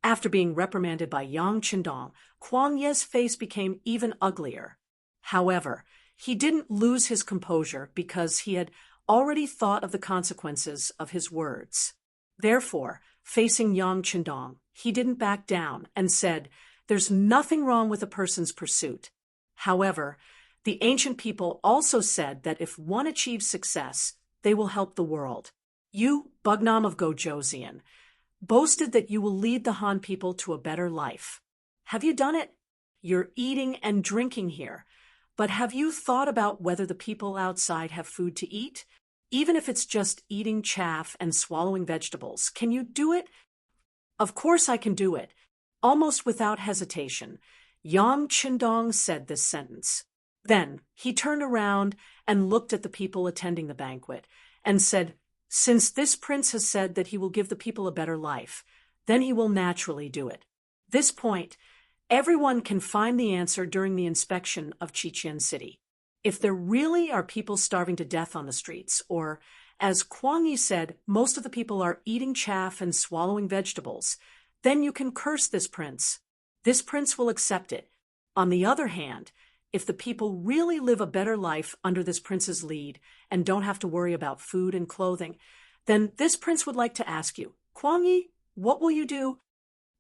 After being reprimanded by Yang Qindong, Kuang Ye's face became even uglier. However, he didn't lose his composure because he had already thought of the consequences of his words. Therefore, facing Yang Qindong, he didn't back down and said, "There's nothing wrong with a person's pursuit. However, the ancient people also said that if one achieves success, they will help the world. You, Bugnam of Gojoseon, boasted that you will lead the Han people to a better life. Have you done it? You're eating and drinking here. But have you thought about whether the people outside have food to eat? Even if it's just eating chaff and swallowing vegetables, can you do it?" "Of course I can do it." Almost without hesitation, Yang Qindong said this sentence. Then he turned around and looked at the people attending the banquet and said, "Since this prince has said that he will give the people a better life, then he will naturally do it. This point, everyone can find the answer during the inspection of Qiqian City. If there really are people starving to death on the streets, or, as Kuang Yi said, most of the people are eating chaff and swallowing vegetables, then you can curse this prince. This prince will accept it. On the other hand, if the people really live a better life under this prince's lead and don't have to worry about food and clothing, then this prince would like to ask you, 'Kuang Yi, what will you do?'"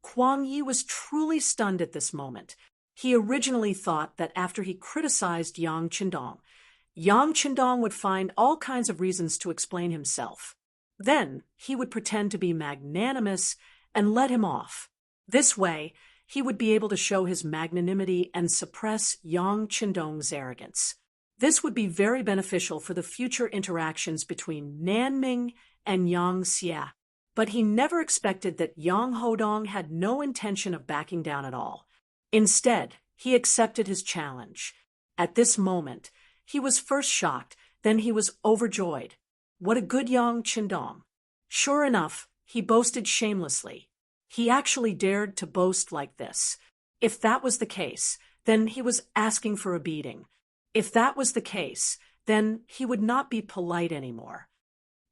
Kuang Yi was truly stunned at this moment. He originally thought that after he criticized Yang Qindong would find all kinds of reasons to explain himself. Then he would pretend to be magnanimous and let him off. This way, he would be able to show his magnanimity and suppress Yang Qindong's arrogance. This would be very beneficial for the future interactions between Ming and Yang Xia. But he never expected that Yang Hodong had no intention of backing down at all. Instead, he accepted his challenge. At this moment, he was first shocked, then he was overjoyed. What a good Yang Qindong. Sure enough, he boasted shamelessly. He actually dared to boast like this. If that was the case, then he was asking for a beating. If that was the case, then he would not be polite anymore.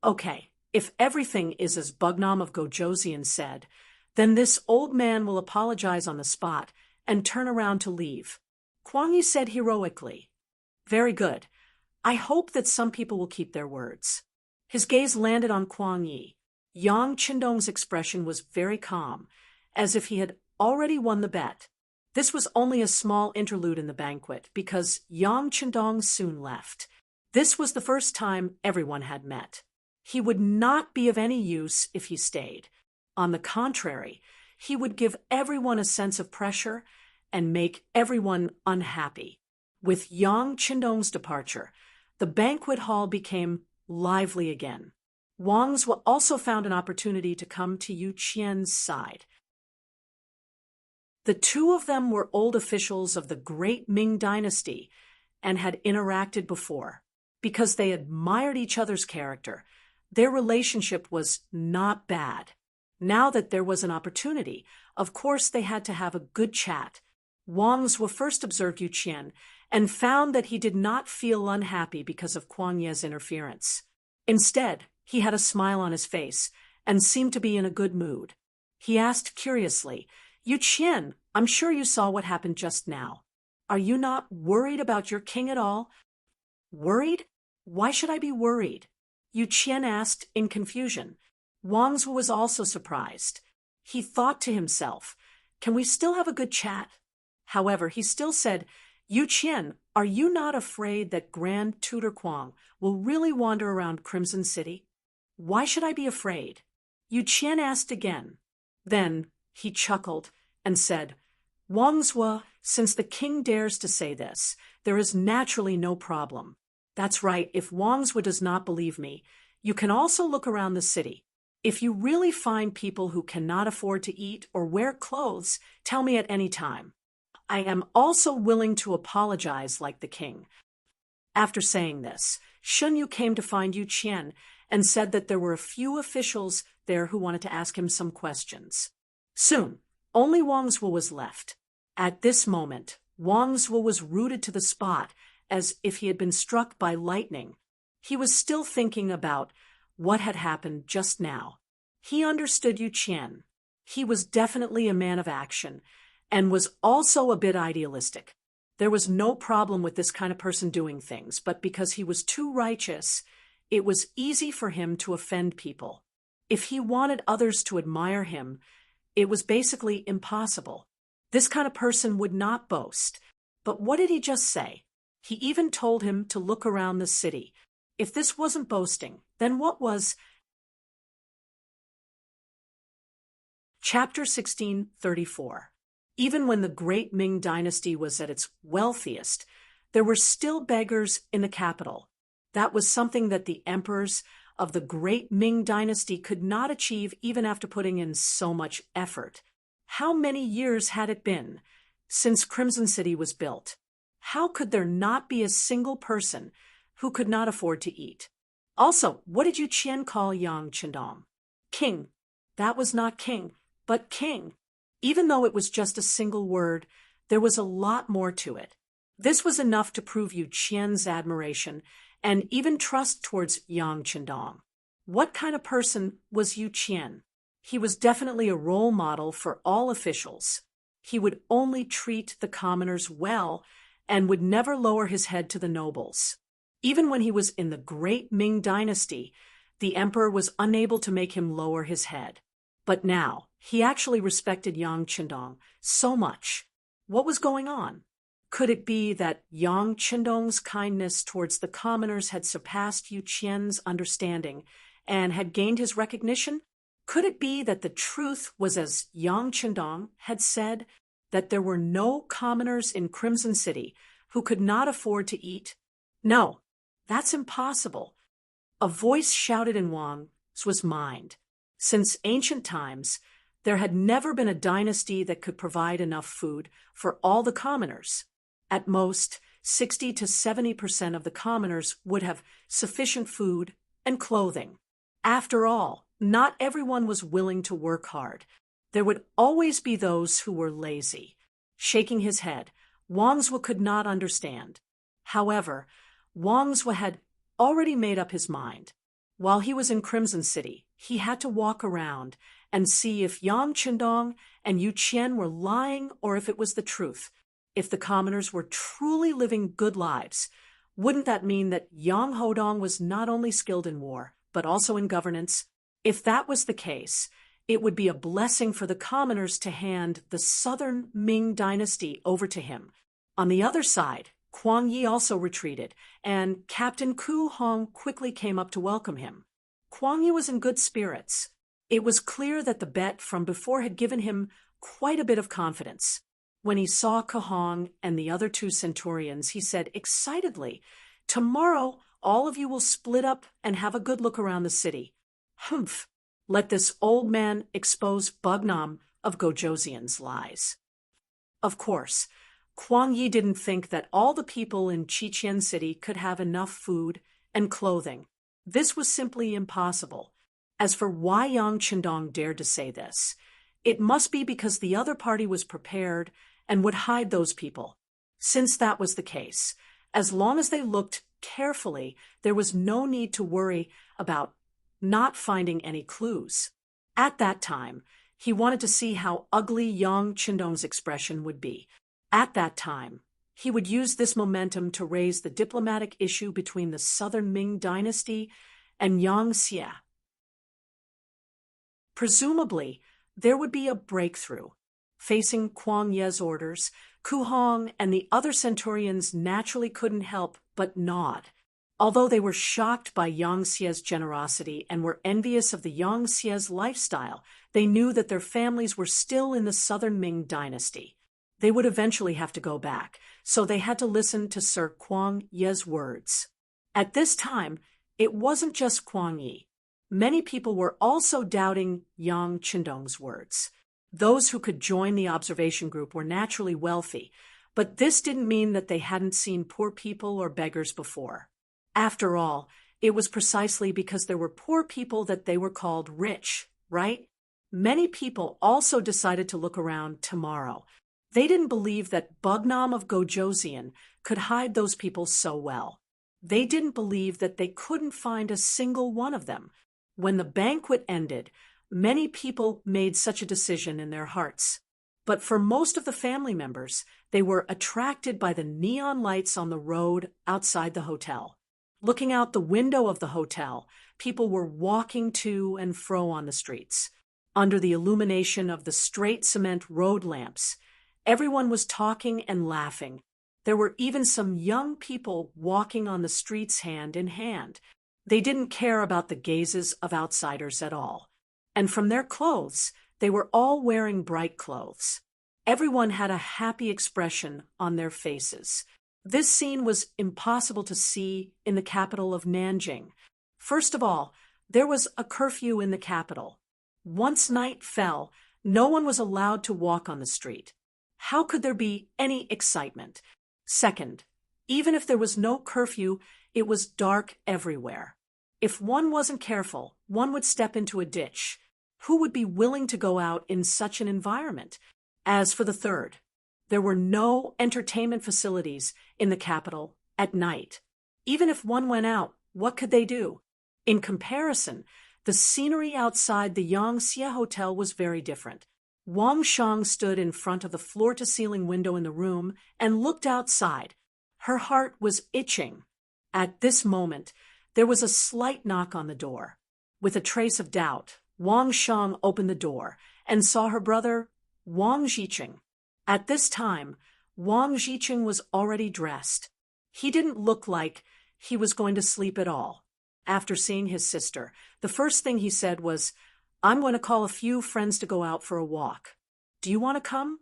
Okay, if everything is as Bugnam of Gojoseon said, then this old man will apologize on the spot and turn around to leave. Kuang Yi said heroically. Very good. I hope that some people will keep their words. His gaze landed on Kuang Yi. Yang Qindong's expression was very calm, as if he had already won the bet. This was only a small interlude in the banquet, because Yang Qindong soon left. This was the first time everyone had met. He would not be of any use if he stayed. On the contrary, he would give everyone a sense of pressure and make everyone unhappy. With Yang Qindong's departure, the banquet hall became lively again. Wang's also found an opportunity to come to Yu Qian's side. The two of them were old officials of the great Ming dynasty and had interacted before. Because they admired each other's character, their relationship was not bad. Now that there was an opportunity, of course they had to have a good chat. Wang's first observed Yu Qian and found that he did not feel unhappy because of Kuang Ye's interference. Instead, he had a smile on his face and seemed to be in a good mood. He asked curiously, Yu Qian, I'm sure you saw what happened just now. Are you not worried about your king at all? Worried? Why should I be worried? Yu Qian asked in confusion. Wang Zhuo was also surprised. He thought to himself, can we still have a good chat? However, he still said, Yu Qian, are you not afraid that Grand Tutor Kuang will really wander around Crimson City? Why should I be afraid? Yu Qian asked again. Then he chuckled and said, Wang Zhuo, since the king dares to say this, there is naturally no problem. That's right, if Wang Zhuo does not believe me, you can also look around the city. If you really find people who cannot afford to eat or wear clothes, tell me at any time. I am also willing to apologize like the king. After saying this, Shun Yu came to find Yu Qian and said that there were a few officials there who wanted to ask him some questions. Soon, only Wang Zhuo was left. At this moment, Wang Zhuo was rooted to the spot as if he had been struck by lightning. He was still thinking about what had happened just now. He understood Yu Qian. He was definitely a man of action and was also a bit idealistic. There was no problem with this kind of person doing things, but because he was too righteous, it was easy for him to offend people. If he wanted others to admire him, it was basically impossible. This kind of person would not boast. But what did he just say? He even told him to look around the city. If this wasn't boasting, then what was? Chapter 1634. Even when the great Ming dynasty was at its wealthiest, there were still beggars in the capital. That was something that the emperors of the great Ming dynasty could not achieve even after putting in so much effort. How many years had it been since Crimson City was built? How could there not be a single person who could not afford to eat? Also, what did Yu Qian call Yang Chendong? King. That was not king, but king. Even though it was just a single word, there was a lot more to it. This was enough to prove Yu Qian's admiration and even trust towards Yang Chendong. What kind of person was Yu Qian? He was definitely a role model for all officials. He would only treat the commoners well and would never lower his head to the nobles. Even when he was in the great Ming dynasty, the emperor was unable to make him lower his head. But now, he actually respected Yang Chendong so much. What was going on? Could it be that Yang Chendong's kindness towards the commoners had surpassed Yu Qian's understanding and had gained his recognition? Could it be that the truth was as Yang Chendong had said, that there were no commoners in Crimson City who could not afford to eat? No, that's impossible. A voice shouted in Wang Zhuo's mind. Since ancient times, there had never been a dynasty that could provide enough food for all the commoners. At most, 60 to 70% of the commoners would have sufficient food and clothing. After all, not everyone was willing to work hard. There would always be those who were lazy. Shaking his head, Wang Zhuo could not understand. However, Wang Zhuo had already made up his mind. While he was in Crimson City, he had to walk around and see if Yang Chendong and Yu Qian were lying or if it was the truth. If the commoners were truly living good lives, wouldn't that mean that Yang Hodong was not only skilled in war, but also in governance? If that was the case, it would be a blessing for the commoners to hand the southern Ming dynasty over to him. On the other side, Kuang Yi also retreated, and Captain Ku Hong quickly came up to welcome him. Kuang Yi was in good spirits. It was clear that the bet from before had given him quite a bit of confidence. When he saw Ku Hong and the other two centurions, he said excitedly, "Tomorrow, all of you will split up and have a good look around the city." Humph! Let this old man expose Bugnam of Gojoseon's lies. Of course, Kuang Yi didn't think that all the people in Qiqian City could have enough food and clothing. This was simply impossible. As for why Yang Chendong dared to say this, it must be because the other party was prepared and would hide those people. Since that was the case, as long as they looked carefully, there was no need to worry about not finding any clues. At that time, He wanted to see how ugly Yang Qindong's expression would be. At that time, he would use this momentum to raise the diplomatic issue between the southern Ming dynasty and Yang Xie. Presumably, there would be a breakthrough. Facing Kuang Ye's orders, Ku Hong and the other centurions naturally couldn't help but nod. Although they were shocked by Yang Xie's generosity and were envious of the Yang Xie's lifestyle, they knew that their families were still in the southern Ming dynasty. They would eventually have to go back, so they had to listen to Sir Kuang Ye's words. At this time, it wasn't just Kuang Yi. Many people were also doubting Yang Qindong's words. Those who could join the observation group were naturally wealthy, but this didn't mean that they hadn't seen poor people or beggars before. After all, it was precisely because there were poor people that they were called rich, right? Many people also decided to look around tomorrow. They didn't believe that Bugnam of Gojoseon could hide those people so well. They didn't believe that they couldn't find a single one of them. When the banquet ended, many people made such a decision in their hearts. But for most of the family members, they were attracted by the neon lights on the road outside the hotel. Looking out the window of the hotel, people were walking to and fro on the streets. Under the illumination of the straight cement road lamps, everyone was talking and laughing. There were even some young people walking on the streets hand in hand. They didn't care about the gazes of outsiders at all. And from their clothes, they were all wearing bright clothes. Everyone had a happy expression on their faces. This scene was impossible to see in the capital of Nanjing. First of all, there was a curfew in the capital. Once night fell, no one was allowed to walk on the street. How could there be any excitement? Second, even if there was no curfew, it was dark everywhere. If one wasn't careful, one would step into a ditch. Who would be willing to go out in such an environment? As for the third, there were no entertainment facilities in the capital at night. Even if one went out, what could they do? In comparison, the scenery outside the Yang Xie Hotel was very different. Wang Shang stood in front of the floor-to-ceiling window in the room and looked outside. Her heart was itching. At this moment, there was a slight knock on the door. With a trace of doubt, Wang Shang opened the door and saw her brother, Wang Zhiqing. At this time, Wang Zhiqing was already dressed. He didn't look like he was going to sleep at all. After seeing his sister, the first thing he said was, "I'm going to call a few friends to go out for a walk. Do you want to come?"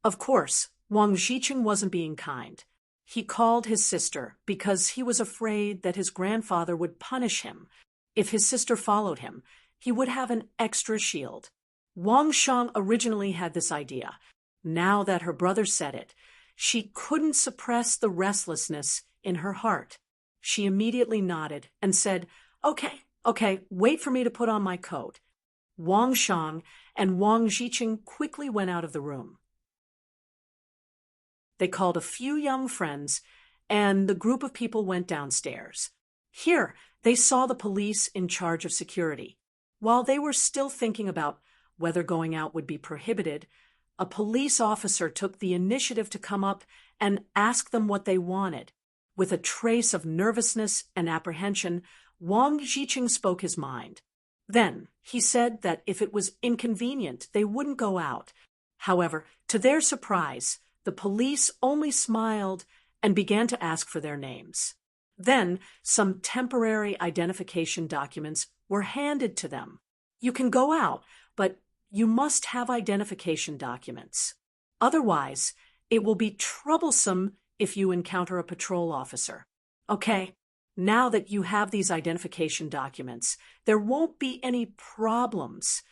Of course, Wang Zhiqing wasn't being kind. He called his sister because he was afraid that his grandfather would punish him. If his sister followed him, he would have an extra shield. Wang Shang originally had this idea. Now that her brother said it, she couldn't suppress the restlessness in her heart. She immediately nodded and said, Okay, wait for me to put on my coat." Wang Shang and Wang Zhiqing quickly went out of the room. They called a few young friends, and the group of people went downstairs. Here, they saw the police in charge of security. While they were still thinking about whether going out would be prohibited, a police officer took the initiative to come up and ask them what they wanted. With a trace of nervousness and apprehension, Wang Zhiqing spoke his mind. Then he said that if it was inconvenient, they wouldn't go out. However, to their surprise, the police only smiled and began to ask for their names. Then some temporary identification documents were handed to them. You can go out, but you must have identification documents. Otherwise, it will be troublesome if you encounter a patrol officer. Okay, now that you have these identification documents, there won't be any problems.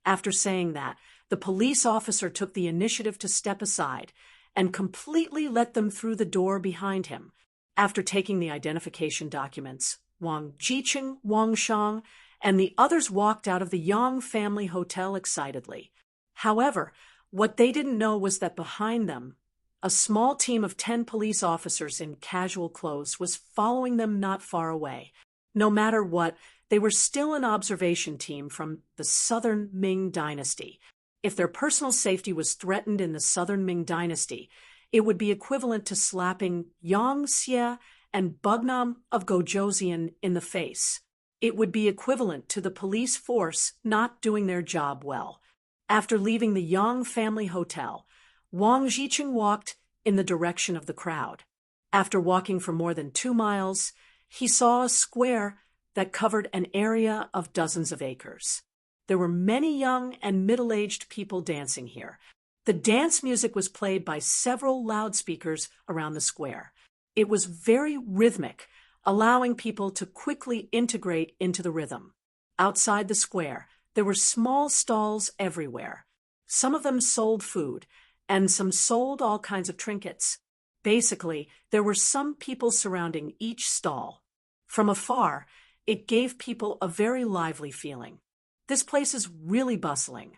After saying that, the police officer took the initiative to step aside and completely let them through the door behind him. After taking the identification documents, Wang Zhiqing, Wang Shang, and the others walked out of the Yang family hotel excitedly. However, what they didn't know was that behind them, a small team of 10 police officers in casual clothes was following them not far away. No matter what, they were still an observation team from the southern Ming dynasty. If their personal safety was threatened in the southern Ming dynasty, it would be equivalent to slapping Yang Xie and Bugnam of Gojoseon in the face. It would be equivalent to the police force not doing their job well. After leaving the Yang family hotel, Wang Jiqing walked in the direction of the crowd. After walking for more than 2 miles, he saw a square that covered an area of dozens of acres. There were many young and middle-aged people dancing here. The dance music was played by several loudspeakers around the square. It was very rhythmic, allowing people to quickly integrate into the rhythm. Outside the square, there were small stalls everywhere. Some of them sold food, and some sold all kinds of trinkets. Basically, there were some people surrounding each stall. From afar, it gave people a very lively feeling. This place is really bustling.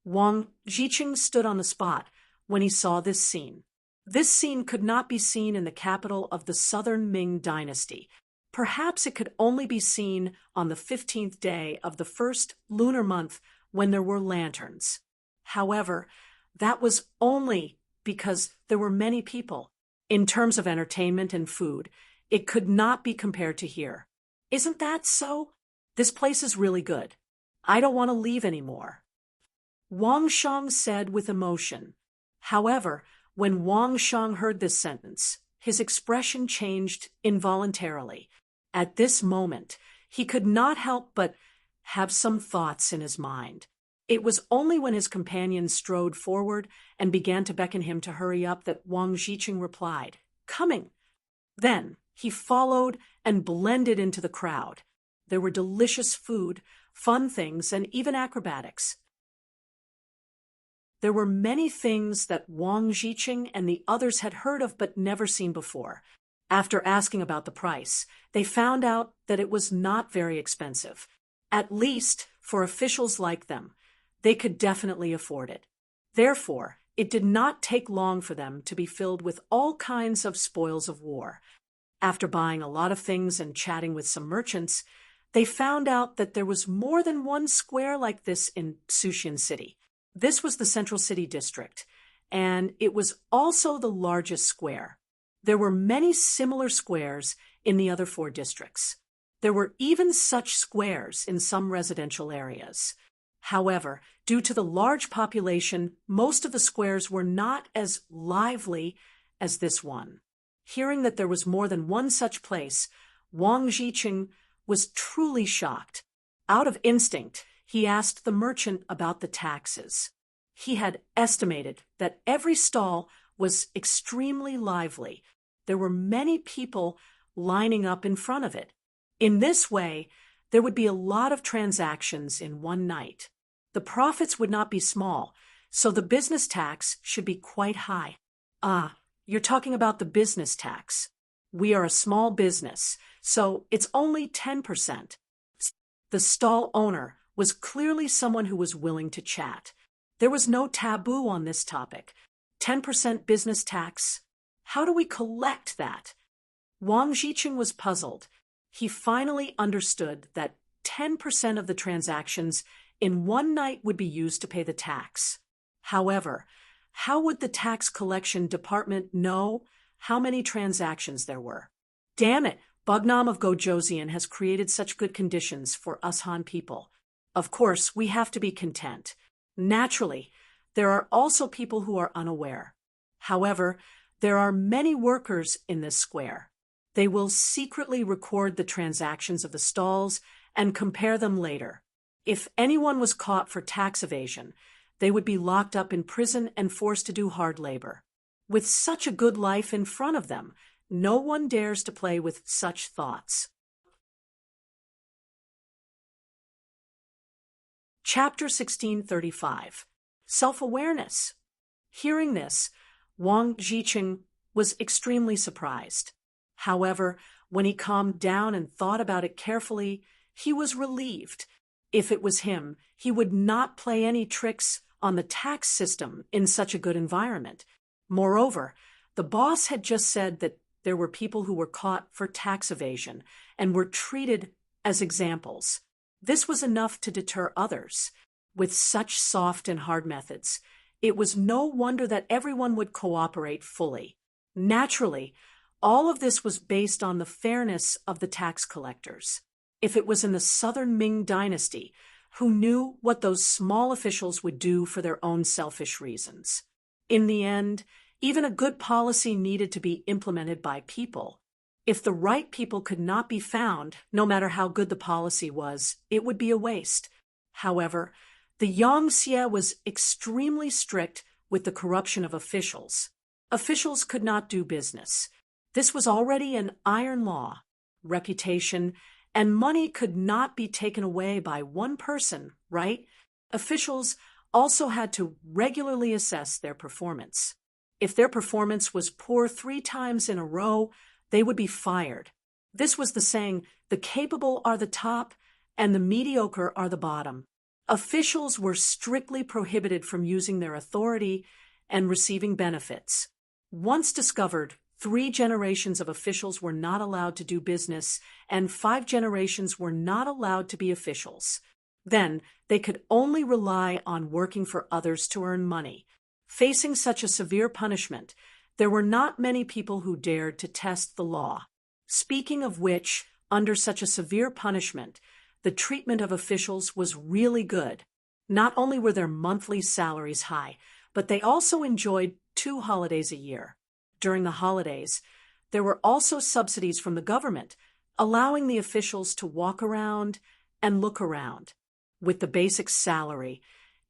Wang Jiqing stood on the spot when he saw this scene. This scene could not be seen in the capital of the southern Ming dynasty. Perhaps it could only be seen on the 15th day of the first lunar month when there were lanterns. However, that was only because there were many people. In terms of entertainment and food, it could not be compared to here. Isn't that so? This place is really good. I don't want to leave anymore. Wang Shang said with emotion. However, when Wang Shang heard this sentence, his expression changed involuntarily. At this moment, he could not help but have some thoughts in his mind. It was only when his companion strode forward and began to beckon him to hurry up that Wang Jiqing replied, "Coming." Then he followed and blended into the crowd. There were delicious food, fun things, and even acrobatics. There were many things that Wang Jiqing and the others had heard of but never seen before. After asking about the price, they found out that it was not very expensive. At least for officials like them, they could definitely afford it. Therefore, it did not take long for them to be filled with all kinds of spoils of war. After buying a lot of things and chatting with some merchants, they found out that there was more than one square like this in Sushin City. This was the Central City District, and it was also the largest square. There were many similar squares in the other 4 districts. There were even such squares in some residential areas. However, due to the large population, most of the squares were not as lively as this one. Hearing that there was more than one such place, Wang Jiqing was truly shocked. Out of instinct, he asked the merchant about the taxes. He had estimated that every stall was extremely lively. There were many people lining up in front of it. In this way, there would be a lot of transactions in one night. The profits would not be small, so the business tax should be quite high. Ah, you're talking about the business tax. We are a small business, so it's only 10%. The stall owner was clearly someone who was willing to chat. There was no taboo on this topic. 10% business tax. How do we collect that? Wang Jiqing was puzzled. He finally understood that 10% of the transactions in one night would be used to pay the tax. However, how would the tax collection department know how many transactions there were? Damn it, Bugnam of Gojoseon has created such good conditions for us Han people. Of course, we have to be content. Naturally, there are also people who are unaware. However, there are many workers in this square. They will secretly record the transactions of the stalls and compare them later. If anyone was caught for tax evasion, they would be locked up in prison and forced to do hard labor. With such a good life in front of them, no one dares to play with such thoughts. Chapter 1635. Self-awareness. Hearing this, Wang Jiqing was extremely surprised. However, when he calmed down and thought about it carefully, he was relieved. If it was him, he would not play any tricks on the tax system in such a good environment. Moreover, the boss had just said that there were people who were caught for tax evasion and were treated as examples. This was enough to deter others. With such soft and hard methods, it was no wonder that everyone would cooperate fully. Naturally, all of this was based on the fairness of the tax collectors. If it was in the southern Ming dynasty, who knew what those small officials would do for their own selfish reasons? In the end, even a good policy needed to be implemented by people. If the right people could not be found, no matter how good the policy was, it would be a waste. However, the Yangtze was extremely strict with the corruption of officials. Officials could not do business. This was already an iron law. Reputation and money could not be taken away by one person, right? Officials also had to regularly assess their performance. If their performance was poor 3 times in a row, they would be fired. This was the saying, the capable are the top and the mediocre are the bottom. Officials were strictly prohibited from using their authority and receiving benefits. Once discovered, 3 generations of officials were not allowed to do business, and 5 generations were not allowed to be officials. Then, they could only rely on working for others to earn money. Facing such a severe punishment, there were not many people who dared to test the law. Speaking of which, under such a severe punishment, the treatment of officials was really good. Not only were their monthly salaries high, but they also enjoyed 2 holidays a year. During the holidays, there were also subsidies from the government, allowing the officials to walk around and look around. With the basic salary,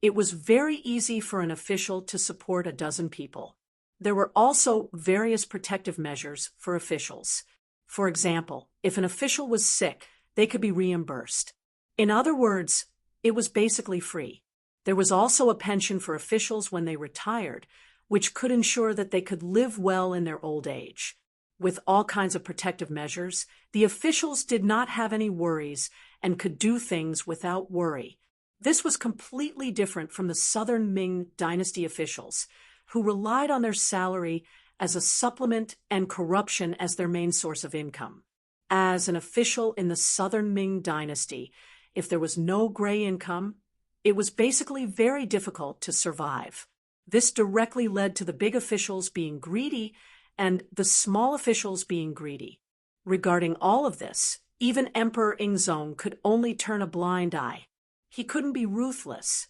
it was very easy for an official to support a dozen people. There were also various protective measures for officials. For example, if an official was sick, they could be reimbursed. In other words, it was basically free. There was also a pension for officials when they retired, which could ensure that they could live well in their old age. With all kinds of protective measures, the officials did not have any worries and could do things without worry. This was completely different from the southern Ming dynasty officials, who relied on their salary as a supplement and corruption as their main source of income. As an official in the southern Ming dynasty, if there was no gray income, it was basically very difficult to survive. This directly led to the big officials being greedy and the small officials being greedy. Regarding all of this, even Emperor Ingzong could only turn a blind eye. He couldn't be ruthless.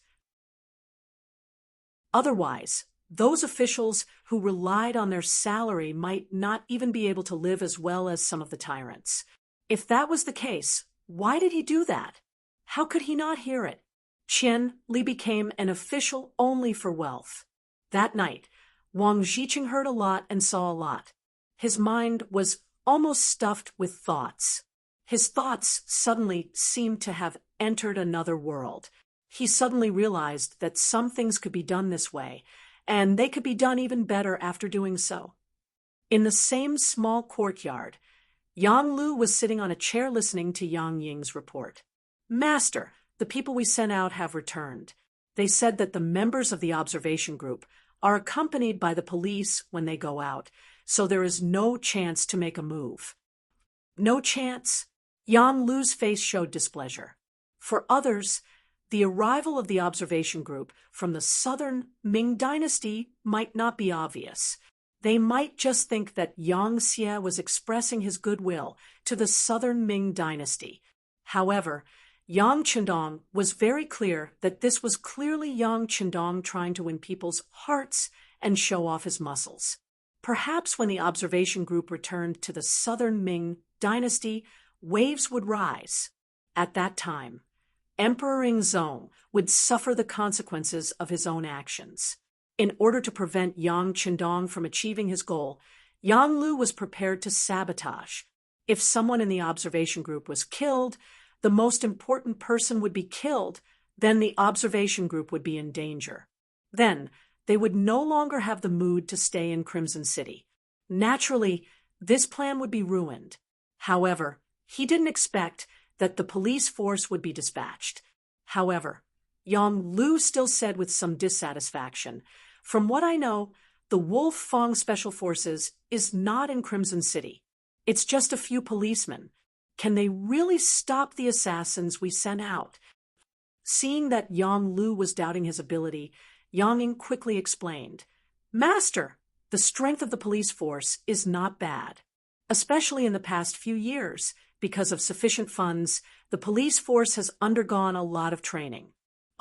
Otherwise, those officials who relied on their salary might not even be able to live as well as some of the tyrants. If that was the case, why did he do that? How could he not hear it? Qian Li became an official only for wealth. That night, Wang Zhiqing heard a lot and saw a lot. His mind was almost stuffed with thoughts. His thoughts suddenly seemed to have entered another world. He suddenly realized that some things could be done this way, and they could be done even better after doing so. In the same small courtyard, Yang Lu was sitting on a chair listening to Yang Ying's report. "Master, the people we sent out have returned. They said that the members of the observation group are accompanied by the police when they go out, so there is no chance to make a move." No chance? Yang Lu's face showed displeasure. For others, the arrival of the observation group from the southern Ming dynasty might not be obvious. They might just think that Yang Xie was expressing his goodwill to the southern Ming dynasty. However, Yang Qindong was very clear that this was clearly Yang Qindong trying to win people's hearts and show off his muscles. Perhaps when the observation group returned to the southern Ming dynasty, waves would rise. At that time, Emperor Ingzong would suffer the consequences of his own actions. In order to prevent Yang Qindong from achieving his goal, Yang Lu was prepared to sabotage. If someone in the observation group was killed, the most important person would be killed, then the observation group would be in danger. Then, they would no longer have the mood to stay in Crimson City. Naturally, this plan would be ruined. However, he didn't expect that the police force would be dispatched. However, Yang Lu still said with some dissatisfaction, "From what I know, The Wolf Fong Special Forces is not in Crimson City. It's just a few policemen. Can they really stop the assassins we sent out? Seeing that Yang Lu was doubting his ability, Yang Ying quickly explained, Master, the strength of the police force is not bad. Especially in the past few years, because of sufficient funds, the police force has undergone a lot of training.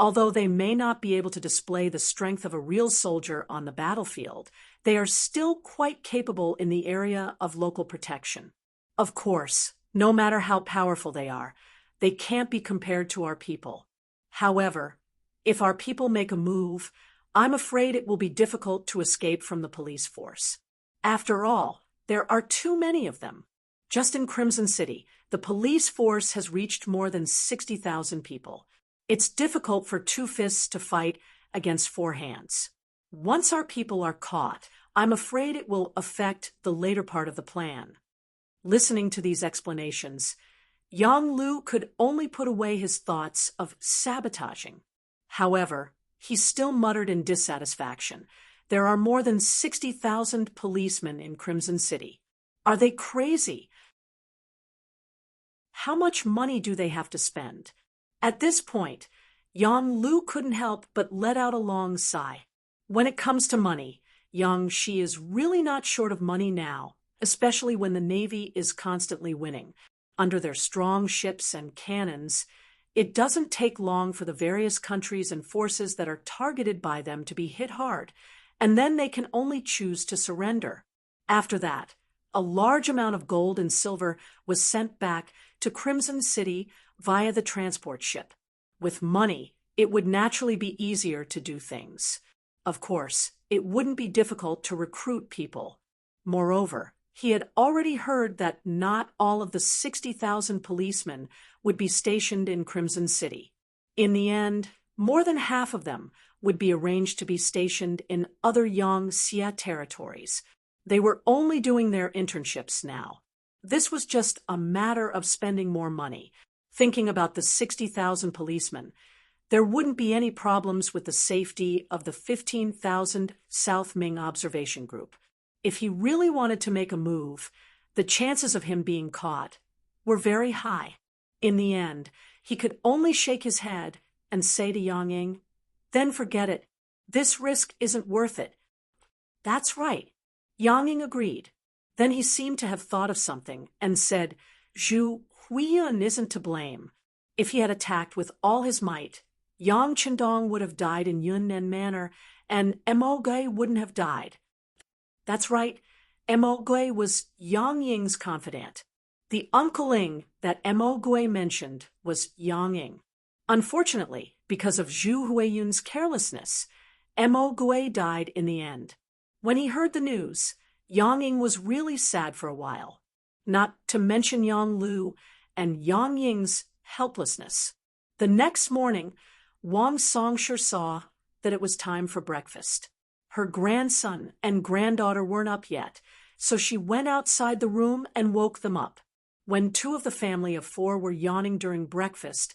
Although they may not be able to display the strength of a real soldier on the battlefield, they are still quite capable in the area of local protection. Of course, no matter how powerful they can't be compared to our people. However, if our people make a move, I'm afraid it will be difficult to escape from the police force. After all, there are too many of them. Just in Crimson City, the police force has reached more than 60,000 people. It's difficult for two fists to fight against four hands. Once our people are caught, I'm afraid it will affect the later part of the plan. Listening to these explanations, Yang Lu could only put away his thoughts of sabotaging. However, he still muttered in dissatisfaction. There are more than 60,000 policemen in Crimson City. Are they crazy? How much money do they have to spend? At this point, Yang Lu couldn't help but let out a long sigh. When it comes to money, Yang Shi is really not short of money now, especially when the Navy is constantly winning. Under their strong ships and cannons, it doesn't take long for the various countries and forces that are targeted by them to be hit hard, and then they can only choose to surrender. After that, a large amount of gold and silver was sent back to Crimson City via the transport ship. With money, it would naturally be easier to do things. Of course, it wouldn't be difficult to recruit people. Moreover, he had already heard that not all of the 60,000 policemen would be stationed in Crimson City. In the end, more than half of them would be arranged to be stationed in other Yangtze territories. They were only doing their internships now. This was just a matter of spending more money. Thinking about the 60,000 policemen, there wouldn't be any problems with the safety of the 15,000 South Ming observation group. If he really wanted to make a move, the chances of him being caught were very high. In the end, he could only shake his head and say to Yang Ying, "Then forget it. This risk isn't worth it." "That's right." Yang Ying agreed. Then he seemed to have thought of something and said, "Zhu Huiyun isn't to blame. If he had attacked with all his might, Yang Chendong would have died in Yunnan Manor, and Mo Gui wouldn't have died." That's right, Mo Gui was Yang Ying's confidant. The uncleing that Mo Gui mentioned was Yang Ying. Unfortunately, because of Zhu Huiyun's carelessness, Mo Gui died in the end. When he heard the news, Yang Ying was really sad for a while, not to mention Yang Lu and Yang Ying's helplessness. The next morning, Wang Songshi saw that it was time for breakfast. Her grandson and granddaughter weren't up yet, so she went outside the room and woke them up. When two of the family of four were yawning during breakfast,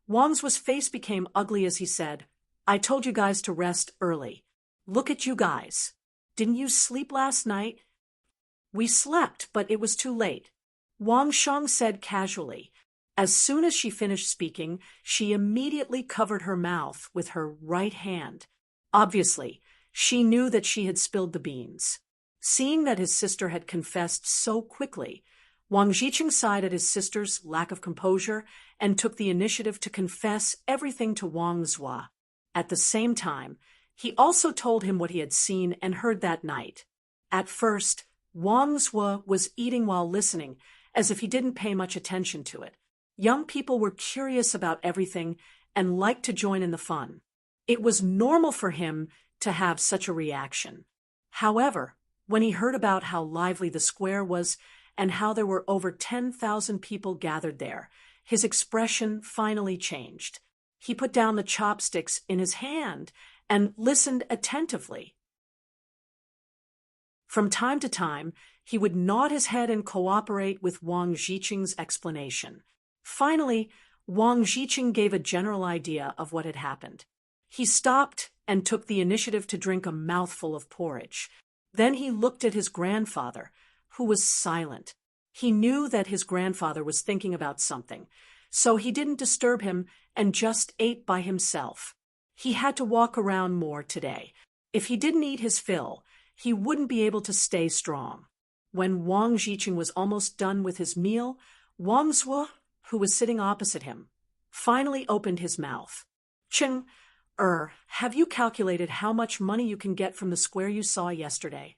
Wang's face became ugly as he said, "I told you guys to rest early. Look at you guys. Didn't you sleep last night?" "We slept, but it was too late," Wang Shang said casually. As soon as she finished speaking, she immediately covered her mouth with her right hand. Obviously, she knew that she had spilled the beans. Seeing that his sister had confessed so quickly, Wang Zhiqing sighed at his sister's lack of composure and took the initiative to confess everything to Wang Zhua. At the same time, he also told him what he had seen and heard that night. At first, Wang Zhua was eating while listening, as if he didn't pay much attention to it. Young people were curious about everything and liked to join in the fun. It was normal for him to have such a reaction. However, when he heard about how lively the square was and how there were over 10,000 people gathered there, his expression finally changed. He put down the chopsticks in his hand and listened attentively. From time to time, he would nod his head and cooperate with Wang Zhiqing's explanation. Finally, Wang Zhiqing gave a general idea of what had happened. He stopped and took the initiative to drink a mouthful of porridge. Then he looked at his grandfather, who was silent. He knew that his grandfather was thinking about something, so he didn't disturb him and just ate by himself. He had to walk around more today. If he didn't eat his fill, he wouldn't be able to stay strong. When Wang Jiqing was almost done with his meal, Wang Zuo, who was sitting opposite him, finally opened his mouth. Ching, have you calculated how much money you can get from the square you saw yesterday?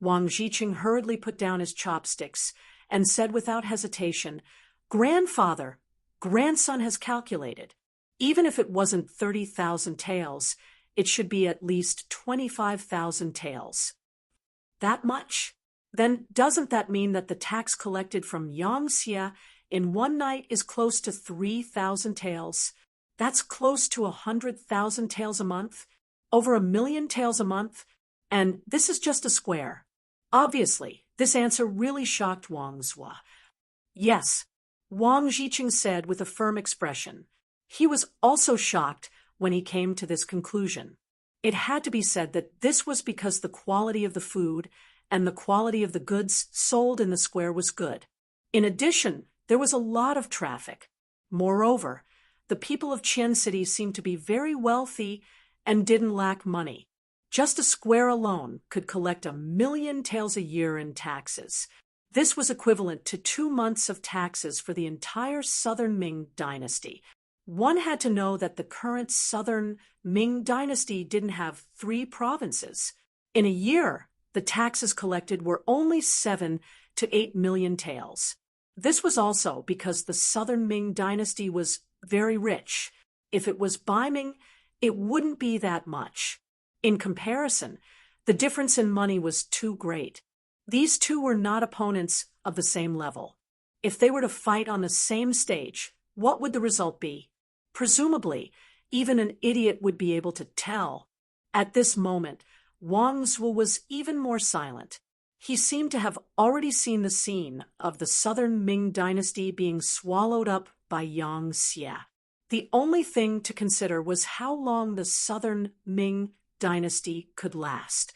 Wang Jiqing hurriedly put down his chopsticks and said without hesitation, Grandfather, grandson has calculated. Even if it wasn't 30,000 taels, it should be at least 25,000 taels. That much? Then doesn't that mean that the tax collected from Yangxia in one night is close to 3,000 taels? That's close to 100,000 taels a month, over 1,000,000 taels a month, and this is just a square. Obviously, this answer really shocked Wang Zuo. Yes, Wang Jiqing said with a firm expression. He was also shocked when he came to this conclusion. It had to be said that this was because the quality of the food and the quality of the goods sold in the square was good. In addition, there was a lot of traffic. Moreover, the people of Qian City seemed to be very wealthy and didn't lack money. Just a square alone could collect 1,000,000 taels a year in taxes. This was equivalent to 2 months of taxes for the entire southern Ming dynasty. One had to know that the current southern Ming dynasty didn't have 3 provinces. In a year, the taxes collected were only 7 to 8 million taels. This was also because the southern Ming dynasty was very rich. If it was by Ming, it wouldn't be that much. In comparison, the difference in money was too great. These two were not opponents of the same level. If they were to fight on the same stage, what would the result be? Presumably, even an idiot would be able to tell. At this moment, Wang Zuo was even more silent. He seemed to have already seen the scene of the southern Ming dynasty being swallowed up by Yangxia. The only thing to consider was how long the southern Ming dynasty could last.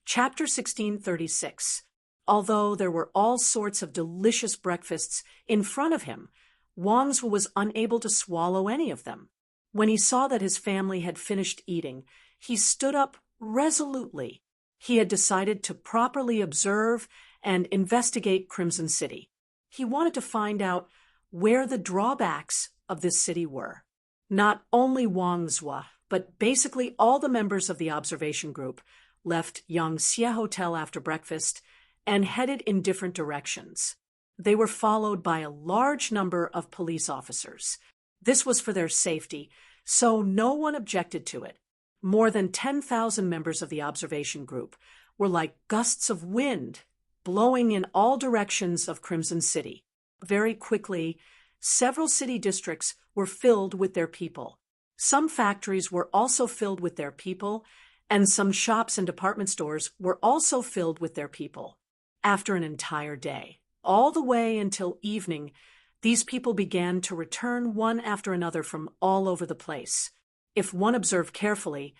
Chapter 1636. Although there were all sorts of delicious breakfasts in front of him, Wang Zuo was unable to swallow any of them. When he saw that his family had finished eating, he stood up resolutely. He had decided to properly observe and investigate Crimson City. He wanted to find out where the drawbacks of this city were. Not only Wang Zuo, but basically all the members of the observation group left Yangxia Hotel after breakfast and headed in different directions. They were followed by a large number of police officers. This was for their safety, so no one objected to it. More than 10,000 members of the observation group were like gusts of wind blowing in all directions of Crimson City. Very quickly, several city districts were filled with their people. Some factories were also filled with their people, and some shops and department stores were also filled with their people. After an entire day, all the way until evening, these people began to return one after another from all over the place. If one observed carefully,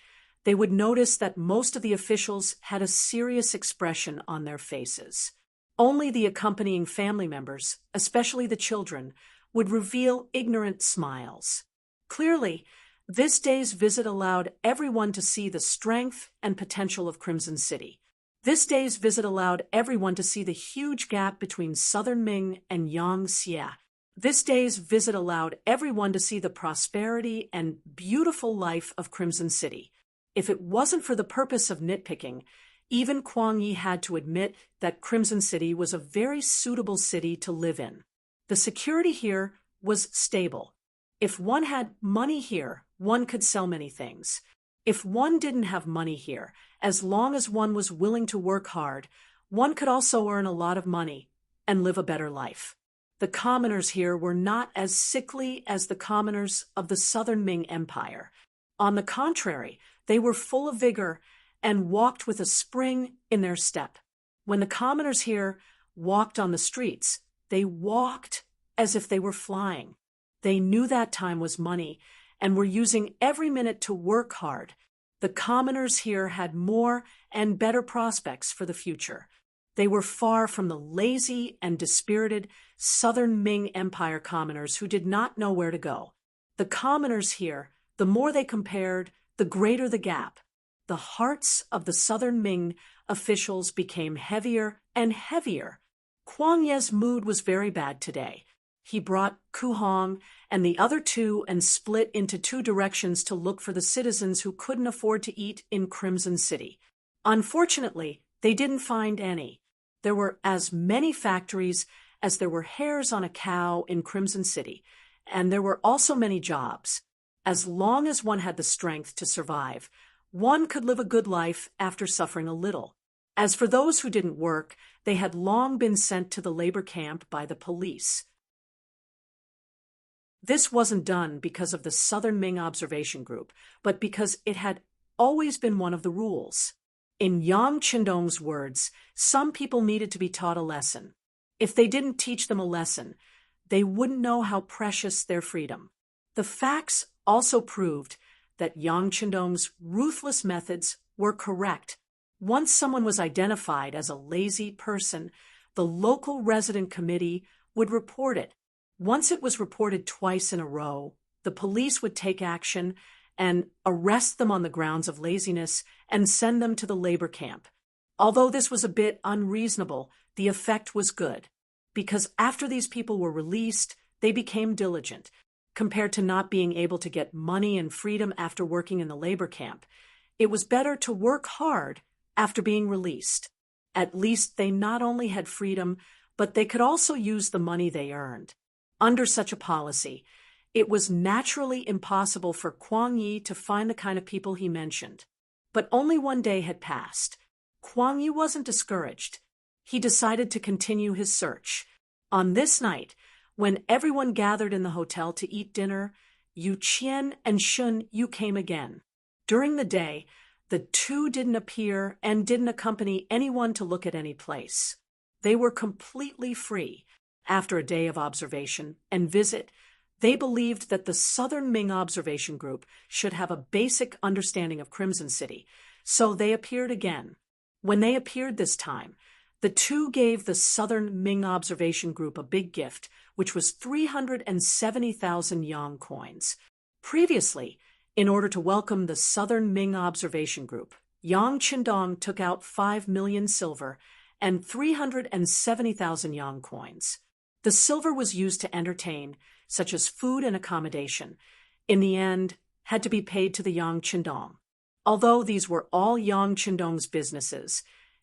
they would notice that most of the officials had a serious expression on their faces. Only the accompanying family members, especially the children, would reveal ignorant smiles. Clearly, this day's visit allowed everyone to see the strength and potential of Crimson City. This day's visit allowed everyone to see the huge gap between Southern Ming and Yangxia. This day's visit allowed everyone to see the prosperity and beautiful life of Crimson City. If it wasn't for the purpose of nitpicking, even Kuang Yi had to admit that Crimson City was a very suitable city to live in. The security here was stable. If one had money here, one could sell many things. If one didn't have money here, as long as one was willing to work hard, one could also earn a lot of money and live a better life. The commoners here were not as sickly as the commoners of the Southern Ming Empire. On the contrary, they were full of vigor and walked with a spring in their step. When the commoners here walked on the streets, they walked as if they were flying. They knew that time was money and were using every minute to work hard. The commoners here had more and better prospects for the future. They were far from the lazy and dispirited southern Ming Empire commoners who did not know where to go. The commoners here, the more they compared, the greater the gap. The hearts of the southern Ming officials became heavier and heavier. Kuang Ye's mood was very bad today. He brought Ku Hong and the other two and split into two directions to look for the citizens who couldn't afford to eat in Crimson City. Unfortunately, they didn't find any. There were as many factories as there were hairs on a cow in Crimson City, and there were also many jobs. As long as one had the strength to survive, one could live a good life after suffering a little. As for those who didn't work, they had long been sent to the labor camp by the police. This wasn't done because of the Southern Ming Observation Group, but because it had always been one of the rules. In Yang Qindong's words, some people needed to be taught a lesson. If they didn't teach them a lesson, they wouldn't know how precious their freedom. The facts also proved that Yang Qindong's ruthless methods were correct. Once someone was identified as a lazy person, the local resident committee would report it. Once it was reported twice in a row, the police would take action and arrest them on the grounds of laziness and send them to the labor camp. Although this was a bit unreasonable, the effect was good, because after these people were released, they became diligent. Compared to not being able to get money and freedom after working in the labor camp, it was better to work hard after being released. At least they not only had freedom, but they could also use the money they earned. Under such a policy, it was naturally impossible for Kuang Yi to find the kind of people he mentioned. But only one day had passed. Kuang Yi wasn't discouraged. He decided to continue his search. On this night, when everyone gathered in the hotel to eat dinner, Yu Qian and Shun Yu came again. During the day, the two didn't appear and didn't accompany anyone to look at any place. They were completely free. After a day of observation and visit, they believed that the Southern Ming Observation Group should have a basic understanding of Crimson City, so they appeared again. When they appeared this time, the two gave the Southern Ming Observation Group a big gift, which was 370,000 Yang coins. Previously, in order to welcome the Southern Ming Observation Group, Yang Qindong took out 5 million silver and 370,000 Yang coins. The silver was used to entertain, such as food and accommodation. In the end, had to be paid to the Yang Qindong. Although these were all Yang Qindong's businesses,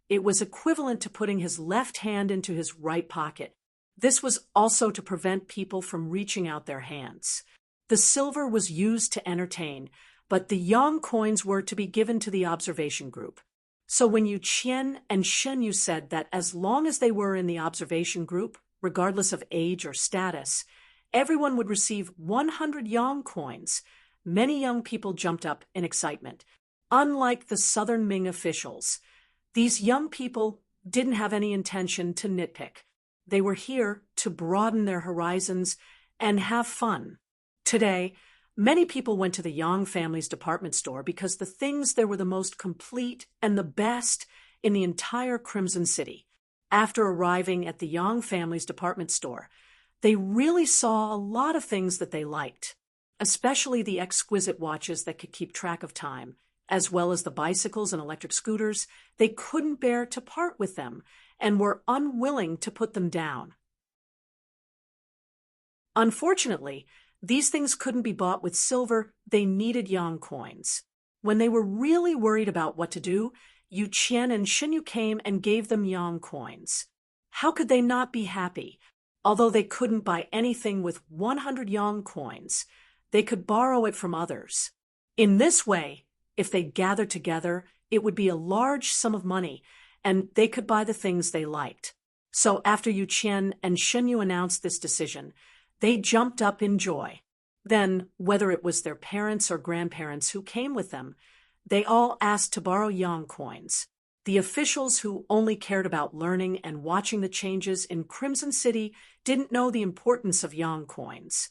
it was equivalent to putting his left hand into his right pocket. This was also to prevent people from reaching out their hands. The silver was used to entertain, but the Yang coins were to be given to the observation group. So when Yu Qian and Shen Yu said that as long as they were in the observation group, regardless of age or status, everyone would receive 100 Yang coins, many young people jumped up in excitement. Unlike the Southern Ming officials, these young people didn't have any intention to nitpick. They were here to broaden their horizons and have fun. Today, many people went to the Yang family's department store because the things there were the most complete and the best in the entire Crimson City. After arriving at the Yang family's department store, they really saw a lot of things that they liked, especially the exquisite watches that could keep track of time, as well as the bicycles and electric scooters. They couldn't bear to part with them and were unwilling to put them down. Unfortunately, these things couldn't be bought with silver. They needed Yang coins. When they were really worried about what to do, Yu Qian and Shen Yu came and gave them Yang coins. How could they not be happy? Although they couldn't buy anything with 100 Yang coins, they could borrow it from others. In this way, if they gathered together, it would be a large sum of money, and they could buy the things they liked. So after Yu Qian and Shen Yu announced this decision, they jumped up in joy. Then, whether it was their parents or grandparents who came with them, they all asked to borrow Yang coins. The officials who only cared about learning and watching the changes in Crimson City didn't know the importance of Yang coins.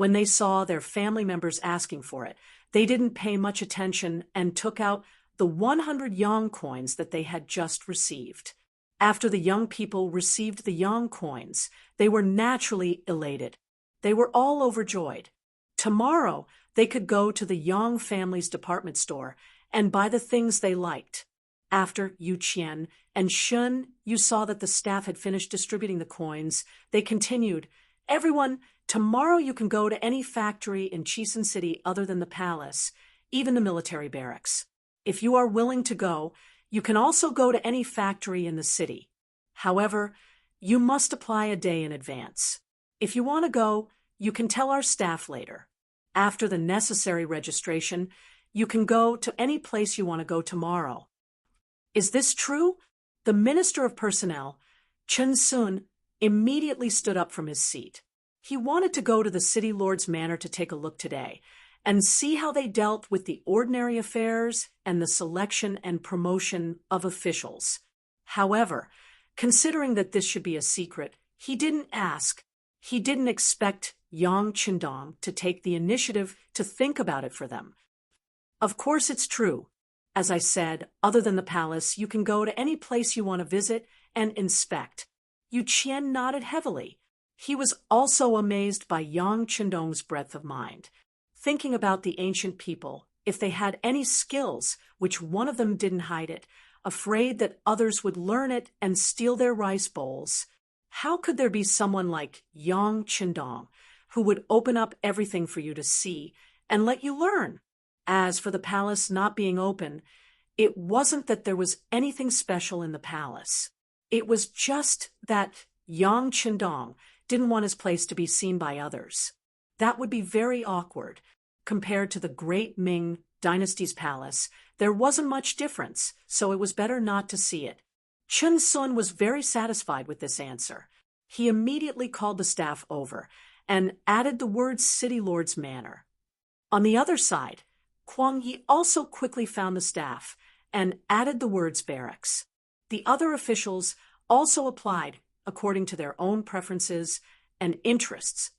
When they saw their family members asking for it, they didn't pay much attention and took out the 100 yang coins that they had just received. After the young people received the yang coins, they were naturally elated. They were all overjoyed. Tomorrow, they could go to the Yang family's department store and buy the things they liked. After Yu Qian and Shun, you saw that the staff had finished distributing the coins. They continued, "Everyone, tomorrow you can go to any factory in Chisun City other than the palace, even the military barracks. If you are willing to go, you can also go to any factory in the city. However, you must apply a day in advance. If you want to go, you can tell our staff later. After the necessary registration, you can go to any place you want to go tomorrow." Is this true? The Minister of Personnel, Chen Sun, immediately stood up from his seat. He wanted to go to the city lord's manor to take a look today and see how they dealt with the ordinary affairs and the selection and promotion of officials. However, considering that this should be a secret, he didn't ask. He didn't expect Yang Qindong to take the initiative to think about it for them. Of course it's true. As I said, other than the palace, you can go to any place you want to visit and inspect. Yu Qian nodded heavily. He was also amazed by Yang Qindong's breadth of mind. Thinking about the ancient people, if they had any skills, which one of them didn't hide it, afraid that others would learn it and steal their rice bowls, how could there be someone like Yang Qindong who would open up everything for you to see and let you learn? As for the palace not being open, it wasn't that there was anything special in the palace. It was just that Yang Qindong didn't want his place to be seen by others. That would be very awkward. Compared to the great Ming dynasty's palace, there wasn't much difference, so it was better not to see it. Chen Sun was very satisfied with this answer. He immediately called the staff over and added the words City Lord's Manor. On the other side, Kuang Yi also quickly found the staff and added the words barracks. The other officials also applied according to their own preferences and interests.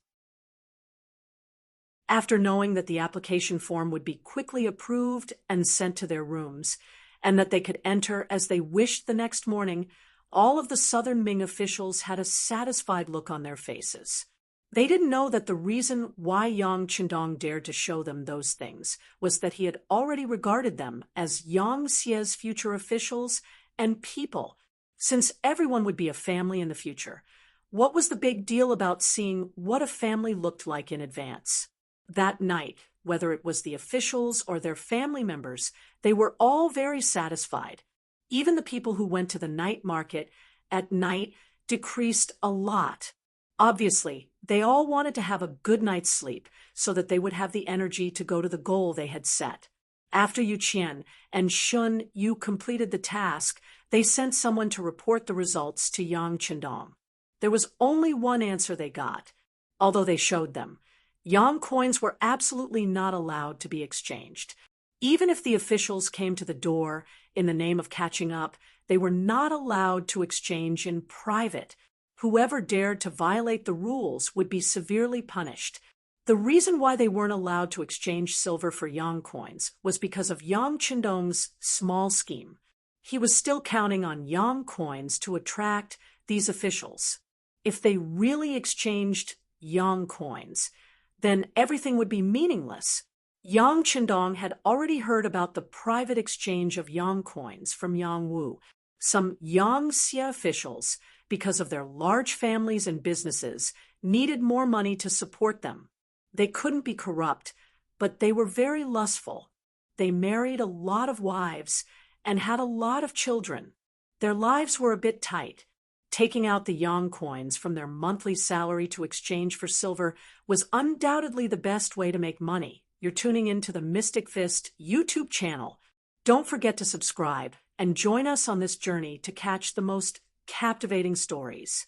After knowing that the application form would be quickly approved and sent to their rooms, and that they could enter as they wished the next morning, all of the southern Ming officials had a satisfied look on their faces. They didn't know that the reason why Yang Qindong dared to show them those things was that he had already regarded them as Yang Xie's future officials and people. Since everyone would be a family in the future, what was the big deal about seeing what a family looked like in advance? That night, whether it was the officials or their family members, they were all very satisfied. Even the people who went to the night market at night decreased a lot. Obviously, they all wanted to have a good night's sleep so that they would have the energy to go to the goal they had set. After Yu Qian and Shun Yu completed the task, they sent someone to report the results to Yang Qindong. There was only one answer they got, although they showed them. Yang coins were absolutely not allowed to be exchanged. Even if the officials came to the door in the name of catching up, they were not allowed to exchange in private. Whoever dared to violate the rules would be severely punished. The reason why they weren't allowed to exchange silver for yang coins was because of Yang Qindong's small scheme. He was still counting on yang coins to attract these officials. If they really exchanged yang coins, then everything would be meaningless. Yang Qindong had already heard about the private exchange of yang coins from Yang Wu. Some Yang Xie officials, because of their large families and businesses, needed more money to support them. They couldn't be corrupt, but they were very lustful. They married a lot of wives and had a lot of children. Their lives were a bit tight. Taking out the yang coins from their monthly salary to exchange for silver was undoubtedly the best way to make money. You're tuning into the Mystic Fist YouTube channel. Don't forget to subscribe and join us on this journey to catch the most captivating stories.